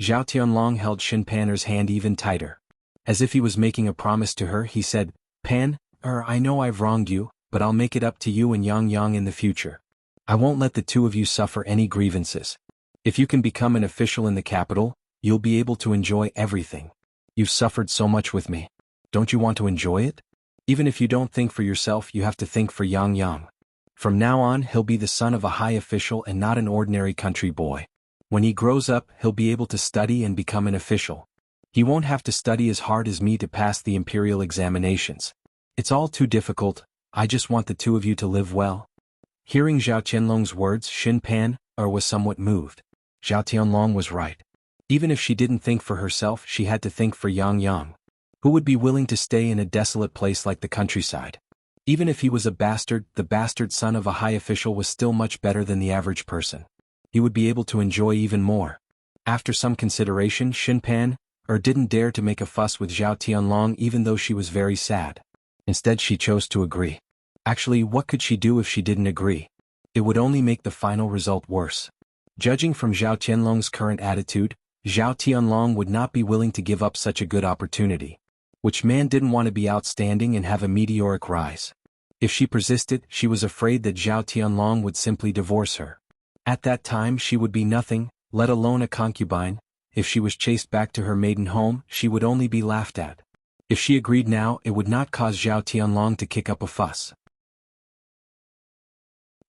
Zhao Tianlong held Shen Pan's hand even tighter. As if he was making a promise to her, he said, Pan, I know I've wronged you, but I'll make it up to you and Yang in the future. I won't let the two of you suffer any grievances. If you can become an official in the capital, you'll be able to enjoy everything. You've suffered so much with me. Don't you want to enjoy it? Even if you don't think for yourself, you have to think for Yang Yang. From now on, he'll be the son of a high official and not an ordinary country boy. When he grows up, he'll be able to study and become an official. He won't have to study as hard as me to pass the imperial examinations. It's all too difficult. I just want the two of you to live well. Hearing Zhao Qianlong's words, Xin Pan was somewhat moved. Zhao Tianlong was right. Even if she didn't think for herself, she had to think for Yang Yang. Who would be willing to stay in a desolate place like the countryside? Even if he was a bastard, the bastard son of a high official was still much better than the average person. He would be able to enjoy even more. After some consideration, Xin Pan didn't dare to make a fuss with Zhao Tianlong even though she was very sad. Instead she chose to agree. Actually, what could she do if she didn't agree? It would only make the final result worse. Judging from Zhao Tianlong's current attitude, Zhao Tianlong would not be willing to give up such a good opportunity. Which man didn't want to be outstanding and have a meteoric rise? If she persisted, she was afraid that Zhao Tianlong would simply divorce her. At that time she would be nothing, let alone a concubine. If she was chased back to her maiden home, she would only be laughed at. If she agreed now, it would not cause Zhao Tianlong to kick up a fuss.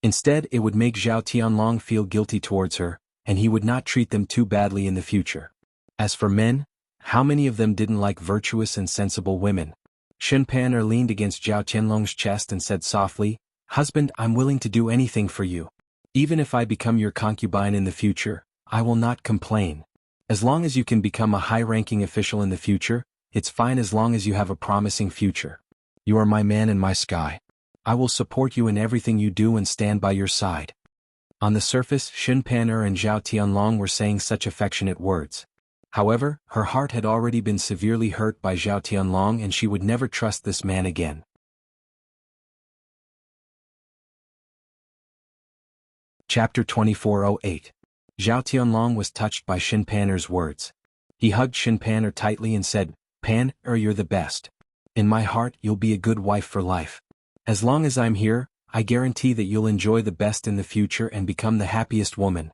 Instead, it would make Zhao Tianlong feel guilty towards her, and he would not treat them too badly in the future. As for men, how many of them didn't like virtuous and sensible women? Xin Pan leaned against Zhao Tianlong's chest and said softly, "Husband, I'm willing to do anything for you. Even if I become your concubine in the future, I will not complain. As long as you can become a high-ranking official in the future, it's fine as long as you have a promising future. You are my man and my sky. I will support you in everything you do and stand by your side." On the surface, Xin Pan and Zhao Tianlong were saying such affectionate words. However, her heart had already been severely hurt by Zhao Tianlong and she would never trust this man again. Chapter 2408. Zhao Tianlong was touched by Xin Pan's words. He hugged Xin Pan tightly and said, "Pan, you're the best. In my heart, you'll be a good wife for life. As long as I'm here, I guarantee that you'll enjoy the best in the future and become the happiest woman."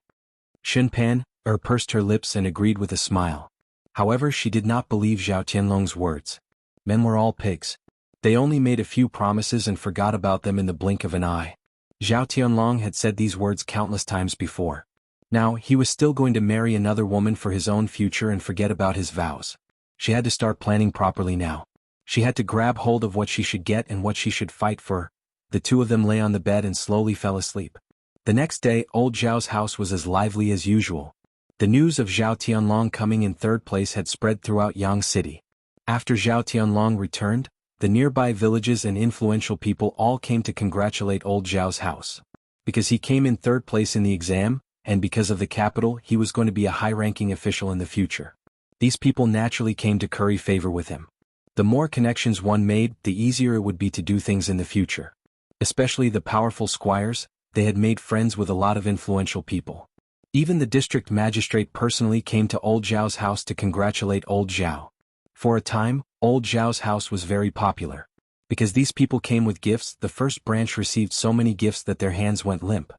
Xin Pan pursed her lips and agreed with a smile. However, she did not believe Zhao Tianlong's words. Men were all pigs. They only made a few promises and forgot about them in the blink of an eye. Zhao Tianlong had said these words countless times before. Now, he was still going to marry another woman for his own future and forget about his vows. She had to start planning properly now. She had to grab hold of what she should get and what she should fight for. The two of them lay on the bed and slowly fell asleep. The next day, old Zhao's house was as lively as usual. The news of Zhao Tianlong coming in third place had spread throughout Yang City. After Zhao Tianlong returned, the nearby villages and influential people all came to congratulate old Zhao's house. Because he came in third place in the exam, and because of the capital, he was going to be a high-ranking official in the future. These people naturally came to curry favor with him. The more connections one made, the easier it would be to do things in the future. Especially the powerful squires, they had made friends with a lot of influential people. Even the district magistrate personally came to old Zhao's house to congratulate old Zhao. For a time, old Zhao's house was very popular. Because these people came with gifts, the first branch received so many gifts that their hands went limp.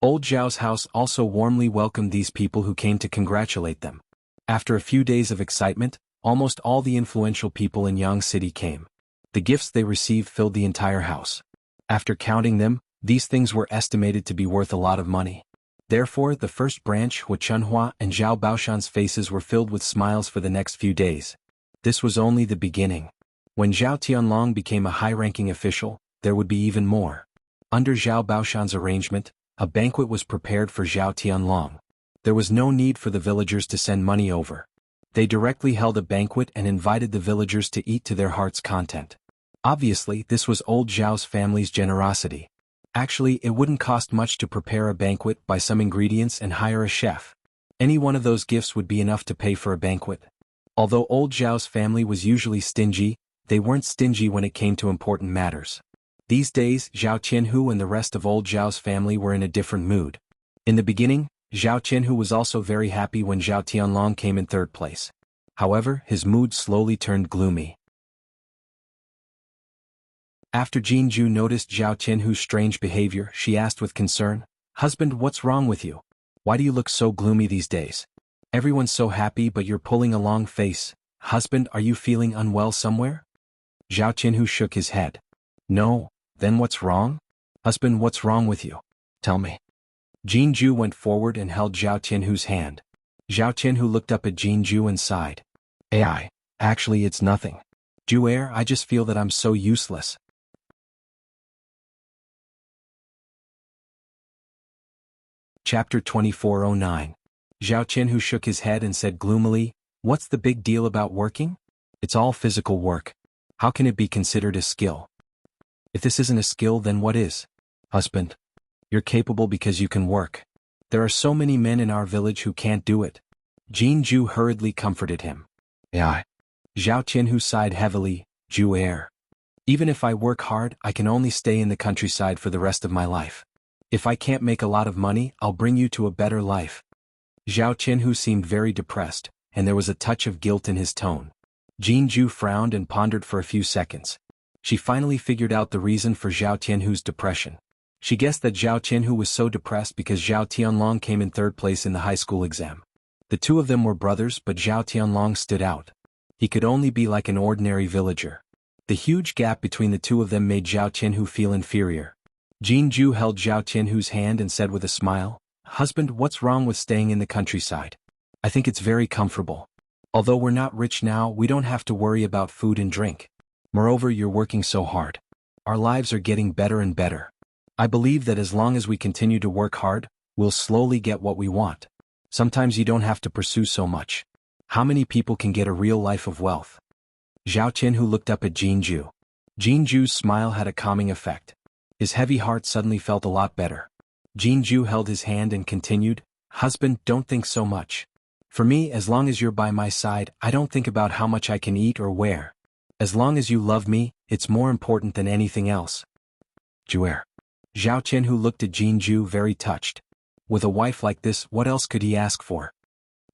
Old Zhao's house also warmly welcomed these people who came to congratulate them. After a few days of excitement, almost all the influential people in Yang City came. The gifts they received filled the entire house. After counting them, these things were estimated to be worth a lot of money. Therefore, the first branch, Hu Chunhua and Zhao Baoshan's faces were filled with smiles for the next few days. This was only the beginning. When Zhao Tianlong became a high-ranking official, there would be even more. Under Zhao Baoshan's arrangement, a banquet was prepared for Zhao Tianlong. There was no need for the villagers to send money over. They directly held a banquet and invited the villagers to eat to their heart's content. Obviously, this was old Zhao's family's generosity. Actually, it wouldn't cost much to prepare a banquet, buy some ingredients and hire a chef. Any one of those gifts would be enough to pay for a banquet. Although old Zhao's family was usually stingy, they weren't stingy when it came to important matters. These days, Zhao Qianhu and the rest of old Zhao's family were in a different mood. In the beginning, Zhao Qianhu was also very happy when Zhao Tianlong came in third place. However, his mood slowly turned gloomy. After Jinju noticed Zhao Qianhu's strange behavior, she asked with concern, "Husband, what's wrong with you? Why do you look so gloomy these days? Everyone's so happy but you're pulling a long face. Husband, are you feeling unwell somewhere? Zhao Qianhu shook his head. No, then what's wrong? Husband, what's wrong with you? Tell me. Jinju went forward and held Zhao Qianhu's hand. Zhao Qianhu looked up at Jinju and sighed. AI, actually it's nothing. Ju'er, I just feel that I'm so useless. Chapter 2409. Zhao Qianhu shook his head and said gloomily, what's the big deal about working? It's all physical work. How can it be considered a skill? If this isn't a skill, then what is? Husband. You're capable because you can work. There are so many men in our village who can't do it. Jinju hurriedly comforted him. AI. Zhao Qianhu sighed heavily, Ju'er. Even if I work hard, I can only stay in the countryside for the rest of my life. If I can't make a lot of money, I'll bring you to a better life. Zhao Qianhu seemed very depressed, and there was a touch of guilt in his tone. Jinju frowned and pondered for a few seconds. She finally figured out the reason for Zhao Qianhu's depression. She guessed that Zhao Qianhu was so depressed because Zhao Tianlong came in third place in the high school exam. The two of them were brothers, but Zhao Tianlong stood out. He could only be like an ordinary villager. The huge gap between the two of them made Zhao Qianhu feel inferior. Jinju held Zhao Qianhu's hand and said with a smile, Husband, what's wrong with staying in the countryside? I think it's very comfortable. Although we're not rich now, we don't have to worry about food and drink. Moreover, you're working so hard. Our lives are getting better and better. I believe that as long as we continue to work hard, we'll slowly get what we want. Sometimes you don't have to pursue so much. How many people can get a real life of wealth? Zhao Qianhu looked up at Jinju. Jinju's smile had a calming effect. His heavy heart suddenly felt a lot better. Jinju held his hand and continued, Husband, don't think so much. For me, as long as you're by my side, I don't think about how much I can eat or wear. As long as you love me, it's more important than anything else. Ju'er. Zhao Qianhu looked at Jinju very touched. With a wife like this, what else could he ask for?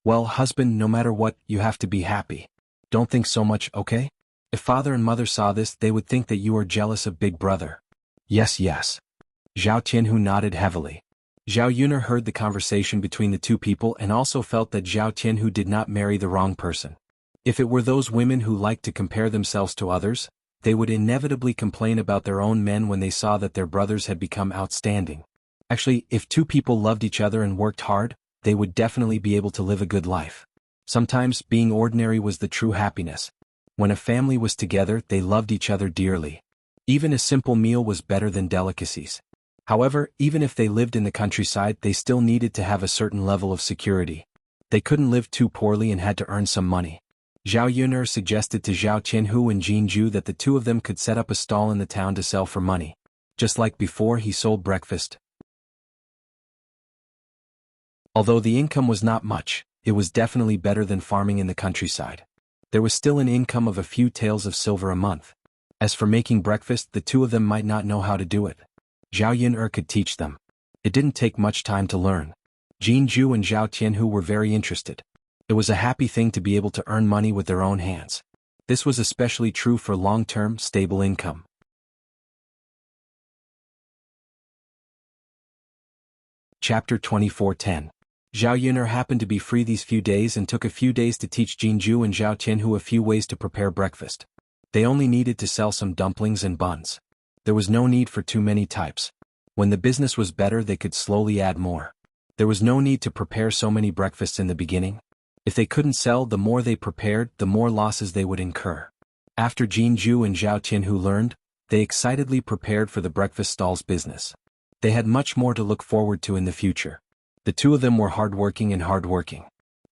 Well, husband, no matter what, you have to be happy. Don't think so much, okay? If father and mother saw this, they would think that you are jealous of big brother. Yes, yes. Zhao Qianhu nodded heavily. Zhao Yuner heard the conversation between the two people and also felt that Zhao Qianhu did not marry the wrong person. If it were those women who liked to compare themselves to others, they would inevitably complain about their own men when they saw that their brothers had become outstanding. Actually, if two people loved each other and worked hard, they would definitely be able to live a good life. Sometimes, being ordinary was the true happiness. When a family was together, they loved each other dearly. Even a simple meal was better than delicacies. However, even if they lived in the countryside, they still needed to have a certain level of security. They couldn't live too poorly and had to earn some money. Zhao Yuner suggested to Zhao Qianhu and Jinju that the two of them could set up a stall in the town to sell for money. Just like before, he sold breakfast. Although the income was not much, it was definitely better than farming in the countryside. There was still an income of a few taels of silver a month. As for making breakfast, the two of them might not know how to do it. Zhao Yuner could teach them. It didn't take much time to learn. Jinju and Zhao Qianhu were very interested. It was a happy thing to be able to earn money with their own hands. This was especially true for long-term, stable income. Chapter 2410. Zhao Yuner happened to be free these few days and took a few days to teach Jinju and Zhao Qianhu a few ways to prepare breakfast. They only needed to sell some dumplings and buns. There was no need for too many types. When the business was better, they could slowly add more. There was no need to prepare so many breakfasts in the beginning. If they couldn't sell, the more they prepared, the more losses they would incur. After Jinju and Zhao Qianhu learned, they excitedly prepared for the breakfast stalls business. They had much more to look forward to in the future. The two of them were hardworking.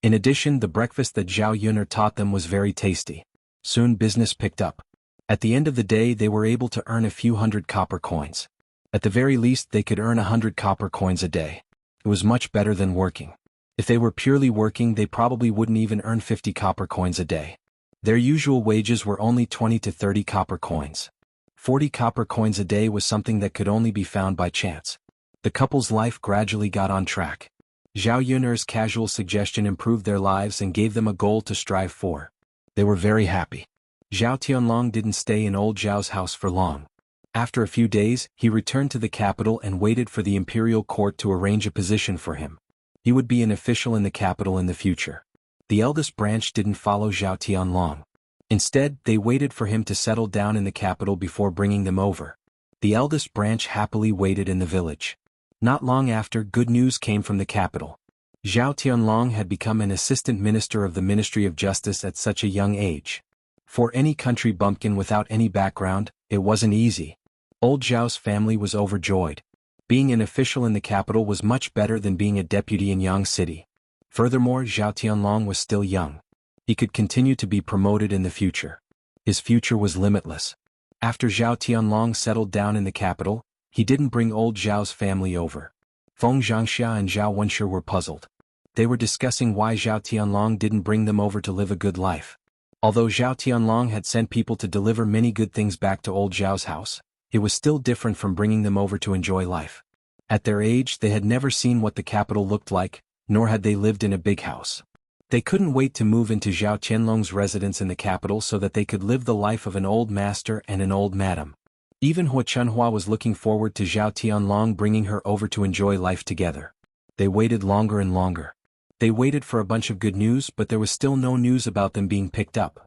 In addition, the breakfast that Zhao Yuner taught them was very tasty. Soon business picked up. At the end of the day, they were able to earn a few hundred copper coins. At the very least, they could earn 100 copper coins a day. It was much better than working. If they were purely working, they probably wouldn't even earn 50 copper coins a day. Their usual wages were only 20 to 30 copper coins. 40 copper coins a day was something that could only be found by chance. The couple's life gradually got on track. Zhao Yuner's casual suggestion improved their lives and gave them a goal to strive for. They were very happy. Zhao Tianlong didn't stay in old Zhao's house for long. After a few days, he returned to the capital and waited for the imperial court to arrange a position for him. He would be an official in the capital in the future. The eldest branch didn't follow Zhao Tianlong. Instead, they waited for him to settle down in the capital before bringing them over. The eldest branch happily waited in the village. Not long after, good news came from the capital. Zhao Tianlong had become an assistant minister of the Ministry of Justice at such a young age. For any country bumpkin without any background, it wasn't easy. Old Zhao's family was overjoyed. Being an official in the capital was much better than being a deputy in Yang City. Furthermore, Zhao Tianlong was still young. He could continue to be promoted in the future. His future was limitless. After Zhao Tianlong settled down in the capital, he didn't bring old Zhao's family over. Feng Zhangxia and Zhao Wenshi were puzzled. They were discussing why Zhao Tianlong didn't bring them over to live a good life. Although Zhao Tianlong had sent people to deliver many good things back to old Zhao's house, it was still different from bringing them over to enjoy life. At their age, they had never seen what the capital looked like, nor had they lived in a big house. They couldn't wait to move into Zhao Tianlong's residence in the capital so that they could live the life of an old master and an old madam. Even Hua Chunhua was looking forward to Zhao Tianlong bringing her over to enjoy life together. They waited longer and longer. They waited for a bunch of good news, but there was still no news about them being picked up.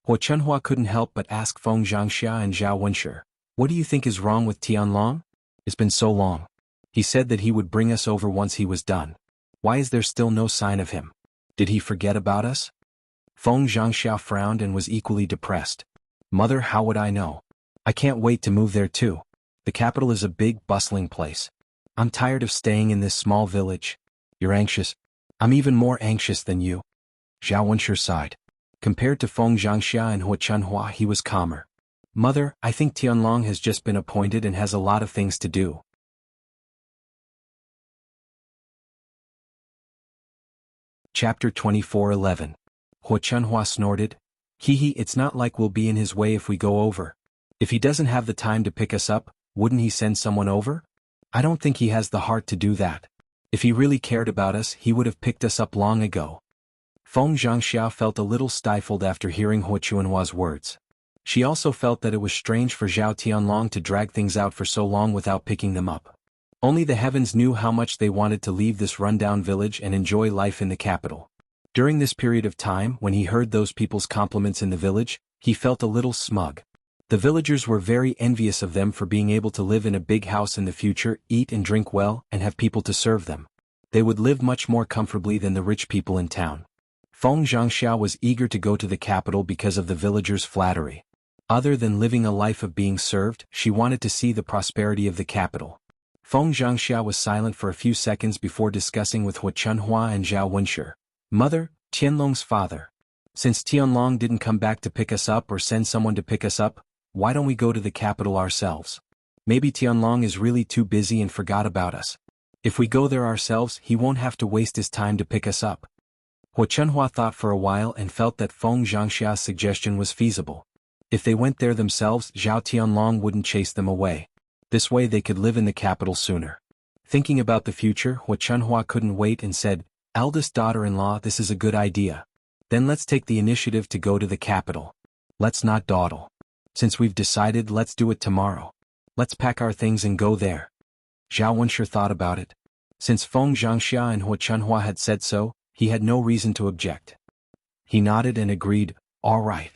Hua Chunhua couldn't help but ask Feng Zhangxia and Zhao Wenshi, "What do you think is wrong with Tianlong? It's been so long. He said that he would bring us over once he was done. Why is there still no sign of him? Did he forget about us?" Feng Zhangxia frowned and was equally depressed. "Mother, how would I know? I can't wait to move there too. The capital is a big, bustling place. I'm tired of staying in this small village." "You're anxious? I'm even more anxious than you." Zhao Wenshi sighed. Compared to Feng Zhangxia and Hua Chunhua, he was calmer. "Mother, I think Tianlong has just been appointed and has a lot of things to do." Chapter 24:11. Hua Chunhua snorted. "Hee, it's not like we'll be in his way if we go over. If he doesn't have the time to pick us up, wouldn't he send someone over? I don't think he has the heart to do that. If he really cared about us, he would have picked us up long ago." Feng Zhangxia felt a little stifled after hearing Hua Chunhua's words. She also felt that it was strange for Zhao Tianlong to drag things out for so long without picking them up. Only the heavens knew how much they wanted to leave this rundown village and enjoy life in the capital. During this period of time, when he heard those people's compliments in the village, he felt a little smug. The villagers were very envious of them for being able to live in a big house in the future, eat and drink well, and have people to serve them. They would live much more comfortably than the rich people in town. Feng Zhangxia was eager to go to the capital because of the villagers' flattery. Other than living a life of being served, she wanted to see the prosperity of the capital. Feng Zhangxia was silent for a few seconds before discussing with Hua Chunhua and Zhao Wenshi. "Mother, Tianlong's father. Since Tianlong didn't come back to pick us up or send someone to pick us up, why don't we go to the capital ourselves? Maybe Tianlong is really too busy and forgot about us. If we go there ourselves, he won't have to waste his time to pick us up." Hua Chunhua thought for a while and felt that Feng Zhangxia's suggestion was feasible. If they went there themselves, Zhao Tianlong wouldn't chase them away. This way they could live in the capital sooner. Thinking about the future, Hua Chunhua couldn't wait and said, "Eldest daughter-in-law, this is a good idea. Then let's take the initiative to go to the capital. Let's not dawdle. Since we've decided, let's do it tomorrow. Let's pack our things and go there." Zhao Wenshi thought about it. Since Feng Zhangxia and Hua Chunhua had said so, he had no reason to object. He nodded and agreed, "All right.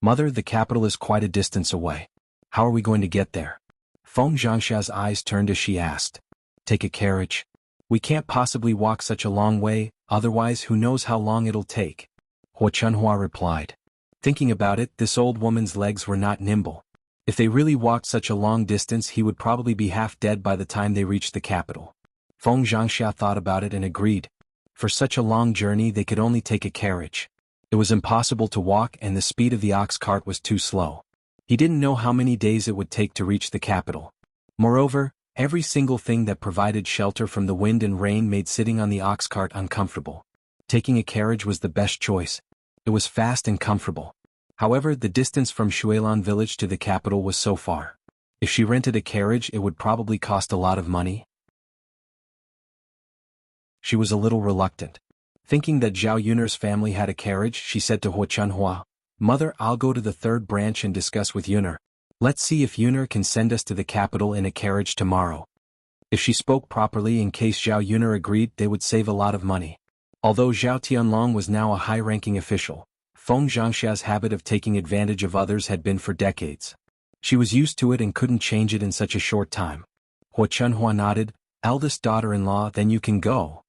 Mother, the capital is quite a distance away. How are we going to get there?" Feng Zhangxia's eyes turned as she asked. "Take a carriage. We can't possibly walk such a long way, otherwise who knows how long it'll take." Hua Chunhua replied. Thinking about it, this old woman's legs were not nimble. If they really walked such a long distance, he would probably be half dead by the time they reached the capital. Feng Zhangxia thought about it and agreed. For such a long journey they could only take a carriage. It was impossible to walk and the speed of the ox cart was too slow. He didn't know how many days it would take to reach the capital. Moreover, every single thing that provided shelter from the wind and rain made sitting on the ox cart uncomfortable. Taking a carriage was the best choice. It was fast and comfortable. However, the distance from Shuilan village to the capital was so far. If she rented a carriage, it would probably cost a lot of money. She was a little reluctant. Thinking that Zhao Yun'er's family had a carriage, she said to Hua Chunhua, "Mother, I'll go to the third branch and discuss with Yun'er. Let's see if Yun'er can send us to the capital in a carriage tomorrow." If she spoke properly, in case Zhao Yun'er agreed, they would save a lot of money. Although Zhao Tianlong was now a high-ranking official, Feng Zhangxia's habit of taking advantage of others had been for decades. She was used to it and couldn't change it in such a short time. Hua Chunhua nodded. Eldest daughter-in-law, then you can go.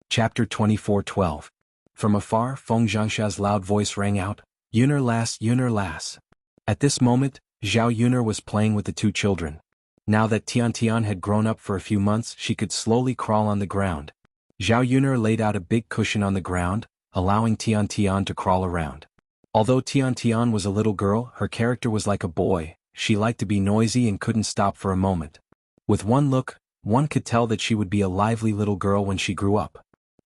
Chapter 24:12. From afar, Feng Zhangxia's loud voice rang out, Yuner lass, Yuner lass. At this moment, Zhao Yuner was playing with the two children. Now that Tian had grown up for a few months, she could slowly crawl on the ground. Zhao Yuner laid out a big cushion on the ground, allowing Tian to crawl around. Although Tian was a little girl, her character was like a boy. She liked to be noisy and couldn't stop for a moment. With one look, one could tell that she would be a lively little girl when she grew up.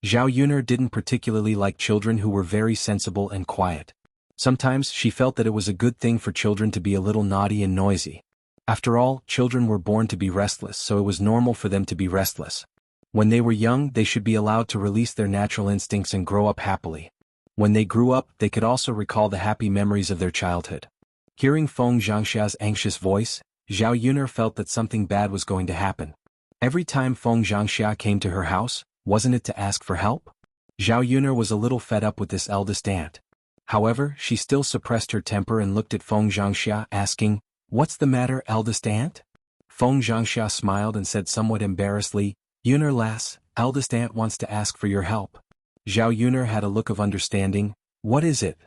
Zhao Yuner didn't particularly like children who were very sensible and quiet. Sometimes she felt that it was a good thing for children to be a little naughty and noisy. After all, children were born to be restless, so it was normal for them to be restless. When they were young, they should be allowed to release their natural instincts and grow up happily. When they grew up, they could also recall the happy memories of their childhood. Hearing Feng Zhangxia's anxious voice, Zhao Yuner felt that something bad was going to happen. Every time Feng Zhangxia came to her house, wasn't it to ask for help? Zhao Yuner was a little fed up with this eldest aunt. However, she still suppressed her temper and looked at Feng Zhangxia, asking, What's the matter, eldest aunt? Feng Zhangxia smiled and said somewhat embarrassedly, Yuner lass, eldest aunt wants to ask for your help. Zhao Yuner had a look of understanding. What is it?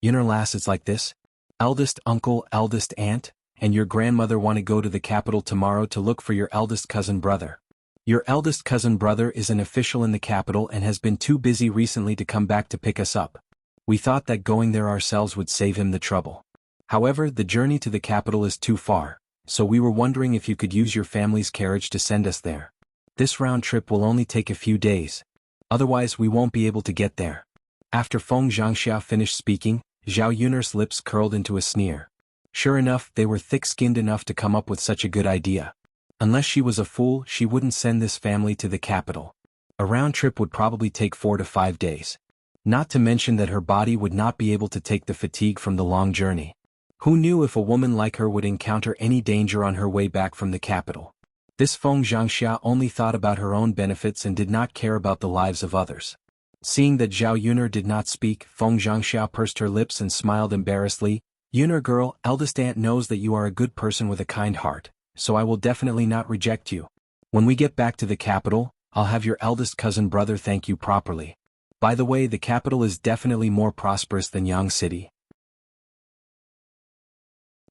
Yuner lass, it's like this. Eldest uncle, eldest aunt, and your grandmother want to go to the capital tomorrow to look for your eldest cousin brother. Your eldest cousin brother is an official in the capital and has been too busy recently to come back to pick us up. We thought that going there ourselves would save him the trouble. However, the journey to the capital is too far, so we were wondering if you could use your family's carriage to send us there. This round trip will only take a few days. Otherwise we won't be able to get there. After Feng Zhangxia finished speaking, Zhao Yuner's lips curled into a sneer. Sure enough, they were thick-skinned enough to come up with such a good idea. Unless she was a fool, she wouldn't send this family to the capital. A round trip would probably take 4 to 5 days. Not to mention that her body would not be able to take the fatigue from the long journey. Who knew if a woman like her would encounter any danger on her way back from the capital? This Feng Zhangxia only thought about her own benefits and did not care about the lives of others. Seeing that Zhao Yuner did not speak, Feng Zhangxia pursed her lips and smiled embarrassedly. Yuner girl, eldest aunt knows that you are a good person with a kind heart, so I will definitely not reject you. When we get back to the capital, I'll have your eldest cousin brother thank you properly. By the way, the capital is definitely more prosperous than Yang City.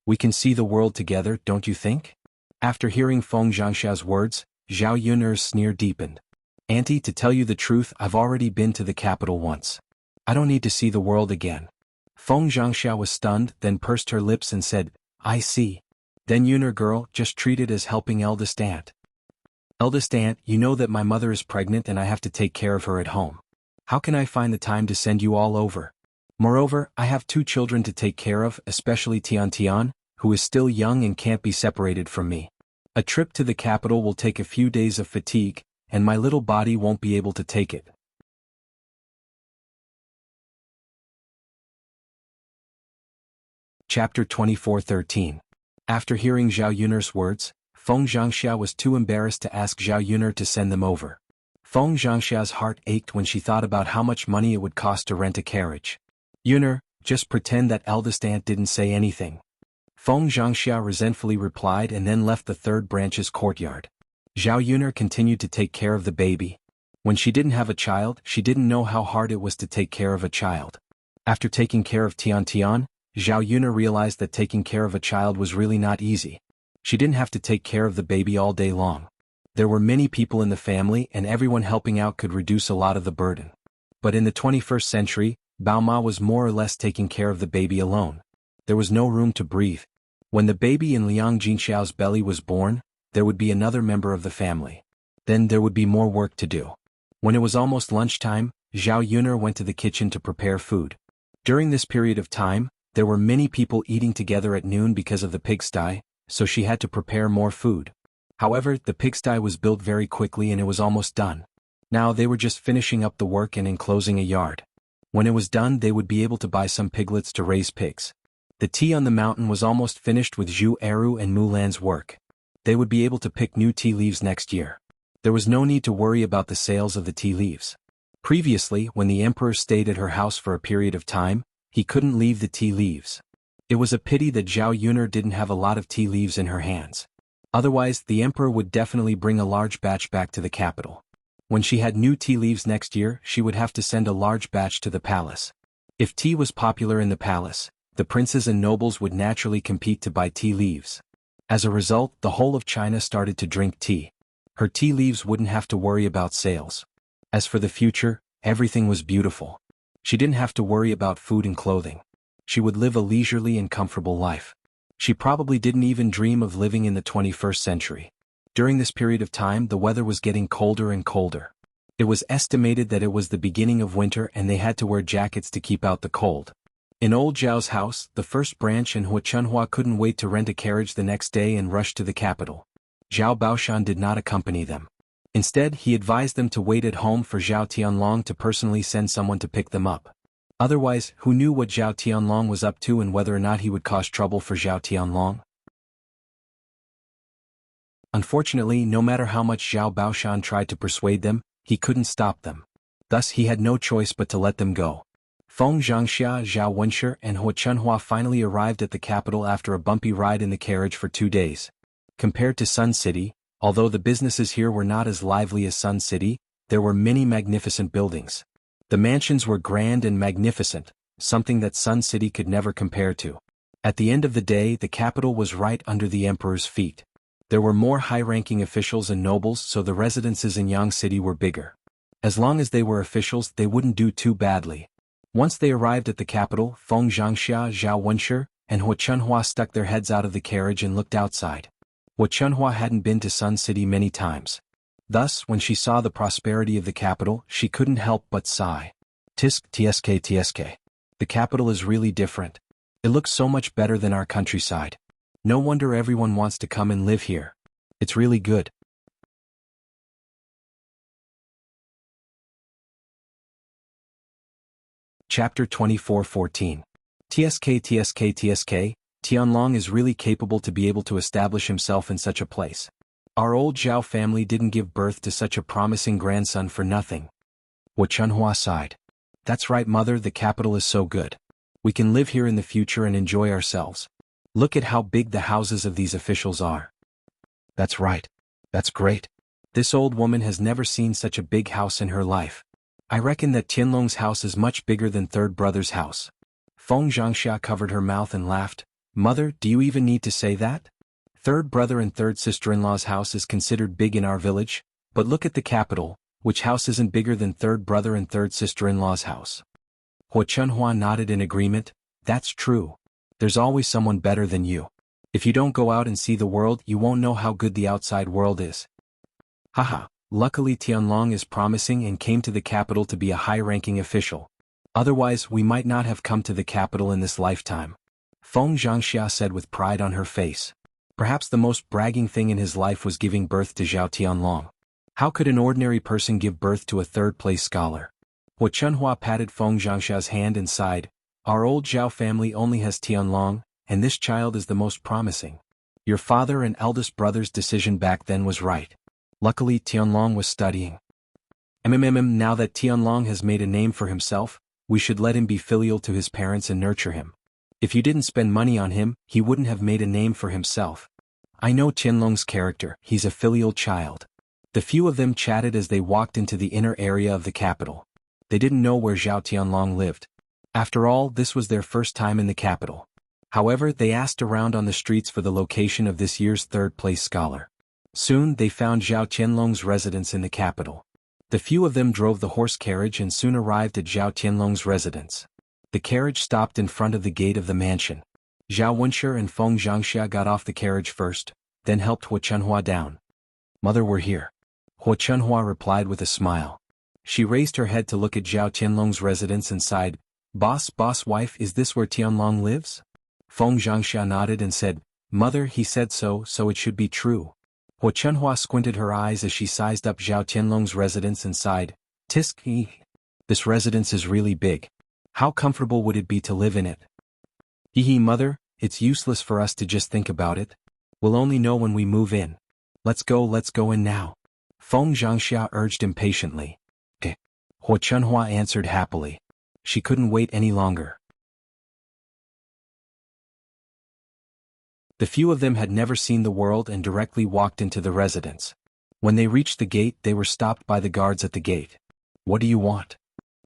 We can see the world together, don't you think? After hearing Feng Zhangxia's words, Zhao Yuner's sneer deepened. Auntie, to tell you the truth, I've already been to the capital once. I don't need to see the world again. Feng Zhangxia was stunned, then pursed her lips and said, I see. Then Yuner girl, just treat it as helping eldest aunt. Eldest aunt, you know that my mother is pregnant and I have to take care of her at home. How can I find the time to send you all over? Moreover, I have 2 children to take care of, especially Tian, who is still young and can't be separated from me. A trip to the capital will take a few days of fatigue, and my little body won't be able to take it. Chapter 24:13. After hearing Zhao Yuner's words, Feng Zhangxia was too embarrassed to ask Zhao Yuner to send them over. Feng Zhangxia's heart ached when she thought about how much money it would cost to rent a carriage. Yuner, just pretend that eldest aunt didn't say anything. Feng Zhangxia resentfully replied and then left the 3rd branch's courtyard. Zhao Yuner continued to take care of the baby. When she didn't have a child, she didn't know how hard it was to take care of a child. After taking care of Tian, Zhao Yuner realized that taking care of a child was really not easy. She didn't have to take care of the baby all day long. There were many people in the family and everyone helping out could reduce a lot of the burden. But in the 21st century, Bao Ma was more or less taking care of the baby alone. There was no room to breathe. When the baby in Liang Jinxiao's belly was born, there would be another member of the family. Then there would be more work to do. When it was almost lunchtime, Zhao Yuner went to the kitchen to prepare food. During this period of time, there were many people eating together at noon because of the pigsty, so she had to prepare more food. However, the pigsty was built very quickly and it was almost done. Now they were just finishing up the work and enclosing a yard. When it was done, they would be able to buy some piglets to raise pigs. The tea on the mountain was almost finished with Zhu Eru and Mulan's work. They would be able to pick new tea leaves next year. There was no need to worry about the sales of the tea leaves. Previously, when the emperor stayed at her house for a period of time, he couldn't leave the tea leaves. It was a pity that Zhao Yuner didn't have a lot of tea leaves in her hands. Otherwise, the emperor would definitely bring a large batch back to the capital. When she had new tea leaves next year, she would have to send a large batch to the palace. If tea was popular in the palace, the princes and nobles would naturally compete to buy tea leaves. As a result, the whole of China started to drink tea. Her tea leaves wouldn't have to worry about sales. As for the future, everything was beautiful. She didn't have to worry about food and clothing. She would live a leisurely and comfortable life. She probably didn't even dream of living in the 21st century. During this period of time, the weather was getting colder and colder. It was estimated that it was the beginning of winter and they had to wear jackets to keep out the cold. In old Zhao's house, the first branch and Hua Chunhua couldn't wait to rent a carriage the next day and rush to the capital. Zhao Baoshan did not accompany them. Instead, he advised them to wait at home for Zhao Tianlong to personally send someone to pick them up. Otherwise, who knew what Zhao Tianlong was up to and whether or not he would cause trouble for Zhao Tianlong? Unfortunately, no matter how much Zhao Baoshan tried to persuade them, he couldn't stop them. Thus he had no choice but to let them go. Feng Zhangxia, Zhao Wenshi, and Hua Chunhua finally arrived at the capital after a bumpy ride in the carriage for 2 days. Compared to Sun City, although the businesses here were not as lively as Sun City, there were many magnificent buildings. The mansions were grand and magnificent, something that Sun City could never compare to. At the end of the day, the capital was right under the emperor's feet. There were more high-ranking officials and nobles, so the residences in Yang City were bigger. As long as they were officials, they wouldn't do too badly. Once they arrived at the capital, Feng Zhangxia, Zhao Wenshi, and Hua Chunhua stuck their heads out of the carriage and looked outside. Hua Chunhua hadn't been to Sun City many times. Thus, when she saw the prosperity of the capital, she couldn't help but sigh. Tsk. The capital is really different. It looks so much better than our countryside. No wonder everyone wants to come and live here. It's really good. Chapter 24:14. Tsk. Tianlong is really capable to be able to establish himself in such a place. Our old Zhao family didn't give birth to such a promising grandson for nothing. Hua Chunhua sighed. That's right, mother, the capital is so good. We can live here in the future and enjoy ourselves. Look at how big the houses of these officials are. That's right. That's great. This old woman has never seen such a big house in her life. I reckon that Tianlong's house is much bigger than third brother's house. Feng Zhangxia covered her mouth and laughed. Mother, do you even need to say that? Third brother and third sister-in-law's house is considered big in our village, but look at the capital, which house isn't bigger than third brother and third sister-in-law's house? Hua Chunhua nodded in agreement. That's true. There's always someone better than you. If you don't go out and see the world, you won't know how good the outside world is. Haha, luckily Tianlong is promising and came to the capital to be a high-ranking official. Otherwise, we might not have come to the capital in this lifetime. Feng Zhangxia said with pride on her face. Perhaps the most bragging thing in his life was giving birth to Zhao Tianlong. How could an ordinary person give birth to a third-place scholar? Hua Chunhua patted Feng Zhangxia's hand and sighed. Our old Zhao family only has Tianlong, and this child is the most promising. Your father and eldest brother's decision back then was right. Luckily Tianlong was studying. Now that Tianlong has made a name for himself, we should let him be filial to his parents and nurture him. If you didn't spend money on him, he wouldn't have made a name for himself. I know Tianlong's character, he's a filial child. The few of them chatted as they walked into the inner area of the capital. They didn't know where Zhao Tianlong lived. After all, this was their first time in the capital. However, they asked around on the streets for the location of this year's third-place scholar. Soon, they found Zhao Tianlong's residence in the capital. The few of them drove the horse carriage and soon arrived at Zhao Tianlong's residence. The carriage stopped in front of the gate of the mansion. Zhao Wenshi and Feng Zhangxia got off the carriage first, then helped Hua Chunhua down. Mother, we're here. Hua Chunhua replied with a smile. She raised her head to look at Zhao Tianlong's residence and sighed. Boss wife, is this where Tianlong lives? Feng Zhangxia nodded and said, Mother, he said so, so it should be true. Hua Chunhua squinted her eyes as she sized up Zhao Tianlong's residence and sighed. Tisk. This residence is really big. How comfortable would it be to live in it? Mother, it's useless for us to just think about it. We'll only know when we move in. Let's go in now. Feng Zhangxia urged impatiently. Hua Chunhua answered happily. She couldn't wait any longer. The few of them had never seen the world and directly walked into the residence. When they reached the gate, they were stopped by the guards at the gate. What do you want?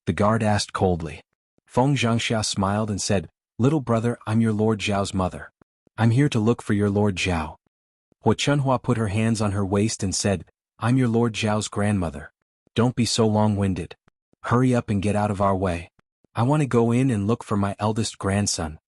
The guard asked coldly. Feng Zhangxia smiled and said, Little brother, I'm your Lord Zhao's mother. I'm here to look for your Lord Zhao. Hua Chunhua put her hands on her waist and said, I'm your Lord Zhao's grandmother. Don't be so long-winded. Hurry up and get out of our way. I want to go in and look for my eldest grandson.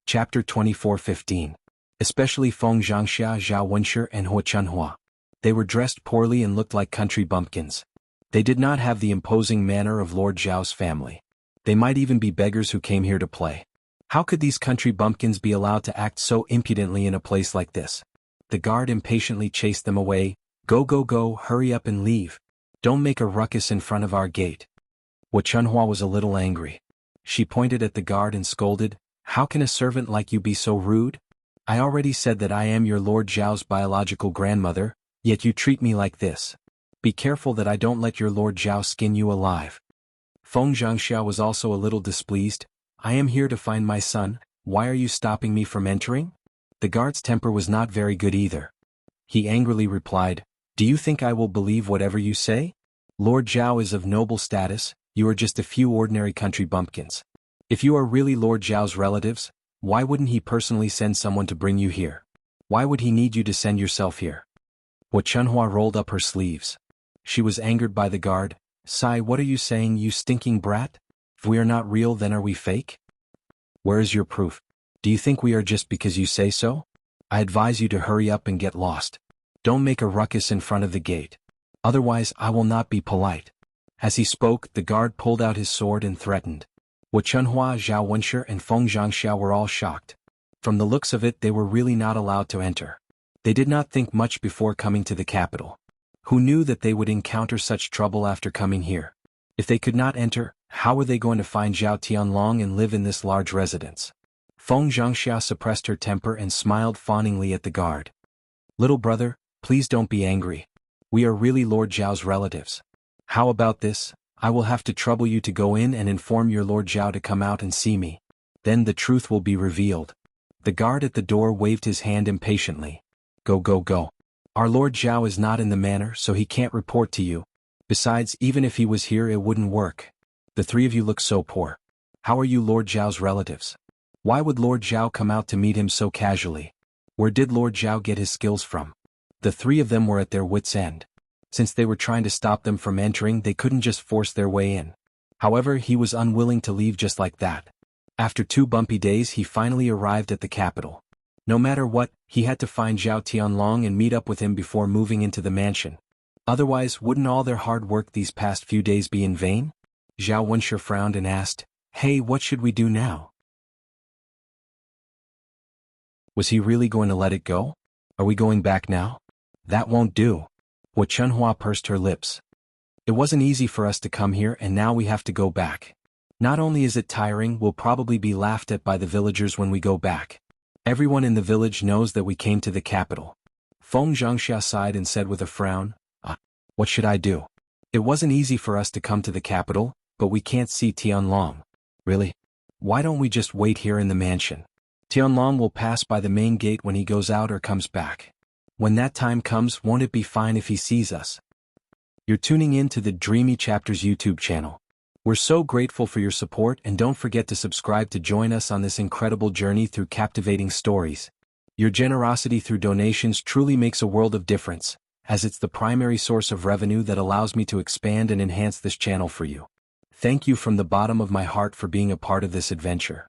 Chapter 24:15. Especially Feng Zhangxia, Zhao Wenshi, and Hua Chunhua. They were dressed poorly and looked like country bumpkins. They did not have the imposing manner of Lord Zhao's family. They might even be beggars who came here to play. How could these country bumpkins be allowed to act so impudently in a place like this? The guard impatiently chased them away. Go, hurry up and leave. Don't make a ruckus in front of our gate. Hua Chunhua was a little angry. She pointed at the guard and scolded, How can a servant like you be so rude? I already said that I am your Lord Zhao's biological grandmother, yet you treat me like this. Be careful that I don't let your Lord Zhao skin you alive. Feng Zhangxia was also a little displeased. I am here to find my son. Why are you stopping me from entering? The guard's temper was not very good either. He angrily replied, Do you think I will believe whatever you say? Lord Zhao is of noble status, you are just a few ordinary country bumpkins. If you are really Lord Zhao's relatives, why wouldn't he personally send someone to bring you here? Why would he need you to send yourself here? Hua Chunhua rolled up her sleeves. She was angered by the guard. Sai, what are you saying, you stinking brat? If we are not real, then are we fake? Where is your proof? Do you think we are just because you say so? I advise you to hurry up and get lost. Don't make a ruckus in front of the gate. Otherwise I will not be polite. As he spoke, the guard pulled out his sword and threatened. Hua Chunhua, Zhao Wenshi, and Feng Zhangxia were all shocked. From the looks of it, they were really not allowed to enter. They did not think much before coming to the capital. Who knew that they would encounter such trouble after coming here? If they could not enter, how were they going to find Zhao Tianlong and live in this large residence? Feng Zhangxia suppressed her temper and smiled fawningly at the guard. Little brother, please don't be angry. We are really Lord Zhao's relatives. How about this? I will have to trouble you to go in and inform your Lord Zhao to come out and see me. Then the truth will be revealed. The guard at the door waved his hand impatiently. Go. Our Lord Zhao is not in the manor, so he can't report to you. Besides, even if he was here, it wouldn't work. The three of you look so poor. How are you Lord Zhao's relatives? Why would Lord Zhao come out to meet him so casually? Where did Lord Zhao get his skills from? The three of them were at their wits' end. Since they were trying to stop them from entering, they couldn't just force their way in. However, he was unwilling to leave just like that. After 2 bumpy days, he finally arrived at the capital. No matter what, he had to find Zhao Tianlong and meet up with him before moving into the mansion. Otherwise, wouldn't all their hard work these past few days be in vain? Zhao Wenshi frowned and asked, Hey, what should we do now? Was he really going to let it go? Are we going back now? That won't do. Hua Chunhua pursed her lips. It wasn't easy for us to come here and now we have to go back. Not only is it tiring, we'll probably be laughed at by the villagers when we go back. Everyone in the village knows that we came to the capital. Feng Zhangxia sighed and said with a frown, What should I do? It wasn't easy for us to come to the capital, but we can't see Tianlong. Really? Why don't we just wait here in the mansion? Tianlong will pass by the main gate when he goes out or comes back. When that time comes, won't it be fine if he sees us? You're tuning in to the Dreamy Chapters YouTube channel. We're so grateful for your support, and don't forget to subscribe to join us on this incredible journey through captivating stories. Your generosity through donations truly makes a world of difference, as it's the primary source of revenue that allows me to expand and enhance this channel for you. Thank you from the bottom of my heart for being a part of this adventure.